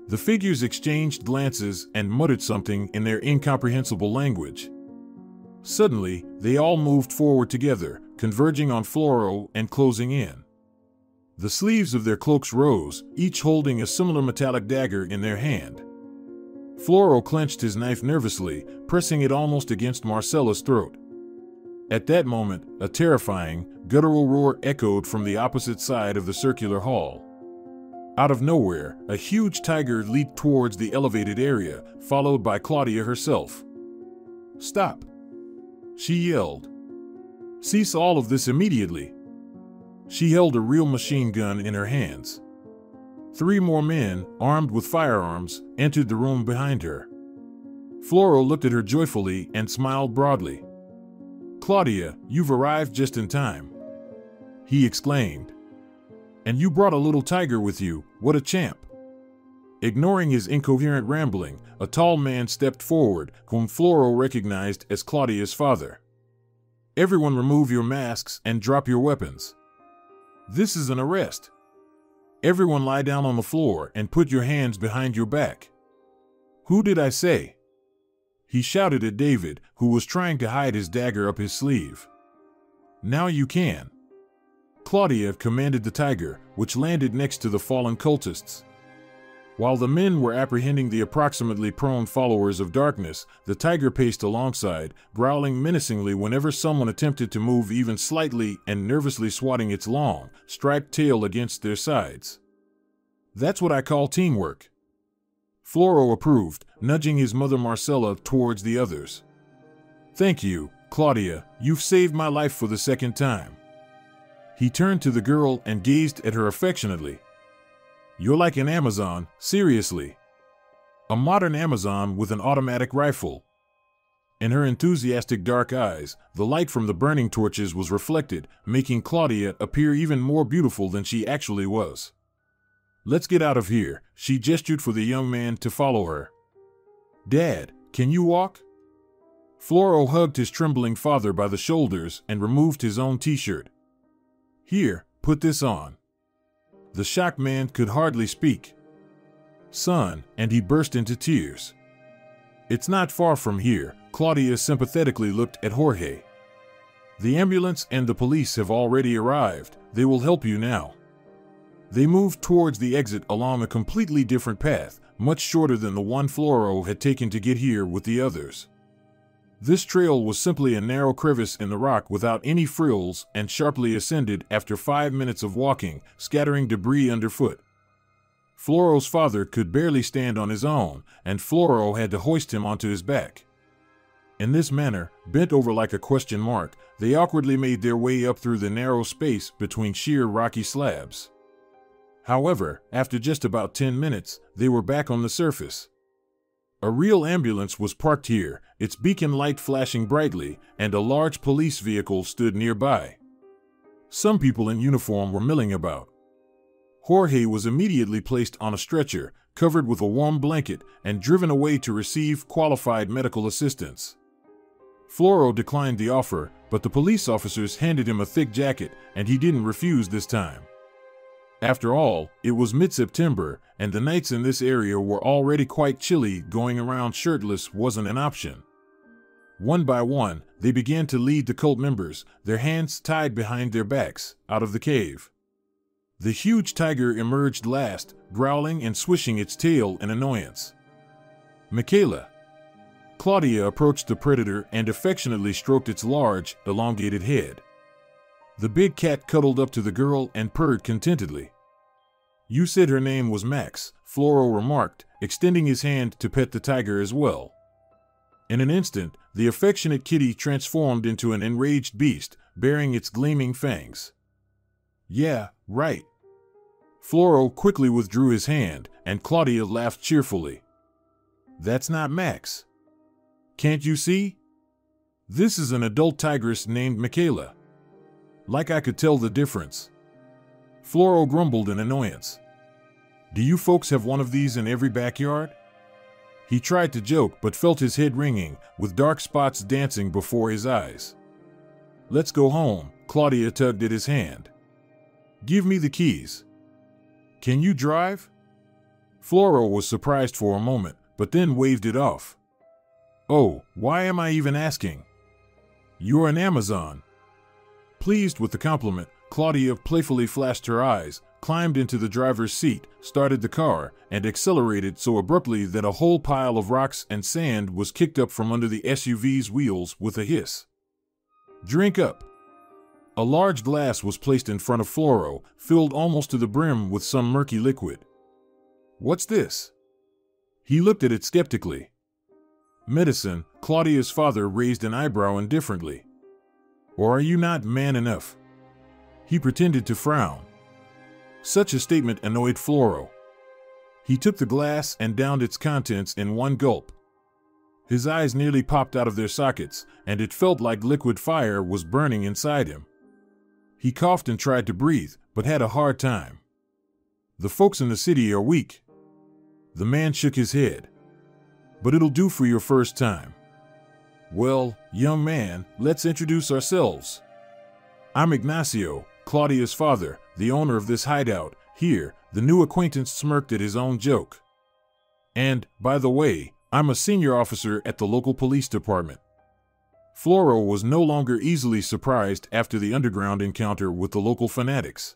The figures exchanged glances and muttered something in their incomprehensible language. Suddenly, they all moved forward together, converging on Floro and closing in. The sleeves of their cloaks rose, each holding a similar metallic dagger in their hand. Floro clenched his knife nervously, pressing it almost against Marcella's throat. At that moment, a terrifying, guttural roar echoed from the opposite side of the circular hall. Out of nowhere, a huge tiger leaped towards the elevated area, followed by Claudia herself. "Stop!" she yelled. Cease all of this immediately. She held a real machine gun in her hands. 3 more men, armed with firearms, entered the room behind her. Floro looked at her joyfully and smiled broadly. "Claudia, you've arrived just in time," he exclaimed. "And you brought a little tiger with you, what a champ." Ignoring his incoherent rambling, a tall man stepped forward, whom Floro recognized as Claudia's father. "Everyone remove your masks and drop your weapons. This is an arrest. Everyone lie down on the floor and put your hands behind your back." "Who did I say?" he shouted at David, who was trying to hide his dagger up his sleeve. "Now you can." Claudia commanded the tiger, which landed next to the fallen cultists. While the men were apprehending the approximately prone followers of darkness, the tiger paced alongside, growling menacingly whenever someone attempted to move even slightly and nervously swatting its long, striped tail against their sides. "That's what I call teamwork," Floro approved, nudging his mother Marcella towards the others. "Thank you, Claudia, you've saved my life for the second time." He turned to the girl and gazed at her affectionately. "You're like an Amazon, seriously. A modern Amazon with an automatic rifle." In her enthusiastic dark eyes, the light from the burning torches was reflected, making Claudia appear even more beautiful than she actually was. "Let's get out of here," she gestured for the young man to follow her. "Dad, can you walk?" Floro hugged his trembling father by the shoulders and removed his own t-shirt. "Here, put this on." The shocked man could hardly speak. "Son," and he burst into tears. "It's not far from here." Claudia sympathetically looked at Jorge. "The ambulance and the police have already arrived. They will help you now." They moved towards the exit along a completely different path, much shorter than the one Floro had taken to get here with the others. This trail was simply a narrow crevice in the rock without any frills and sharply ascended after 5 minutes of walking, scattering debris underfoot. Floro's father could barely stand on his own, and Floro had to hoist him onto his back. In this manner, bent over like a question mark, they awkwardly made their way up through the narrow space between sheer rocky slabs. However, after just about 10 minutes, they were back on the surface. A real ambulance was parked here, its beacon light flashing brightly, and a large police vehicle stood nearby. Some people in uniform were milling about. Jorge was immediately placed on a stretcher, covered with a warm blanket, and driven away to receive qualified medical assistance. Floro declined the offer, but the police officers handed him a thick jacket, and he didn't refuse this time. After all, it was mid-September, and the nights in this area were already quite chilly. Going around shirtless wasn't an option. One by one, they began to lead the cult members, their hands tied behind their backs, out of the cave. The huge tiger emerged last, growling and swishing its tail in annoyance. "Michaela." Claudia approached the predator and affectionately stroked its large, elongated head. The big cat cuddled up to the girl and purred contentedly. "You said her name was Max," Floro remarked, extending his hand to pet the tiger as well. In an instant, the affectionate kitty transformed into an enraged beast, baring its gleaming fangs. "Yeah, right." Floro quickly withdrew his hand, and Claudia laughed cheerfully. "That's not Max. Can't you see? This is an adult tigress named Michaela. Like I could tell the difference." Floro grumbled in annoyance. "Do you folks have one of these in every backyard?" He tried to joke but felt his head ringing, with dark spots dancing before his eyes. "Let's go home," Claudia tugged at his hand. "Give me the keys." "Can you drive?" Floro was surprised for a moment, but then waved it off. "Oh, why am I even asking? You're an Amazon." Pleased with the compliment, Claudia playfully flashed her eyes, climbed into the driver's seat, started the car, and accelerated so abruptly that a whole pile of rocks and sand was kicked up from under the SUV's wheels with a hiss. "Drink up." A large glass was placed in front of Floro, filled almost to the brim with some murky liquid. "What's this?" He looked at it skeptically. "Medicine." Claudia's father raised an eyebrow indifferently. Or are you not man enough? He pretended to frown. Such a statement annoyed Floro. He took the glass and downed its contents in one gulp. His eyes nearly popped out of their sockets, and it felt like liquid fire was burning inside him. He coughed and tried to breathe, but had a hard time. The folks in the city are weak. The man shook his head. But it'll do for your first time. Well, young man, let's introduce ourselves. I'm Ignacio, Claudia's father, the owner of this hideout. Here, the new acquaintance smirked at his own joke. And, by the way, I'm a senior officer at the local police department. Floro was no longer easily surprised after the underground encounter with the local fanatics.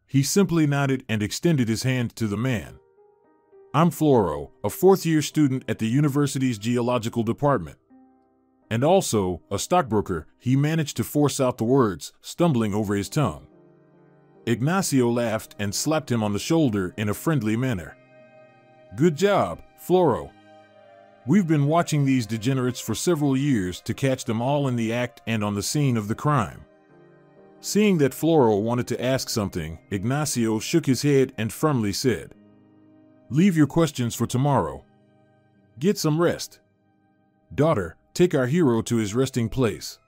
He simply nodded and extended his hand to the man. I'm Floro, a fourth-year student at the university's geological department. And also, a stockbroker. He managed to force out the words, stumbling over his tongue. Ignacio laughed and slapped him on the shoulder in a friendly manner. Good job, Floro. We've been watching these degenerates for several years to catch them all in the act and on the scene of the crime. Seeing that Floro wanted to ask something, Ignacio shook his head and firmly said, Leave your questions for tomorrow. Get some rest. Daughter, take our hero to his resting place.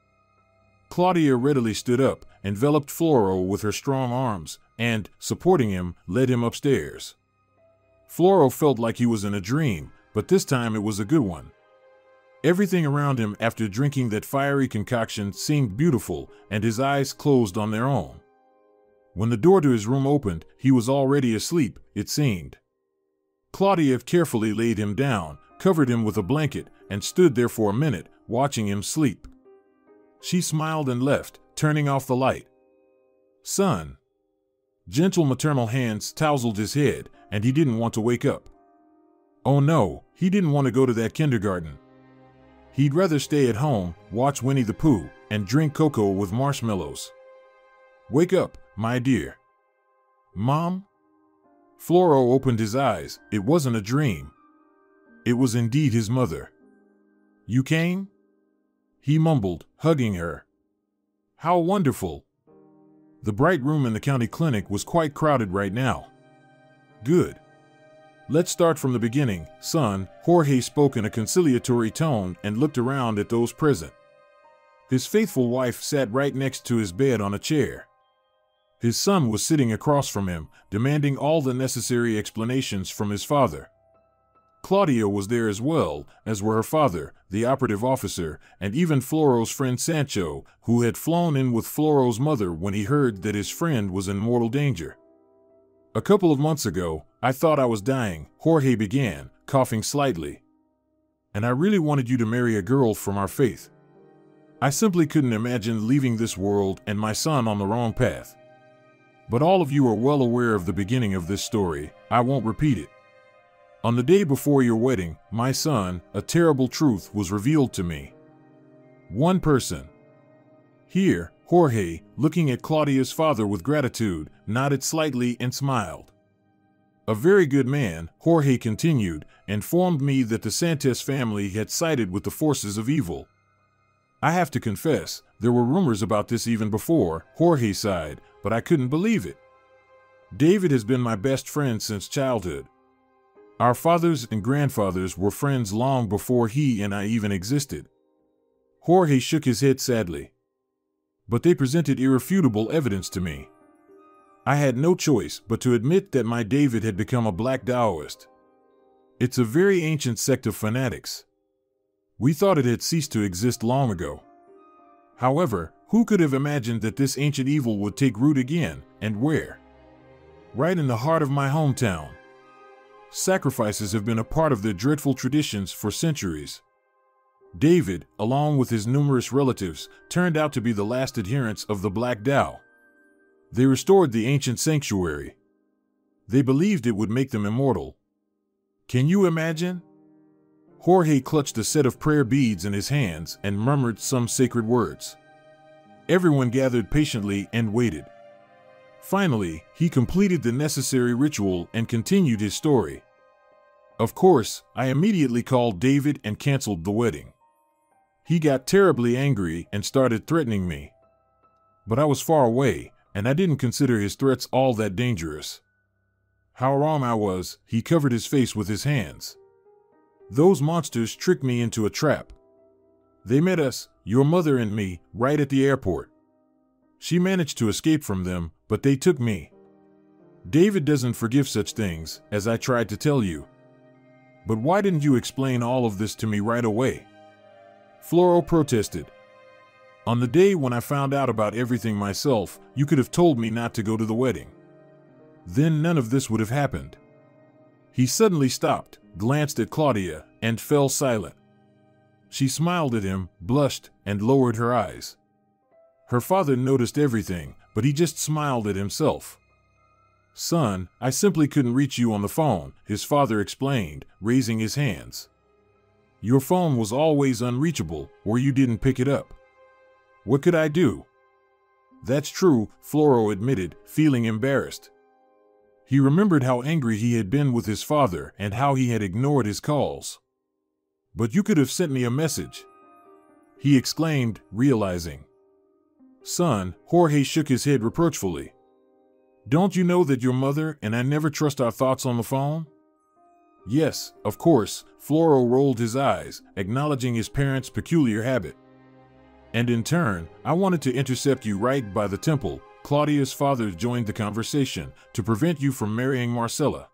Claudia readily stood up, enveloped Floro with her strong arms, and, supporting him, led him upstairs. Floro felt like he was in a dream, but this time it was a good one. Everything around him after drinking that fiery concoction seemed beautiful, and his eyes closed on their own. When the door to his room opened, he was already asleep, it seemed. Claudia carefully laid him down, covered him with a blanket, and stood there for a minute, watching him sleep. She smiled and left, turning off the light. Son. Gentle maternal hands tousled his head, and he didn't want to wake up. Oh no, he didn't want to go to that kindergarten. He'd rather stay at home, watch Winnie the Pooh, and drink cocoa with marshmallows. Wake up, my dear. Mom? Floro opened his eyes. It wasn't a dream. It was indeed his mother. You came? He mumbled, hugging her. How wonderful. The bright room in the county clinic was quite crowded right now. Good. Let's start from the beginning, son. Jorge spoke in a conciliatory tone and looked around at those present. His faithful wife sat right next to his bed on a chair. His son was sitting across from him, demanding all the necessary explanations from his father. Claudia was there as well, as were her father, the operative officer, and even Floro's friend Sancho, who had flown in with Floro's mother when he heard that his friend was in mortal danger. A couple of months ago, I thought I was dying, Jorge began, coughing slightly. And I really wanted you to marry a girl from our faith. I simply couldn't imagine leaving this world and my son on the wrong path. But all of you are well aware of the beginning of this story. I won't repeat it. On the day before your wedding, my son, a terrible truth was revealed to me. One person. Here, Jorge, looking at Claudia's father with gratitude, nodded slightly and smiled. A very good man, Jorge continued, informed me that the Santos family had sided with the forces of evil. I have to confess, there were rumors about this even before, Jorge sighed, but I couldn't believe it. David has been my best friend since childhood. Our fathers and grandfathers were friends long before he and I even existed. Jorge shook his head sadly. But they presented irrefutable evidence to me. I had no choice but to admit that my David had become a black Taoist. It's a very ancient sect of fanatics. We thought it had ceased to exist long ago. However, who could have imagined that this ancient evil would take root again, and where? Right in the heart of my hometown. Sacrifices have been a part of their dreadful traditions for centuries. David, along with his numerous relatives, turned out to be the last adherents of the Black Tao. They restored the ancient sanctuary. They believed it would make them immortal. Can you imagine? Jorge clutched a set of prayer beads in his hands and murmured some sacred words. Everyone gathered patiently and waited. Finally, he completed the necessary ritual and continued his story. Of course, I immediately called David and canceled the wedding. He got terribly angry and started threatening me. But I was far away, and I didn't consider his threats all that dangerous. How wrong I was. He covered his face with his hands. Those monsters tricked me into a trap. They met us, your mother and me, right at the airport. She managed to escape from them, but they took me. David doesn't forgive such things, as I tried to tell you. But why didn't you explain all of this to me right away? Floro protested. On the day when I found out about everything myself, you could have told me not to go to the wedding. Then none of this would have happened. He suddenly stopped, glanced at Claudia, and fell silent. She smiled at him, blushed, and lowered her eyes. Her father noticed everything, but he just smiled at himself. Son, I simply couldn't reach you on the phone, his father explained, raising his hands. Your phone was always unreachable, or you didn't pick it up. What could I do? That's true, Floro admitted, feeling embarrassed. He remembered how angry he had been with his father and how he had ignored his calls. But you could have sent me a message, he exclaimed, realizing. Son, Jorge shook his head reproachfully. Don't you know that your mother and I never trust our thoughts on the phone? Yes, of course, Floro rolled his eyes, acknowledging his parents' peculiar habit. And in turn, I wanted to intercept you right by the temple. Claudia's father joined the conversation to prevent you from marrying Marcella.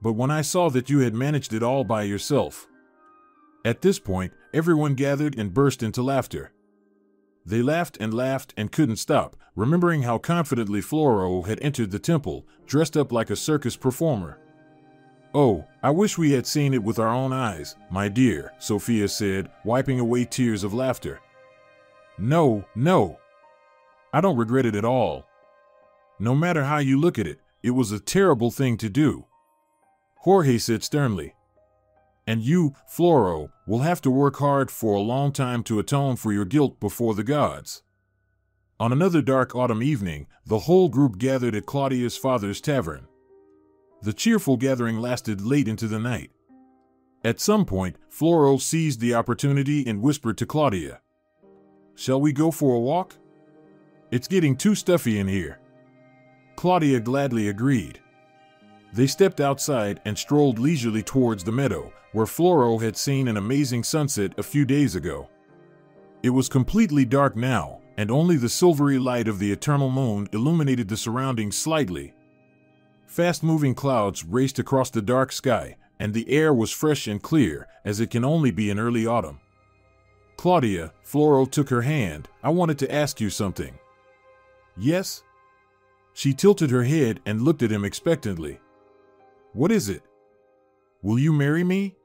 But when I saw that you had managed it all by yourself. At this point, everyone gathered and burst into laughter. They laughed and couldn't stop, remembering how confidently Floro had entered the temple, dressed up like a circus performer. Oh, I wish we had seen it with our own eyes, my dear, Sophia said, wiping away tears of laughter. No. I don't regret it at all. No matter how you look at it, it was a terrible thing to do. Jorge said sternly. And you, Floro, will have to work hard for a long time to atone for your guilt before the gods. On another dark autumn evening, the whole group gathered at Claudia's father's tavern. The cheerful gathering lasted late into the night. At some point, Floro seized the opportunity and whispered to Claudia. Shall we go for a walk? It's getting too stuffy in here. Claudia gladly agreed. They stepped outside and strolled leisurely towards the meadow, where Floro had seen an amazing sunset a few days ago. It was completely dark now, and only the silvery light of the eternal moon illuminated the surroundings slightly. Fast-moving clouds raced across the dark sky, and the air was fresh and clear, as it can only be in early autumn. Claudia, Floro took her hand. I wanted to ask you something. Yes? She tilted her head and looked at him expectantly. What is it? Will you marry me?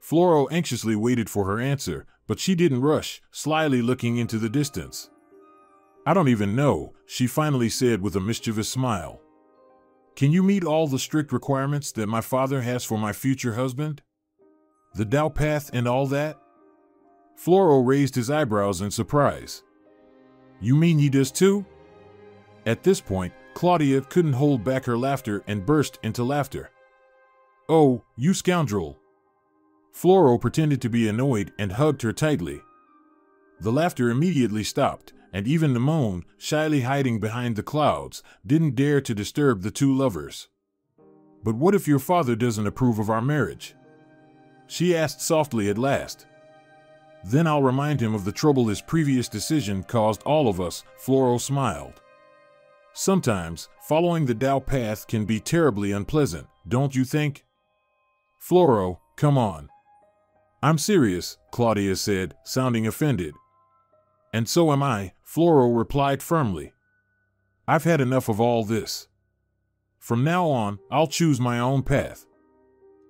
Floro anxiously waited for her answer, but she didn't rush, slyly looking into the distance. I don't even know, she finally said with a mischievous smile. Can you meet all the strict requirements that my father has for my future husband? The Tao path and all that? Floro raised his eyebrows in surprise. You mean he does too? At this point, Claudia couldn't hold back her laughter and burst into laughter. Oh, you scoundrel! Floro pretended to be annoyed and hugged her tightly. The laughter immediately stopped, and even the moon, shyly hiding behind the clouds, didn't dare to disturb the two lovers. But what if your father doesn't approve of our marriage? She asked softly at last. Then I'll remind him of the trouble his previous decision caused all of us, Floro smiled. Sometimes, following the Tao path can be terribly unpleasant, don't you think? Floro, come on. I'm serious, Claudia said, sounding offended. And so am I, Floro replied firmly. I've had enough of all this. From now on, I'll choose my own path.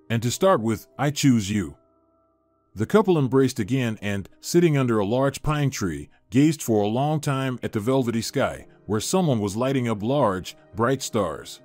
And to start with, I choose you. The couple embraced again and, sitting under a large pine tree, gazed for a long time at the velvety sky, where someone was lighting up large, bright stars.